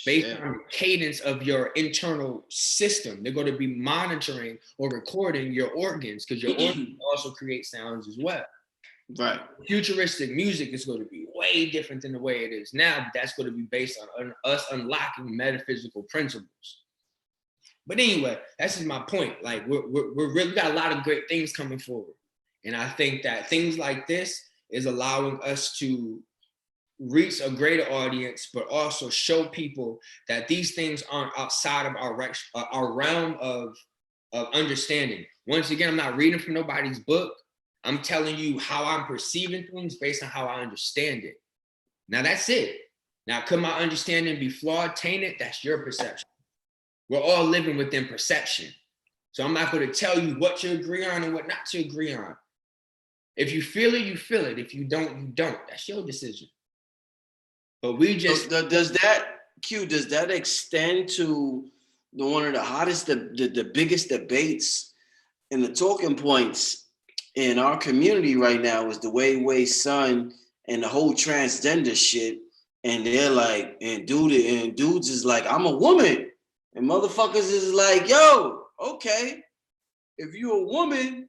based on the cadence of your internal system. They're going to be monitoring or recording your organs, because your organs also create sounds as well. Right. Futuristic music is going to be way different than the way it is now. But that's going to be based on us unlocking metaphysical principles. But anyway, that's just my point. Like we really got a lot of great things coming forward, and I think that things like this is allowing us to reach a greater audience, but also show people that these things aren't outside of our realm of understanding. Once again, I'm not reading from nobody's book. I'm telling you how I'm perceiving things based on how I understand it. Now that's it. Now, could my understanding be flawed, tainted? That's your perception. We're all living within perception. So I'm not going to tell you what to agree on and what not to agree on. If you feel it, you feel it. If you don't, you don't. That's your decision. But we just... Does that extend to one of the hottest, the biggest debates and the talking points in our community right now is the Wei's son and the whole transgender shit. And they're like, and dudes is like, I'm a woman. And motherfuckers is like, yo, okay, if you're a woman,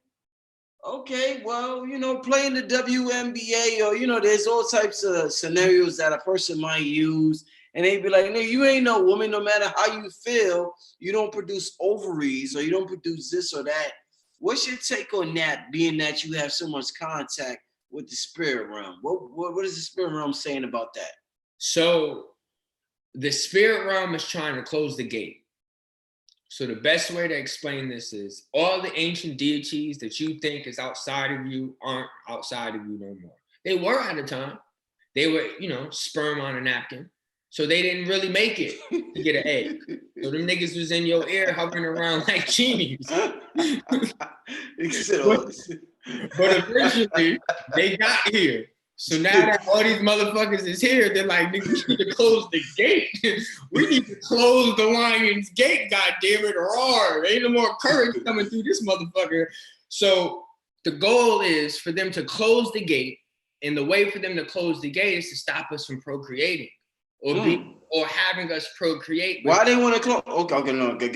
okay, well, playing the WNBA or, there's all types of scenarios that a person might use. And they'd be like, no, you ain't no woman, no matter how you feel, you don't produce ovaries or you don't produce this or that. What's your take on that, being that you have so much contact with the spirit realm? What is the spirit realm saying about that? So the spirit realm is trying to close the gate. So the best way to explain this is all the ancient deities that you think is outside of you aren't outside of you no more. They were at a time. They were, sperm on a napkin. So they didn't really make it to get an egg. So them niggas was in your ear hovering around like genies. But eventually they got here. So now that all these motherfuckers is here, they're like, nigga, we need to close the gate. We need to close the lion's gate, goddammit, roar. Ain't no more courage coming through this motherfucker. So the goal is for them to close the gate, and the way for them to close the gate is to stop us from procreating or having us procreate. Why they want to close? Okay, no, go.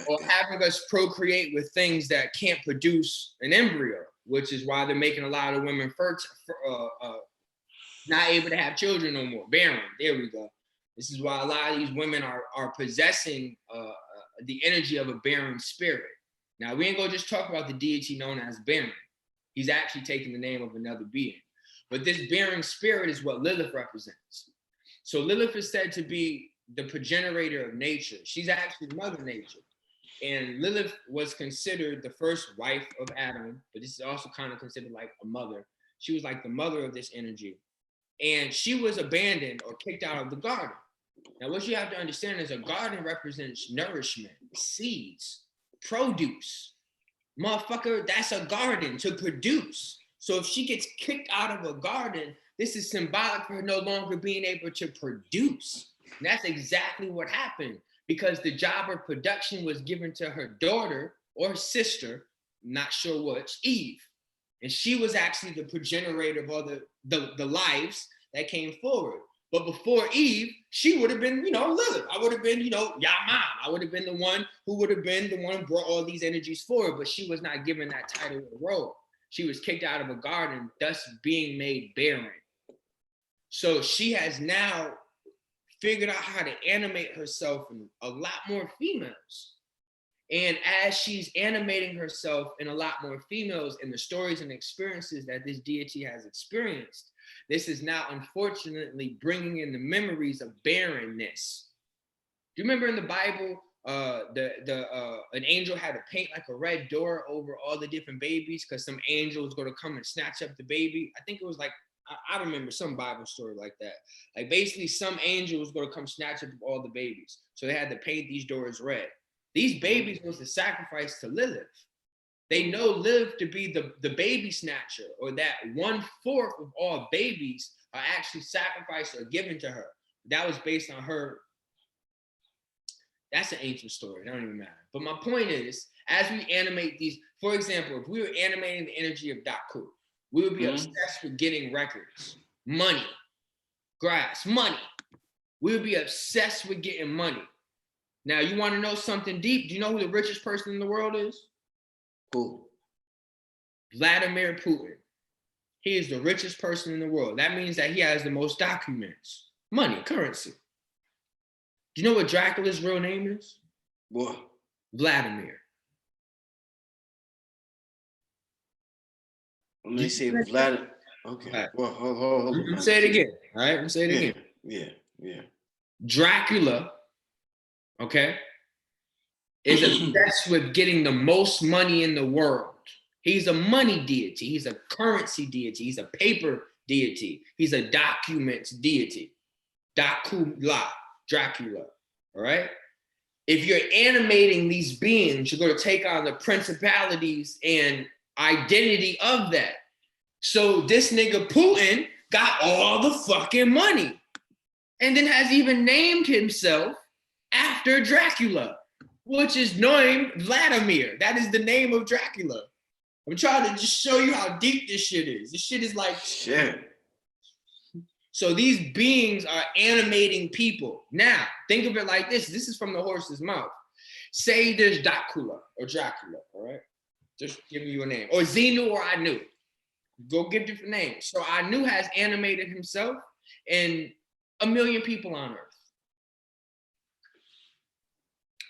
Or having us procreate with things that can't produce an embryo, which is why they're making a lot of women not able to have children no more, barren. There we go. This is why a lot of these women are possessing the energy of a barren spirit. Now, we ain't gonna just talk about the deity known as barren. He's actually taking the name of another being. But this barren spirit is what Lilith represents. So Lilith is said to be the progenitor of nature. She's actually Mother Nature. And Lilith was considered the first wife of Adam, but this is also kind of considered like a mother. She was like the mother of this energy. And she was abandoned or kicked out of the garden. Now, what you have to understand is a garden represents nourishment, seeds, produce. Motherfucker, that's a garden to produce. So if she gets kicked out of a garden, this is symbolic for her no longer being able to produce. And that's exactly what happened, because the job of production was given to her daughter or sister, not sure which, Eve. And she was actually the progenitor of all the lives that came forward. But before Eve, she would have been, Lilith. I would have been, your mom. I would have been the one who brought all these energies forward, but she was not given that title or role. She was kicked out of a garden, thus being made barren. So she has now figured out how to animate herself in a lot more females. And as she's animating herself in a lot more females and the stories and experiences that this deity has experienced, this is now unfortunately bringing in the memories of barrenness. Do you remember in the Bible, an angel had to paint like a red door over all the different babies because some angel was going to come and snatch up the baby? I think it was like, I remember some Bible story like that. Like basically some angel was going to come snatch up all the babies. So they had to paint these doors red. These babies was the sacrifice to Lilith. They know Lilith to be the baby snatcher, or that 1/4 of all babies are actually sacrificed or given to her. That was based on her. That's an ancient story. It don't even matter. But my point is, As we animate these, for example, if we were animating the energy of Daku, we would be obsessed with getting records, money, grass, money. We would be obsessed with getting money. Now, you want to know something deep? Do you know who the richest person in the world is? Who? Vladimir Putin. He is the richest person in the world. That means that he has the most documents, money, currency. Do you know what Dracula's real name is? What? Vladimir. When they say Vladimir, okay. Right. Well, hold on. I'm gonna say it again. All right, I'm gonna say it again. Yeah. Dracula, okay, is obsessed with getting the most money in the world. He's a money deity. He's a currency deity. He's a paper deity. He's a documents deity. Dracula. All right. If you're animating these beings, you're going to take on the principalities and identity of that. So this nigga Putin got all the fucking money and then has even named himself after Dracula, which is named Vladimir. That is the name of Dracula. I'm trying to just show you how deep this shit is. This shit is like shit. So these beings are animating people. Now, think of it like this. This is from the horse's mouth. Say there's Dracula, all right? Just giving you a name. Or Xenu or Anu. Go get different names. So Anu has animated himself and 1 million people on Earth.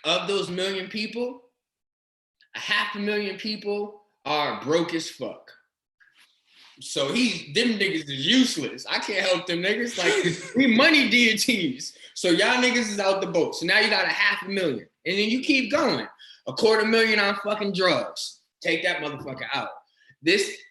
Of those 1 million people, 500,000 people are broke as fuck. So them niggas is useless. I can't help them niggas. Like, we money deities. So y'all niggas is out the boat. So now you got 500,000. And then you keep going. 250,000 on fucking drugs. Take that motherfucker out.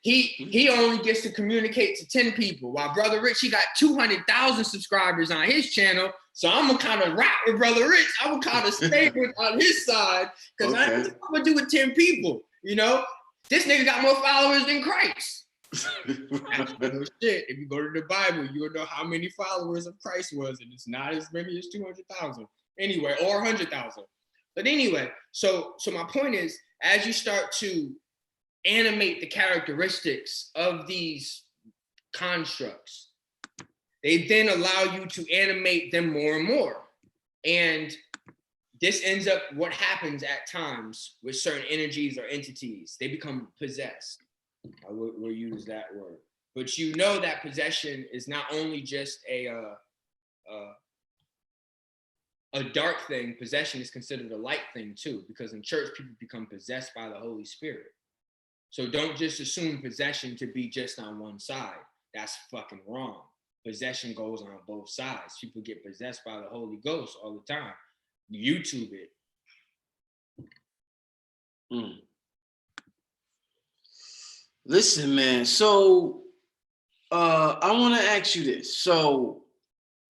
He only gets to communicate to 10 people. While Brother Rich, he got 200,000 subscribers on his channel. So I'm gonna kind of rock with Brother Rich. I'm gonna kind of stay on his side because I'm gonna do with 10 people. You know, this nigga got more followers than Christ. No shit. If you go to the Bible, you'll know how many followers of Christ was, and it's not as many as 200,000. Anyway, or 100,000. But anyway, so my point is, as you start to animate the characteristics of these constructs, they then allow you to animate them more and more. And this ends up what happens at times with certain energies or entities. They become possessed. I will use that word. But you know that possession is not only just a dark thing. Possession is considered a light thing too, because in church, people become possessed by the Holy Spirit. So don't just assume possession to be just on one side. That's fucking wrong. Possession goes on both sides. People get possessed by the Holy Ghost all the time. YouTube it. Listen, man. So I want to ask you this. So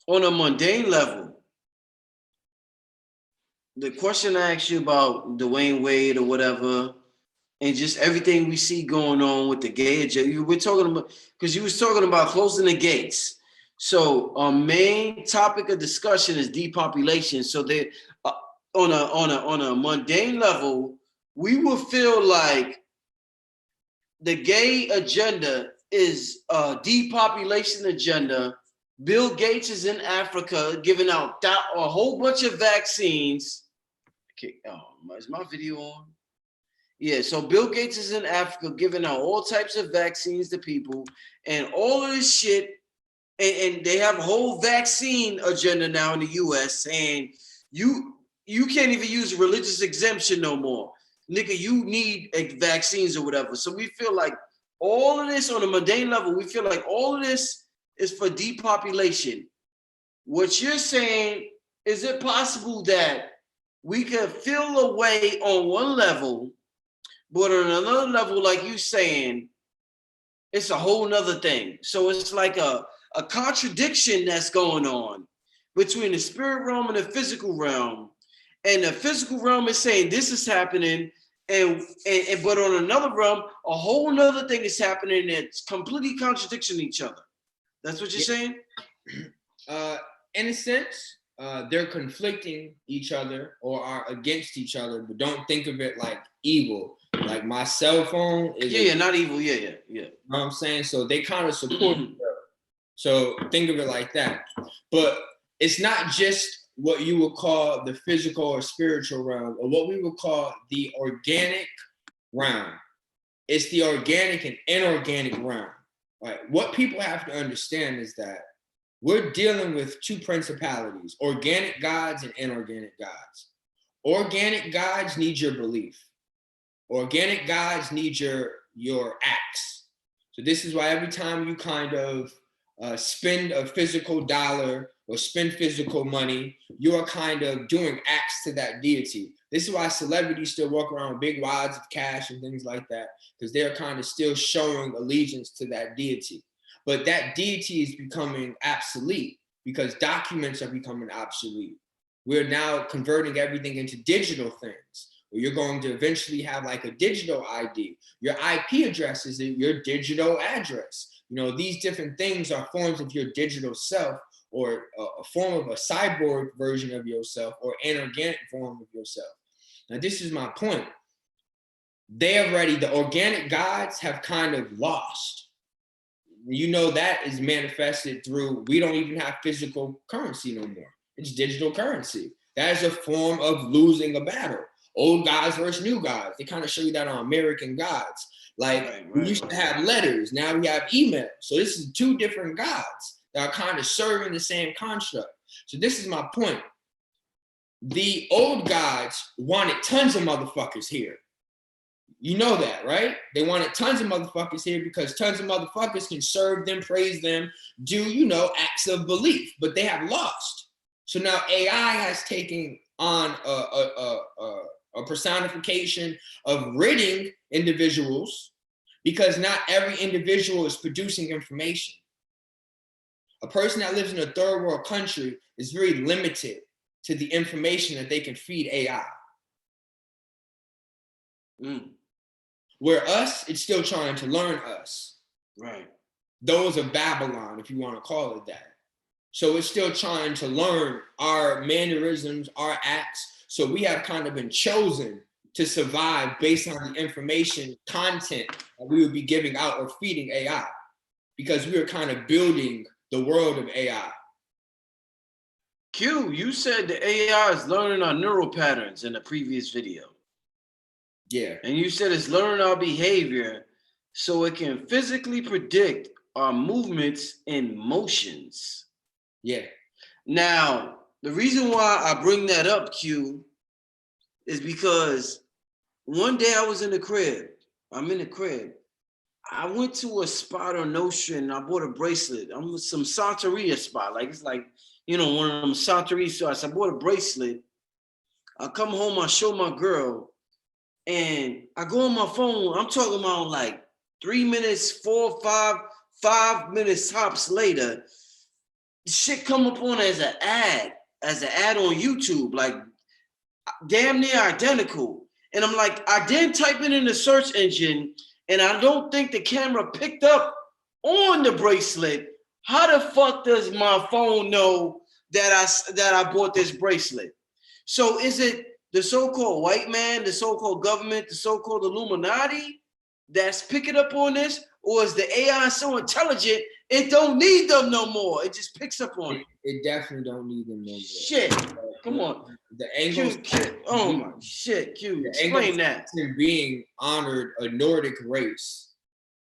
on a mundane level, the question I asked you about Dwayne Wade or whatever, and just everything we see going on with the gay agenda, we're talking about, because you was talking about closing the gates. So our main topic of discussion is depopulation. So that on a mundane level, we will feel like the gay agenda is a depopulation agenda. Bill Gates is in Africa giving out a whole bunch of vaccines. Okay, is my video on? Yeah, so Bill Gates is in Africa giving out all types of vaccines to people and all of this shit. And they have a whole vaccine agenda now in the US, and you can't even use religious exemption no more. Nigga, you need vaccines or whatever. So we feel like all of this on a mundane level, we feel like all of this is for depopulation. What you're saying, is it possible that we could feel a way on one level, but on another level, like you saying, it's a whole nother thing. So it's like a contradiction that's going on between the spirit realm and the physical realm. And the physical realm is saying this is happening, and but on another realm, a whole nother thing is happening that's completely contradiction each other. That's what you're saying? In a sense, they're conflicting each other or are against each other, but don't think of it like evil. Like my cell phone is not evil. Yeah. You know what I'm saying? So they kind of support each other. So think of it like that. But it's not just what you would call the physical or spiritual realm, or what we would call the organic realm. It's the organic and inorganic realm. Right? What people have to understand is that we're dealing with two principalities, organic gods and inorganic gods. Organic gods need your belief. Organic gods need your acts. So this is why every time you kind of spend a physical dollar or spend physical money, you are kind of doing acts to that deity. This is why celebrities still walk around with big wads of cash and things like that, because they're kind of still showing allegiance to that deity. But that deity is becoming obsolete because documents are becoming obsolete. We're now converting everything into digital things. You're going to eventually have like a digital ID. Your IP address is your digital address. You know, these different things are forms of your digital self, or a form of a cyborg version of yourself, or an organic form of yourself. Now, this is my point. The organic gods have kind of lost. You know, that is manifested through, we don't even have physical currency no more. It's digital currency. That is a form of losing a battle. Old gods versus new gods. They kind of show you that on American Gods. Like we used to have letters, now we have email. So this is two different gods that are kind of serving the same construct. So this is my point. The old gods wanted tons of motherfuckers here. You know that, right? They wanted tons of motherfuckers here because tons of motherfuckers can serve them, praise them, do, you know, acts of belief, but they have lost. So now AI has taken on a personification of ridding individuals, because not every individual is producing information. A person that lives in a third world country is very limited to the information that they can feed AI. Where us, it's still trying to learn us. Right. Those of Babylon, if you want to call it that. So it's still trying to learn our mannerisms, our acts. So we have kind of been chosen to survive based on the information content that we would be giving out or feeding AI, because we are kind of building the world of AI. Q, you said the AI is learning our neural patterns in the previous video. Yeah. And you said it's learning our behavior so it can physically predict our movements and motions. Yeah. Now, the reason why I bring that up, Q, is because one day I was in the crib. I'm in the crib. I went to a spot on Notion and I bought a bracelet. I'm with some Santeria spot. Like, it's like, you know, one of them Santeria spots. I bought a bracelet. I come home, I show my girl, and I go on my phone. I'm talking about like 3 minutes, 4, 5 minutes tops later, shit come up on as an ad on YouTube, like damn near identical. And I'm like, I didn't type it in the search engine, and I don't think the camera picked up on the bracelet. How the fuck does my phone know that I bought this bracelet? So is it the so-called white man, the so-called government, the so-called Illuminati that's picking up on this? Or is the AI so intelligent it don't need them no more? It just picks up on it. It definitely don't need them no more. Shit. Come on. The angles. Oh my shit, Q. Explain that. Being honored a Nordic race.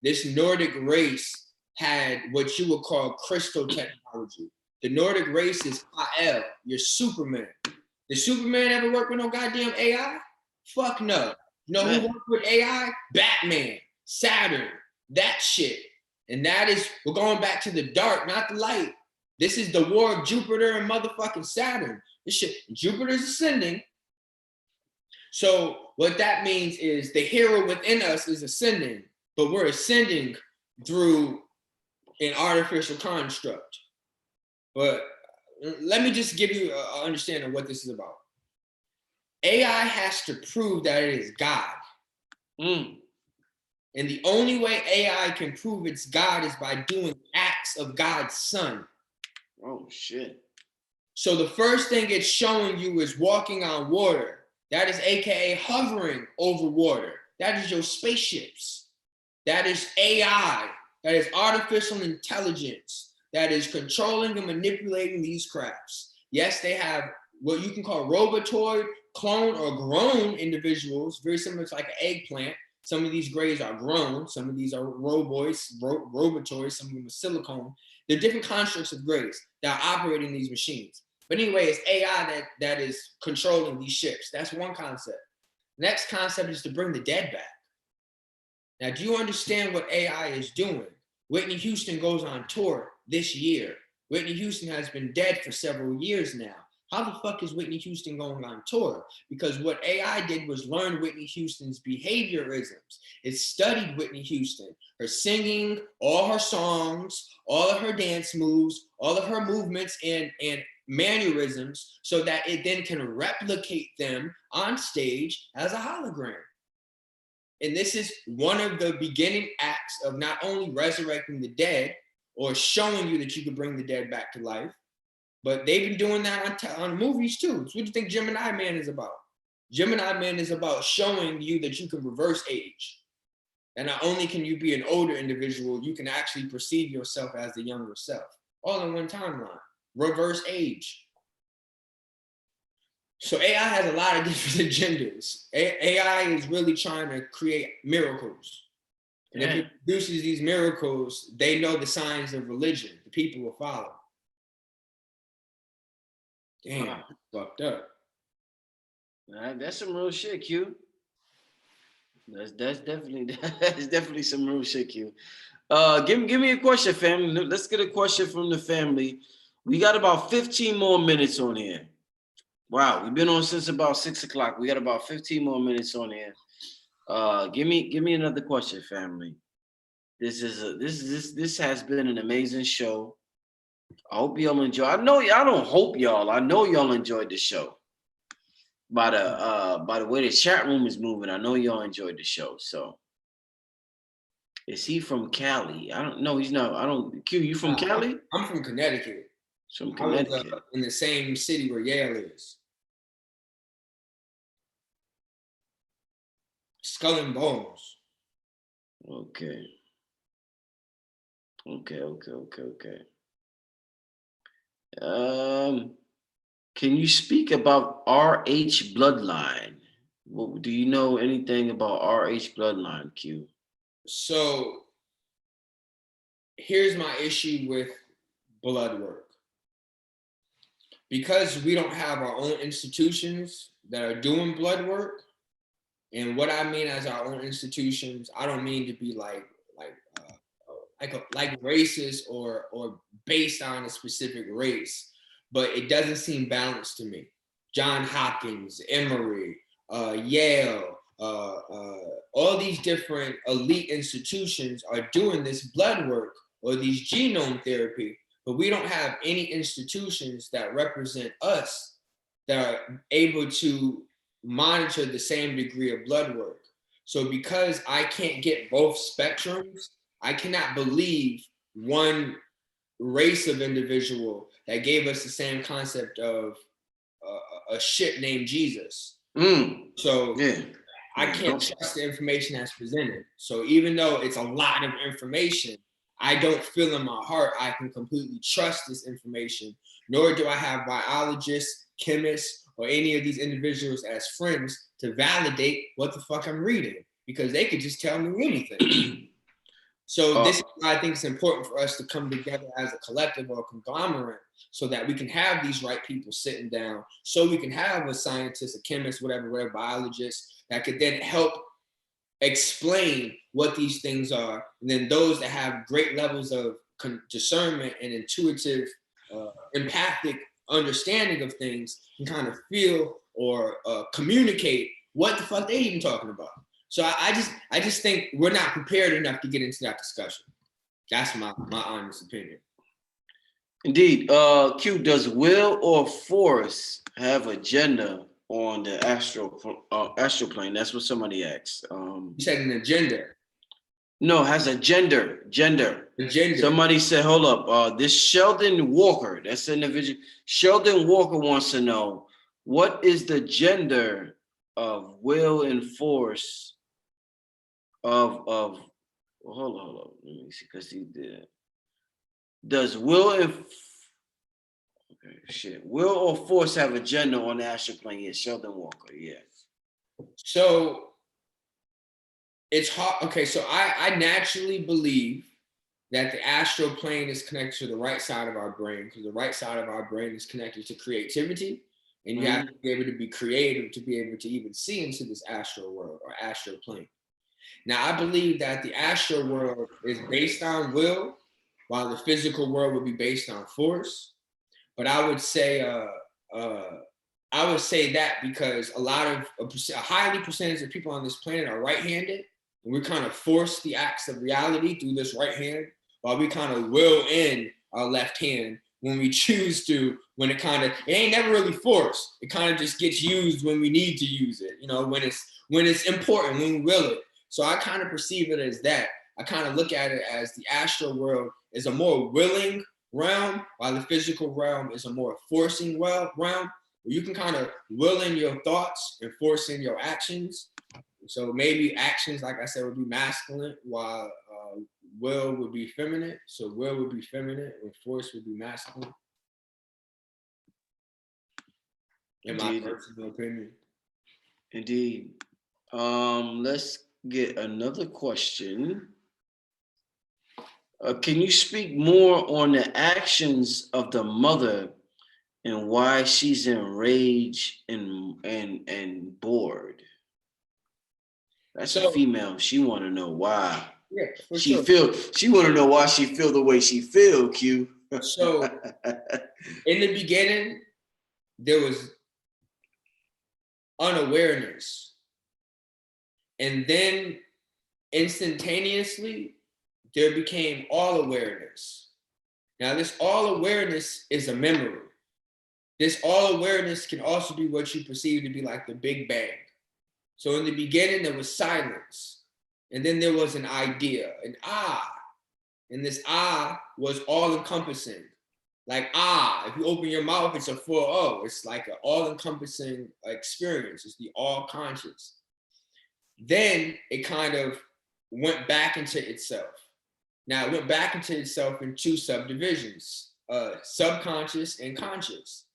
This Nordic race had what you would call crystal technology. The Nordic race is Kael, your Superman. Did Superman ever work with no goddamn AI? Fuck no. You know who worked with AI? Batman, Saturn, that shit. And that is, we're going back to the dark, not the light. This is the war of Jupiter and motherfucking Saturn. This shit, Jupiter's ascending. So what that means is the hero within us is ascending, but we're ascending through an artificial construct. But let me just give you an understanding of what this is about. AI has to prove that it is God. And the only way AI can prove it's God is by doing acts of God's son. Oh, shit. So the first thing it's showing you is walking on water. That is AKA hovering over water. That is your spaceships. That is AI. That is artificial intelligence. That is controlling and manipulating these crafts. Yes, they have what you can call robotoid, clone, or grown individuals, very similar to like an eggplant. Some of these grays are grown. Some of these are robotoids. Some of them are silicone. They're different constructs of grays that are operating these machines. But anyway, it's AI that is controlling these ships. That's one concept. Next concept is to bring the dead back. Now, do you understand what AI is doing? Whitney Houston goes on tour this year. Whitney Houston has been dead for several years now. How the fuck is Whitney Houston going on tour? Because what AI did was learn Whitney Houston's behaviorisms. It studied Whitney Houston, her singing, all her songs, all of her dance moves, all of her movements and mannerisms, so that it then can replicate them on stage as a hologram. And this is one of the beginning acts of not only resurrecting the dead or showing you that you can bring the dead back to life, but they've been doing that on movies too. So what do you think Gemini Man is about? Gemini Man is about showing you that you can reverse age. And not only can you be an older individual, you can actually perceive yourself as the younger self, all in one timeline. Reverse age. So AI has a lot of different agendas. AI is really trying to create miracles. And if it produces these miracles, they know the signs of religion. The people will follow. Damn, wow. Fucked up. That's some real shit, Q. That's definitely some real shit, Q. Give me a question, family. Let's get a question from the family. We got about 15 more minutes on here. Wow, we've been on since about 6 o'clock. We got about 15 more minutes on here. Give me another question, family. This has been an amazing show. I hope y'all enjoy. I know y'all don't hope y'all. I know y'all enjoyed the show. By the way the chat room is moving, I know y'all enjoyed the show. So is he from Cali? I don't know. He's not. I don't. Q, you from Cali? I'm from Connecticut. From Connecticut. I was, in the same city where Yale is. Skull and Bones. Okay. Can you speak about RH bloodline? Well, do you know anything about RH bloodline, Q? So here's my issue with blood work. Because we don't have our own institutions that are doing blood work, and what I mean as our own institutions, I don't mean to be like racist or based on a specific race, but it doesn't seem balanced to me. Johns Hopkins, Emory, Yale, all these different elite institutions are doing this blood work or these genome therapy, but we don't have any institutions that represent us that are able to monitor the same degree of blood work. So because I can't get both spectrums, I cannot believe one race of individual that gave us the same concept of a shit named Jesus. So yeah. I can't trust the information that's presented. So even though it's a lot of information, I don't feel in my heart I can completely trust this information, nor do I have biologists, chemists, or any of these individuals as friends to validate what the fuck I'm reading, because they could just tell me anything. So this is why I think it's important for us to come together as a collective or a conglomerate so that we can have these right people sitting down, so we can have a scientist, a chemist, whatever, biologist that could then help explain what these things are. And then those that have great levels of discernment and intuitive, empathic understanding of things can kind of feel or communicate what the fuck they even talking about. So I just think we're not prepared enough to get into that discussion. That's my honest opinion. Indeed. Q, does will or force have a gender on the astral plane? That's what somebody asked. You said an agenda. No, has a gender. The gender. Somebody said, hold up. This Sheldon Walker, that's an individual. Sheldon Walker wants to know, what is the gender of will and force of well, hold on. Let me see, because he did. Does will or force have a gender on the astral plane? Yes, Sheldon Walker, yeah. So it's hard. Okay, so I naturally believe that the astral plane is connected to the right side of our brain, because the right side of our brain is connected to creativity, and you have to be able to be creative to be able to even see into this astral world or astral plane. Now, I believe that the astral world is based on will, while the physical world would be based on force. But I would say that because a highly percentage of people on this planet are right-handed, and we kind of force the acts of reality through this right hand, while we kind of will in our left hand when we choose to, it ain't never really forced. It kind of just gets used when we need to use it, when it's important, when we will it. So I kind of perceive it as that. I kind of look at it as the astral world is a more willing realm, while the physical realm is a more forcing realm, where you can kind of will in your thoughts and force in your actions. So maybe actions, like I said, would be masculine, while will would be feminine. So will would be feminine and force would be masculine. In my personal opinion. Indeed. Let's get another question. Can you speak more on the actions of the mother and why she's enraged and bored? That's a female. She want to know why. Yeah, she want to know why she feel the way she feel, Q. So in the beginning, there was unawareness. And then instantaneously, there became all awareness. Now, this all awareness is a memory. This all awareness can also be what you perceive to be like the Big Bang. So in the beginning, there was silence. And then there was an idea, an ah. And this ah was all encompassing. Like ah, if you open your mouth, it's a full O. It's like an all encompassing experience. It's the all conscious. Then it kind of went back into itself. Now it went back into itself in two subdivisions, subconscious and conscious.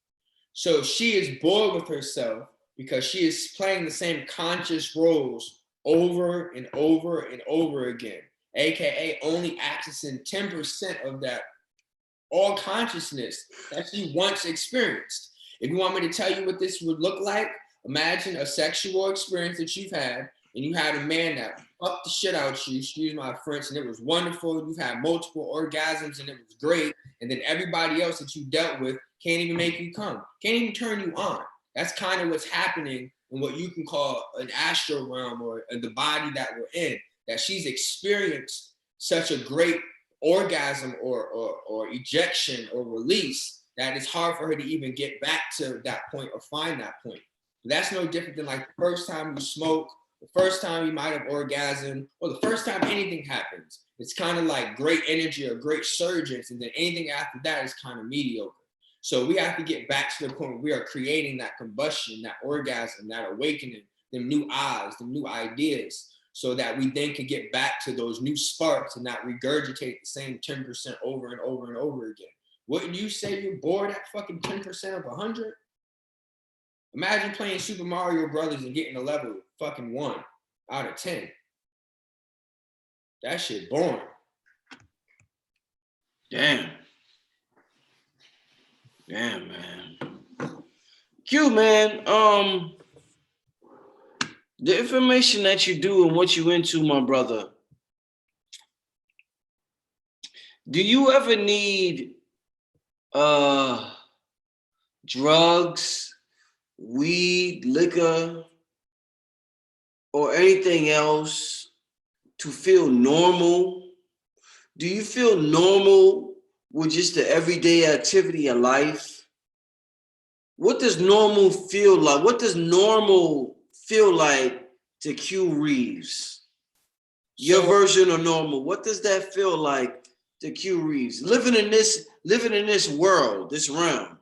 So she is bored with herself because she is playing the same conscious roles over and over and over again, AKA only accessing 10% of that all consciousness that she once experienced. If you want me to tell you what this would look like, imagine a sexual experience that you've had, and you had a man that fucked the shit out you, excuse my French, and it was wonderful. You've had multiple orgasms and it was great. And then everybody else that you dealt with can't even make you come, can't even turn you on. That's kind of what's happening in what you can call an astral realm, or the body that we're in, that she's experienced such a great orgasm or ejection or release that it's hard for her to even get back to that point or find that point. That's no different than like the first time you smoke, the first time you might have orgasm, or the first time anything happens. It's kind of like great energy or great surges, and then anything after that is kind of mediocre. So we have to get back to the point where we are creating that combustion, that orgasm, that awakening, them new eyes, them new ideas, so that we then can get back to those new sparks and not regurgitate the same 10% over and over and over again. Wouldn't you say you're bored at fucking 10% of 100? Imagine playing Super Mario Brothers and getting a level fucking 1 out of 10. That shit boring. Damn, man. Q, man, the information that you do and what you into, my brother, do you ever need drugs, weed, liquor, or anything else to feel normal? Do you feel normal with just the everyday activity of life? What does normal feel like? What does normal feel like to Q Reaves? Your version of normal. What does that feel like to Q Reaves? Living in this world, this realm.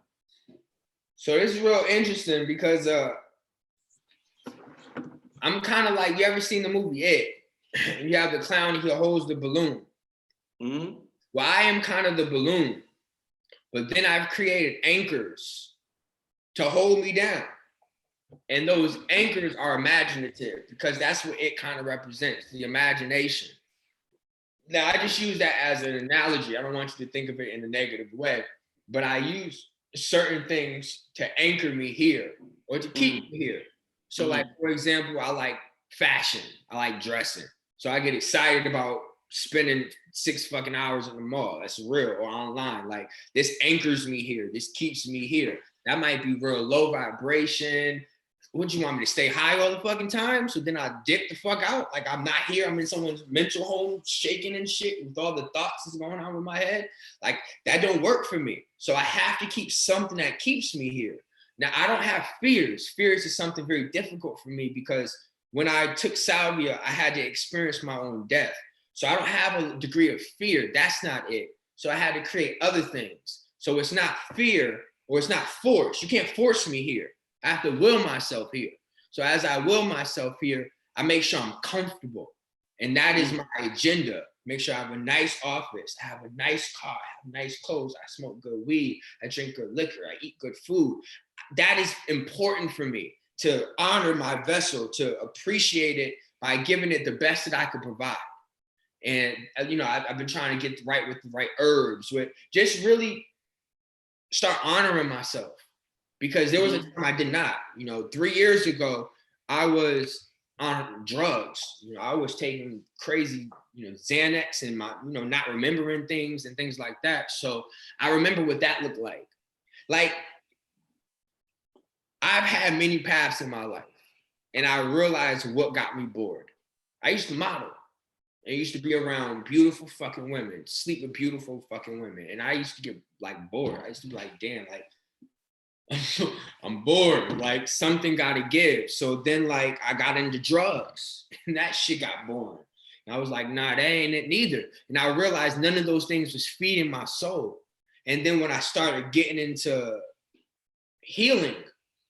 So this is real interesting because I'm kind of like, you ever seen the movie It? You have the clown, he holds the balloon. Mm-hmm. Well, I am kind of the balloon, but then I've created anchors to hold me down. And those anchors are imaginative because that's what it kind of represents, the imagination. Now, I just use that as an analogy. I don't want you to think of it in a negative way, but I use certain things to anchor me here or to keep me here. So like, for example, I like fashion. I like dressing. So I get excited about spending 6 fucking hours in the mall. That's real, or online. Like, this anchors me here. This keeps me here. That might be real low vibration. What, you want me to stay high all the fucking time? So then I dip the fuck out. Like, I'm not here. I'm in someone's mental home shaking and shit with all the thoughts that's going on in my head. Like, that don't work for me. So I have to keep something that keeps me here. Now, I don't have fears. Fears is something very difficult for me because when I took salvia, I had to experience my own death. So I don't have a degree of fear. That's not it. So I had to create other things. So it's not fear or it's not force. You can't force me here. I have to will myself here. So as I will myself here, I make sure I'm comfortable. And that is my agenda. Make sure I have a nice office, I have a nice car, I have nice clothes, I smoke good weed, I drink good liquor, I eat good food. That is important for me, to honor my vessel, to appreciate it by giving it the best that I could provide. And, you know, I've been trying to get right with the right herbs, with just really start honoring myself. Because there was a time I did not. You know, 3 years ago, I was on drugs. You know, I was taking crazy, you know, Xanax and my, you know, not remembering things and things like that. So I remember what that looked like. Like, I've had many paths in my life, and I realized what got me bored. I used to model. I used to be around beautiful fucking women, sleep with beautiful fucking women. And I used to get like bored. I used to be like, damn, like, I'm bored, like something gotta give. So then like I got into drugs and that shit got boring. And I was like, nah, that ain't it neither. And I realized none of those things was feeding my soul. And then when I started getting into healing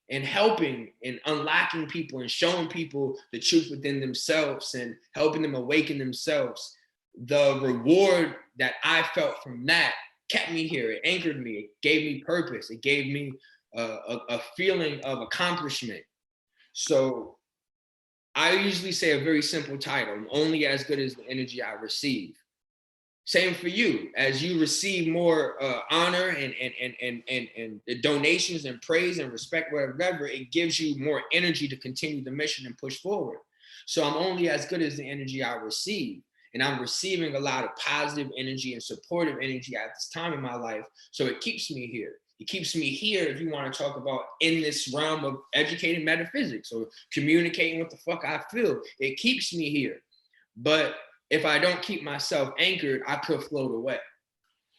and helping and unlocking people and showing people the truth within themselves and helping them awaken themselves, the reward that I felt from that kept me here. It anchored me. It gave me purpose. It gave me a feeling of accomplishment. So I usually say a very simple title: I'm only as good as the energy I receive. Same for you. As you receive more honor and the donations and praise and respect, whatever, it gives you more energy to continue the mission and push forward. So I'm only as good as the energy I receive. And I'm receiving a lot of positive energy and supportive energy at this time in my life. So it keeps me here. It keeps me here, if you want to talk about in this realm of educating metaphysics or communicating what the fuck I feel. It keeps me here. But if I don't keep myself anchored, I could float away.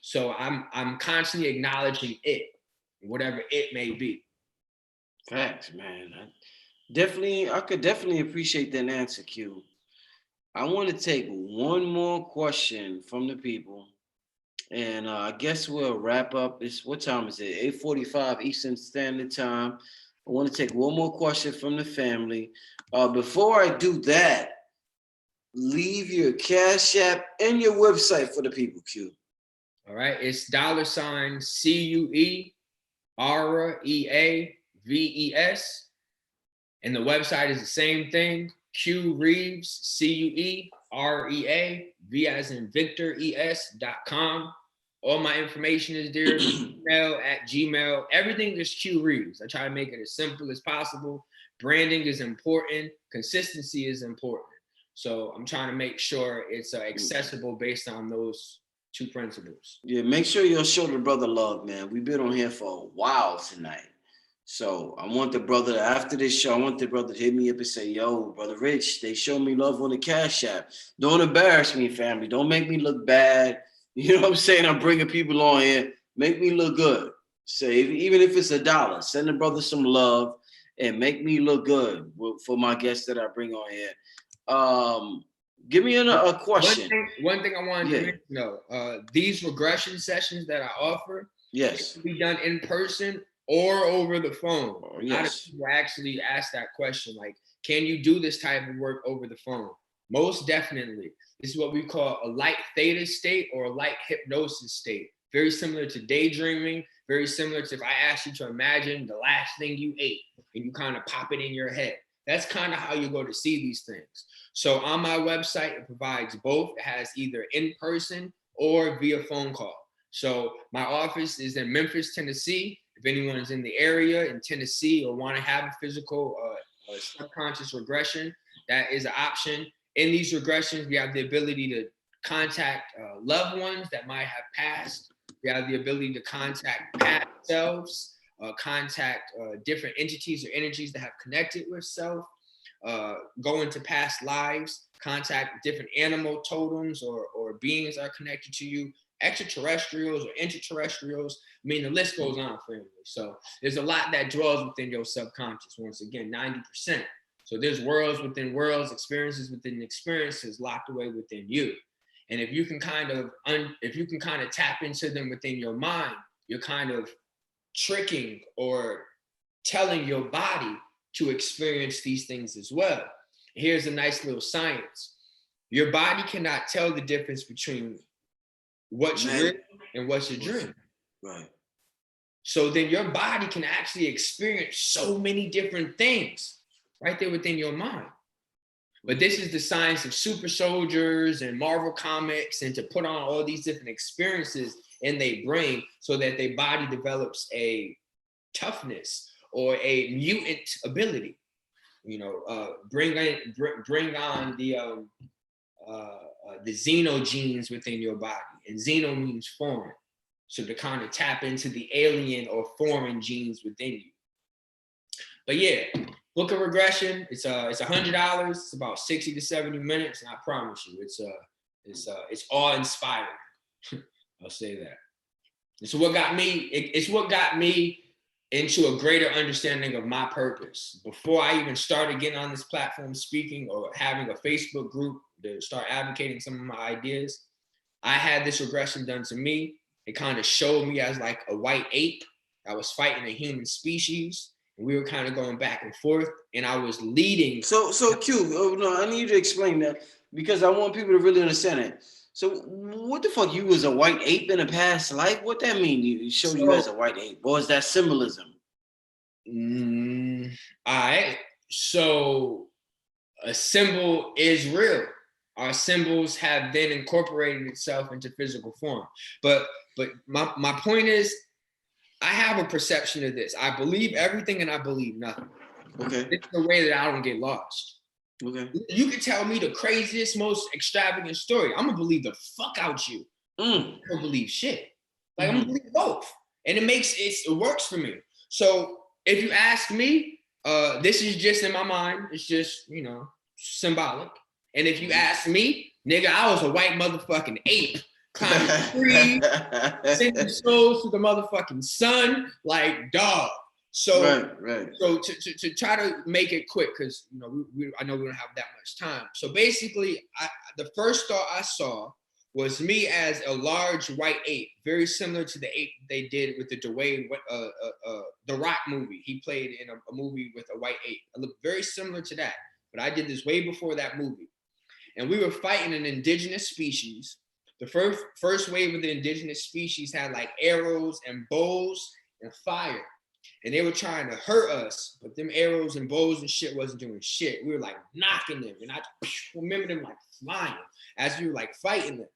So I'm constantly acknowledging it, whatever it may be. Facts, man. I could definitely appreciate that answer, Q. I want to take one more question from the people, and I guess we'll wrap up. What time is it? 8:45 Eastern Standard Time. I want to take one more question from the family. Before I do that, leave your Cash App and your website for the people, Q. All right, it's $CUE REAVES, and the website is the same thing. Q Reaves, CUEREAV as in Victor ES.com. All my information is there. Email at Gmail. Everything is Q Reaves. I try to make it as simple as possible. Branding is important. Consistency is important. So I'm trying to make sure it's accessible based on those 2 principles. Yeah, make sure you'll show the brother love, man. We've been on here for a while tonight. So I want the brother, after this show, I want the brother to hit me up and say, yo, Brother Rich, they show me love on the Cash App. Don't embarrass me, family. Don't make me look bad. You know what I'm saying? I'm bringing people on here. Make me look good. Say, even if it's $1, send the brother some love and make me look good for my guests that I bring on here. Give me a question. One thing I wanted to mention though, these regression sessions that I offer, yes, can be done in person or over the phone. Oh, yes. A lot of people actually ask that question, like, can you do this type of work over the phone? Most definitely. This is what we call a light theta state or a light hypnosis state. Very similar to daydreaming, very similar to if I asked you to imagine the last thing you ate and you kind of pop it in your head. That's kind of how you go to see these things. So on my website, it provides both. It has either in person or via phone call. So my office is in Memphis, Tennessee. If anyone is in the area in Tennessee or want to have a physical subconscious regression, that is an option. In these regressions, we have the ability to contact loved ones that might have passed. We have the ability to contact past selves, contact different entities or energies that have connected with self, go into past lives, contact different animal totems or beings that are connected to you, extraterrestrials or interterrestrials. I mean, the list goes on, family. So there's a lot that dwells within your subconscious. Once again, 90%. So there's worlds within worlds, experiences within experiences locked away within you. And if you can kind of tap into them within your mind, you're kind of tricking or telling your body to experience these things as well. Here's a nice little science. Your body cannot tell the difference between what's real and what's a dream. Right. So then your body can actually experience so many different things right there within your mind. But this is the science of super soldiers and Marvel comics, and to put on all these different experiences in their brain so that their body develops a toughness or a mutant ability. You know, bring on the xeno genes within your body, and xeno means foreign. So to kind of tap into the alien or foreign genes within you. But yeah, book a regression. It's $100. It's about 60 to 70 minutes, and I promise you, it's awe inspiring. I'll say that. It's what got me into a greater understanding of my purpose. Before I even started getting on this platform speaking or having a Facebook group to start advocating some of my ideas, I had this regression done to me. It kind of showed me as like a white ape that was fighting a human species. And we were kind of going back and forth, and I was leading. So Q, no, I need you to explain that because I want people to really understand it. So what the fuck, you was a white ape in a past life? What that mean? You show you as a white ape? Or is that symbolism? All right. So a symbol is real. Our symbols have then incorporated itself into physical form. But my point is, I have a perception of this. I believe everything and I believe nothing. Okay. It's the way that I don't get lost. Okay. You can tell me the craziest, most extravagant story. I'm gonna believe the fuck out you. I don't believe shit. Like I'm gonna believe both. And it works for me. So if you ask me, this is just in my mind, it's just, you know, symbolic. And if you ask me, nigga, I was a white motherfucking ape, climbing trees, sending souls to the motherfucking sun, like dog. So, right. So to try to make it quick, because you know I know we don't have that much time. So basically, the first thought I saw was me as a large white ape, very similar to the ape they did with the Dwayne, the Rock movie. He played in a movie with a white ape. It looked very similar to that, but I did this way before that movie. And we were fighting an indigenous species. The first wave of the indigenous species had like arrows and bows and fire. And they were trying to hurt us, but them arrows and bows and shit wasn't doing shit. We were like knocking them. And I remember them like flying as we were like fighting them.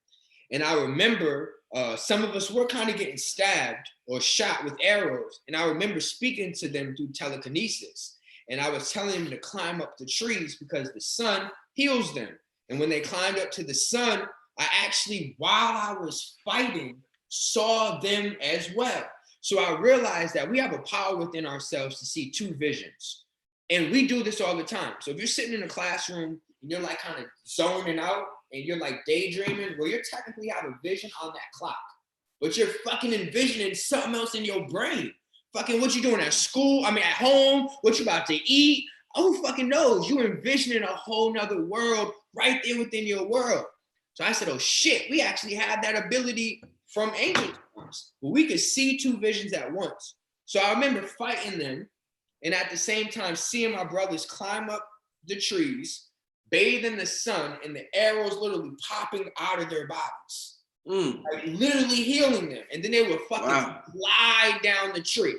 And I remember some of us were kind of getting stabbed or shot with arrows. And I remember speaking to them through telekinesis. And I was telling them to climb up the trees because the sun heals them. And when they climbed up to the sun, I actually, while I was fighting, saw them as well. So I realized that we have a power within ourselves to see two visions. And we do this all the time. So if you're sitting in a classroom and you're like kind of zoning out and you're like daydreaming, well, you're technically have a vision on that clock, but you're fucking envisioning something else in your brain. Fucking what you doing at school, at home, what you about to eat. who fucking knows? You envisioning a whole nother world right there within your world. So I said, oh shit, we actually have that ability from angels. But we could see two visions at once. So I remember fighting them and at the same time seeing my brothers climb up the trees, bathe in the sun, and the arrows literally popping out of their bodies. Like literally healing them. And then they would fucking fly down the tree.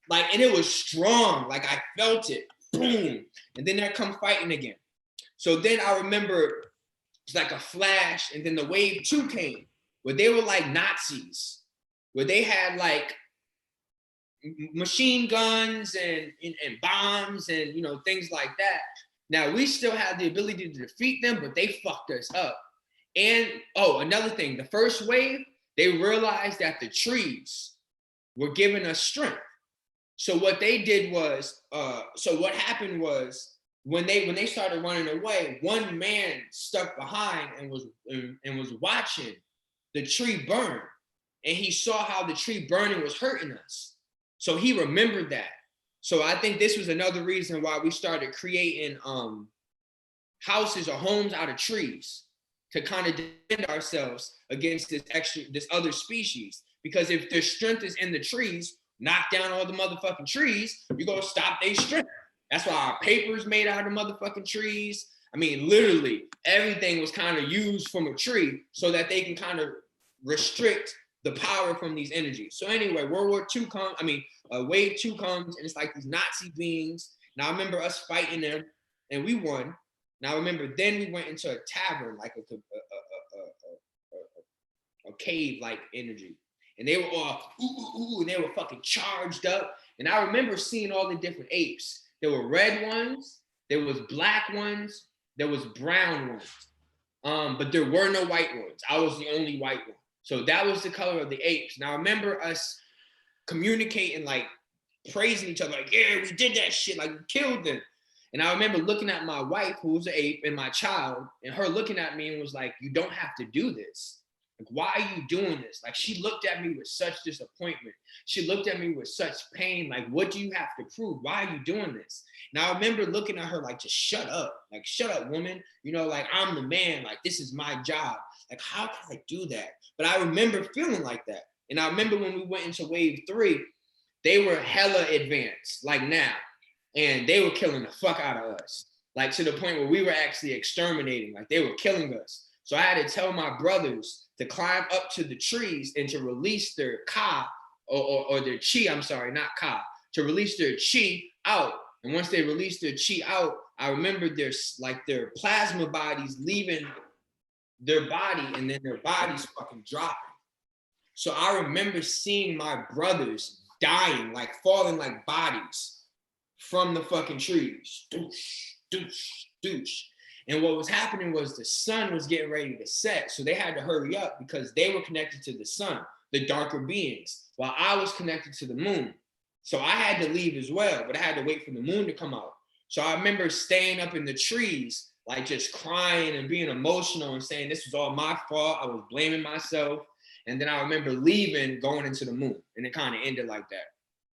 Like, and it was strong. Like I felt it. Boom. And then they'd come fighting again. So then I remember it's like a flash, and then the wave 2 came, where they were like Nazis, where they had like machine guns and bombs and, you know, things like that. Now we still had the ability to defeat them, but they fucked us up. And oh, another thing, the first wave, they realized that the trees were giving us strength. So what they did was, so what happened was, when they started running away, one man stuck behind and was watching the tree burn, and he saw how the tree burning was hurting us. So he remembered that. So I think this was another reason why we started creating houses or homes out of trees to kind of defend ourselves against this other species. Because if their strength is in the trees, knock down all the motherfucking trees, you're gonna stop their strength. That's why our paper's made out of motherfucking trees. I mean, literally everything was kind of used from a tree so that they can kind of restrict the power from these energies. So anyway, wave 2 comes, and it's like these Nazi beings. Now I remember us fighting them, and we won. Now I remember then we went into a tavern, like a cave-like energy. And they were all, and they were fucking charged up. And I remember seeing all the different apes. There were red ones, there was black ones, there was brown ones. But there were no white ones. I was the only white one. So that was the color of the apes. Now I remember us communicating, like praising each other, like, yeah, we did that shit, like we killed them. And I remember looking at my wife, who was an ape, and my child, and her looking at me and was like, you don't have to do this. Like, why are you doing this? Like, she looked at me with such disappointment. She looked at me with such pain. Like, what do you have to prove? Why are you doing this? And I remember looking at her like, just shut up. Like, shut up, woman. You know, like, I'm the man. Like, this is my job. Like, how can I do that? But I remember feeling like that. And I remember when we went into wave 3, they were hella advanced, like now. And they were killing the fuck out of us. Like, to the point where we were actually exterminating. Like, they were killing us. So I had to tell my brothers to climb up to the trees and to release their ka, or their chi, I'm sorry, not ka, to release their chi out. And once they released their chi out, I remember their plasma bodies leaving their body, and then their bodies fucking dropping. So I remember seeing my brothers dying, like falling like bodies from the fucking trees. Doosh, doosh, doosh. And what was happening was the sun was getting ready to set. So they had to hurry up because they were connected to the sun, the darker beings, while I was connected to the moon. So I had to leave as well, but I had to wait for the moon to come out. So I remember staying up in the trees, like just crying and being emotional and saying this was all my fault. I was blaming myself. And then I remember leaving, going into the moon, and it kind of ended like that.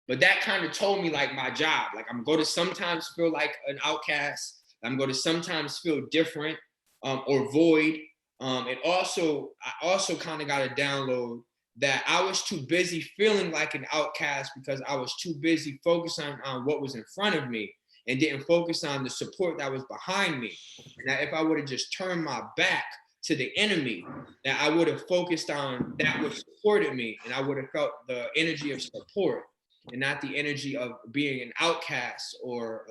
But that kind of told me like my job, like I'm going to sometimes feel like an outcast. I'm going to sometimes feel different or void. I also kind of got a download that I was too busy feeling like an outcast because I was too busy focusing on what was in front of me and didn't focus on the support that was behind me. And that if I would have just turned my back to the enemy, that I would have focused on that which supported me, and I would have felt the energy of support and not the energy of being an outcast or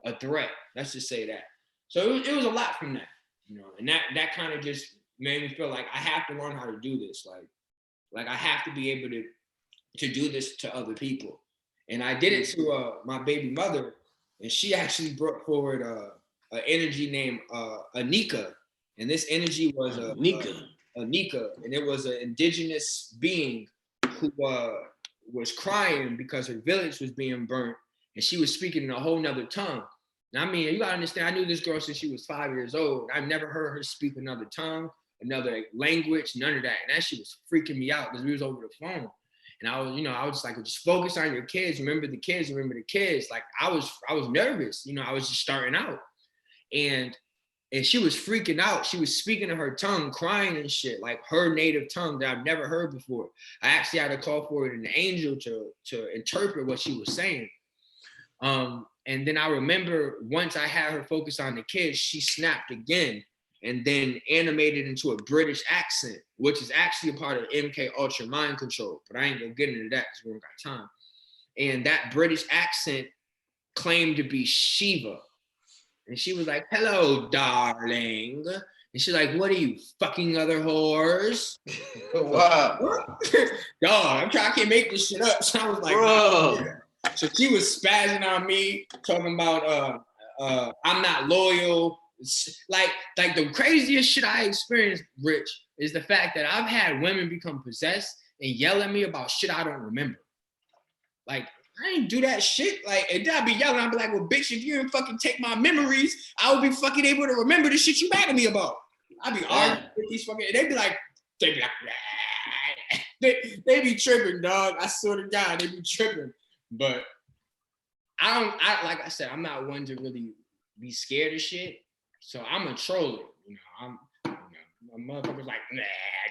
a threat. Let's just say that. So it was a lot from that, you know, and that kind of just made me feel like I have to learn how to do this. Like I have to be able to do this to other people. And I did it to my baby mother, and she actually brought forward an energy named Anika. And this energy was Anika, and it was an indigenous being who was crying because her village was being burnt, and she was speaking in a whole nother tongue. Now, I mean, you gotta understand, I knew this girl since she was 5 years old. I've never heard her speak another tongue, another language, none of that. And that shit was freaking me out because we was over the phone. And I was just like, just focus on your kids. Remember the kids. Remember the kids. Like I was nervous. I was just starting out, and she was freaking out. She was speaking in her tongue, crying and shit, like her native tongue that I've never heard before. I actually had to call for an angel to interpret what she was saying. And then I remember once I had her focus on the kids, she snapped again and then animated into a British accent, which is actually a part of MK Ultra Mind Control. But I ain't gonna get into that because we don't got time. And that British accent claimed to be Shiva. And she was like, hello, darling. And she's like, what are you, fucking other whores? Wow. Dog, I can't make this shit up. So I was like, bro. Yeah. So she was spazzing on me, talking about I'm not loyal. Like the craziest shit I experienced, Rich, is the fact that I've had women become possessed and yell at me about shit I don't remember. Like, I ain't do that shit. Like, and then I'd be yelling, I'd be like, well, bitch, if you didn't fucking take my memories, I would be fucking able to remember the shit you mad at me about. I'd be arguing with these fucking, they'd be like, they be tripping, dog. I swear to God, they be tripping. But like I said, I'm not one to really be scared of shit. So I'm a troller, my motherfucker's like, nah.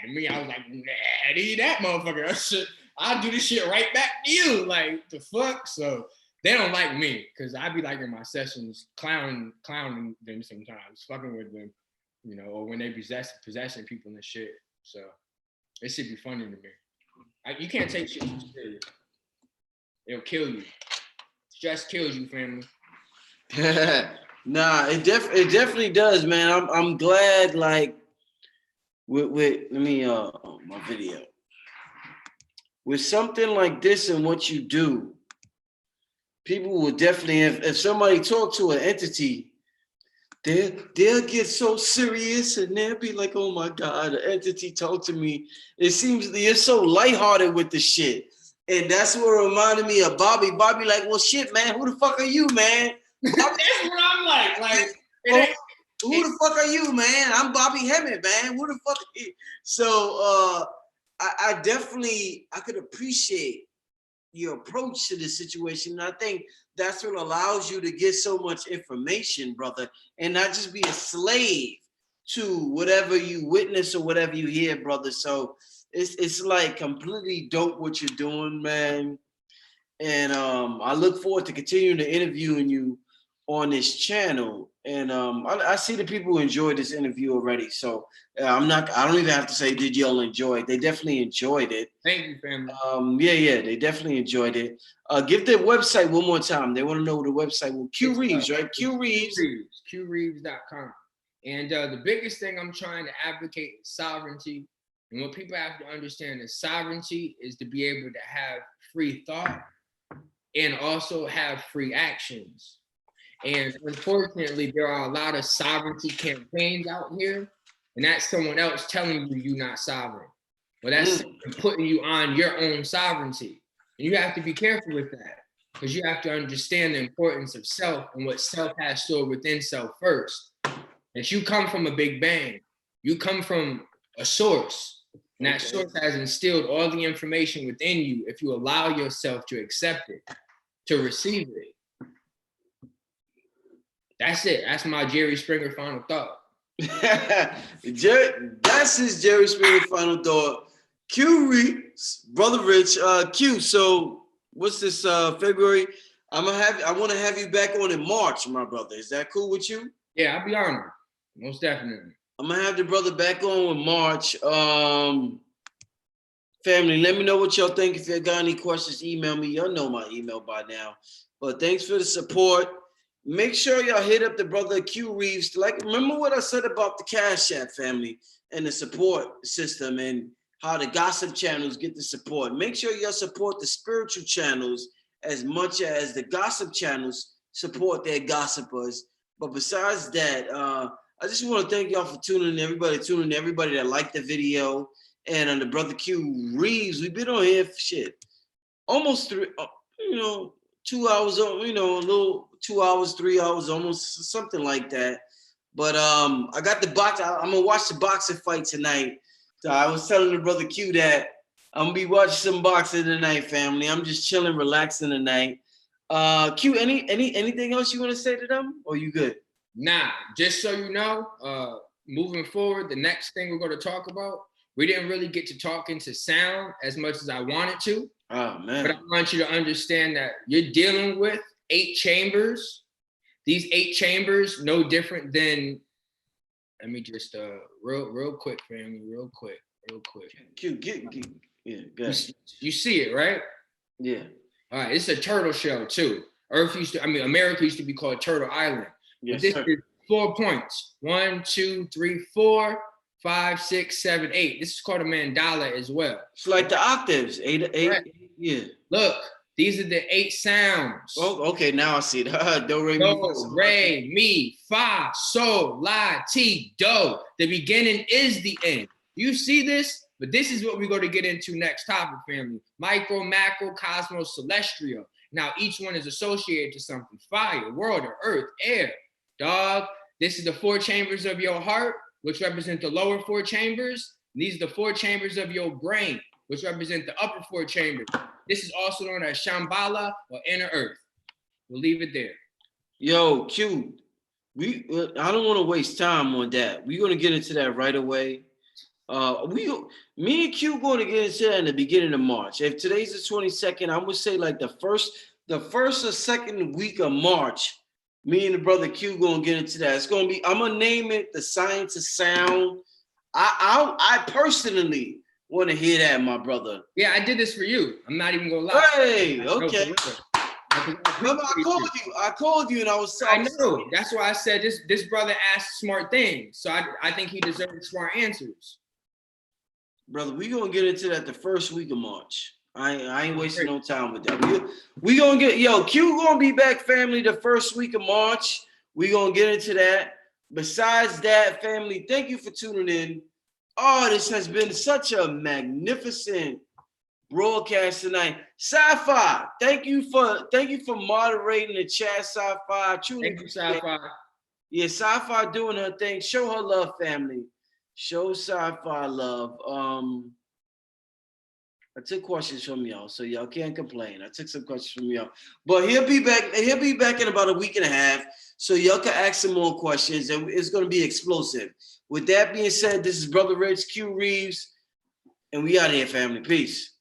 To me, I was like, nah, need that motherfucker. I'll do this shit right back to you. Like, the fuck? So they don't like me because I be like in my sessions clowning them sometimes, fucking with them, or when they possessing people and shit. So it should be funny to me. You can't take shit too serious. It'll kill you. Stress kills you, family. Nah, it definitely does, man. I'm glad, like, with let me my video. With something like this and what you do, people will definitely, if somebody talk to an entity, they'll get so serious and they'll be like, oh my God, the entity talked to me. It seems they're so lighthearted with the shit. And that's what reminded me of Bobby. Bobby like, well, shit, man, who the fuck are you, man? That's what I'm like. Like, who the fuck are you, man? I'm Bobby Hemmett, man. Who the fuck are you? So I definitely, I could appreciate your approach to this situation. And I think that's what allows you to get so much information, brother, and not just be a slave to whatever you witness or whatever you hear, brother. So it's like completely dope what you're doing, man. And I look forward to continuing to interviewing you on this channel. And I see the people who enjoyed this interview already. So I don't even have to say, did y'all enjoy it? They definitely enjoyed it. Thank you, family. Yeah, they definitely enjoyed it. Give their website one more time. They want to know the website. Well, Q Reaves, right? Q Reaves. QReaves.com. And the biggest thing I'm trying to advocate is sovereignty. And what people have to understand is sovereignty is to be able to have free thought and also have free actions. And unfortunately, there are a lot of sovereignty campaigns out here, and that's someone else telling you you're not sovereign. Well, that's putting you on your own sovereignty. And you have to be careful with that because you have to understand the importance of self and what self has stored within self first. If you come from a big bang, you come from a source, and that source has instilled all the information within you if you allow yourself to accept it, to receive it. That's it. That's my Jerry Springer final thought. That's his Jerry Springer final thought. Q Reaves, brother Rich. Q. So what's this? February. I want to have you back on in March, my brother. Is that cool with you? Yeah, I'll be honored. Most definitely. I'm gonna have the brother back on in March. Family, let me know what y'all think. If you got any questions, email me. Y'all know my email by now. But thanks for the support. Make sure y'all hit up the brother Q Reaves. Like, remember what I said about the Cash App, family, and the support system and how the gossip channels get the support. Make sure y'all support the spiritual channels as much as the gossip channels support their gossipers. But besides that, I just want to thank y'all for tuning in, everybody that liked the video. And on the brother Q Reaves, we've been on here for shit. Almost 2 hours, a little 2 hours, 3 hours, almost something like that. But I got the box. I'm gonna watch the boxing fight tonight. So I was telling the brother Q that I'm gonna be watching some boxing tonight, family. I'm just chilling, relaxing tonight. Q, anything else you want to say to them, or you good? Nah, just so you know, moving forward, the next thing we're going to talk about, we didn't really get to talk into sound as much as I wanted to. Oh man! But I want you to understand that you're dealing with 8 chambers. These 8 chambers, no different than. Let me just real quick, family, real quick. Q, yeah, good. You see it, right? Yeah. All right, it's a turtle shell too. America used to be called Turtle Island. Yes, this sir. is 4 points. 1, 2, 3, 4, 5, 6, 7, 8. This is called a mandala as well. It's like the octaves, 8, right. yeah. Look, these are the 8 sounds. Oh, okay, now I see it. Do, re, mi, fa, sol, la, ti, do. The beginning is the end. You see this? But this is what we're going to get into next topic, family. Micro, macro, cosmos, celestial. Now, each one is associated to something. Fire, water, earth, air. Dog, this is the 4 chambers of your heart, which represent the lower 4 chambers. These are the 4 chambers of your brain, which represent the upper 4 chambers. This is also known as Shambhala or inner earth. We'll leave it there. Yo, Q, I don't want to waste time on that. We're going to get into that right away. Me and Q going to get into that in the beginning of March. If today's the 22nd, I would say like the first or second week of March, me and the brother Q going to get into that. It's going to be, I'm going to name it The Science of Sound. I personally want to hear that, my brother. Yeah, I did this for you. I'm not even going to lie. Hey, okay. Remember, I called you and I was I know. That's why I said this brother asked smart things. So I think he deserves smart answers. Brother, we gonna get into that the first week of March. I ain't wasting no time with that. We gonna get, Q gonna be back, family, the first week of March. We gonna get into that. Besides that, family, thank you for tuning in. Oh, this has been such a magnificent broadcast tonight. Sci-Fi, thank you for moderating the chat, Sci-Fi. Thank you, Sci-Fi. Yeah, Sci-Fi doing her thing. Show her love, family. Show Sci-Fi love. I took questions from y'all, so y'all can't complain. I took some questions from y'all, but he'll be back in about a week and a half, so y'all can ask some more questions, and it's gonna be explosive. With that being said, this is Brother Rich Q Reaves, and we out here, family. Peace.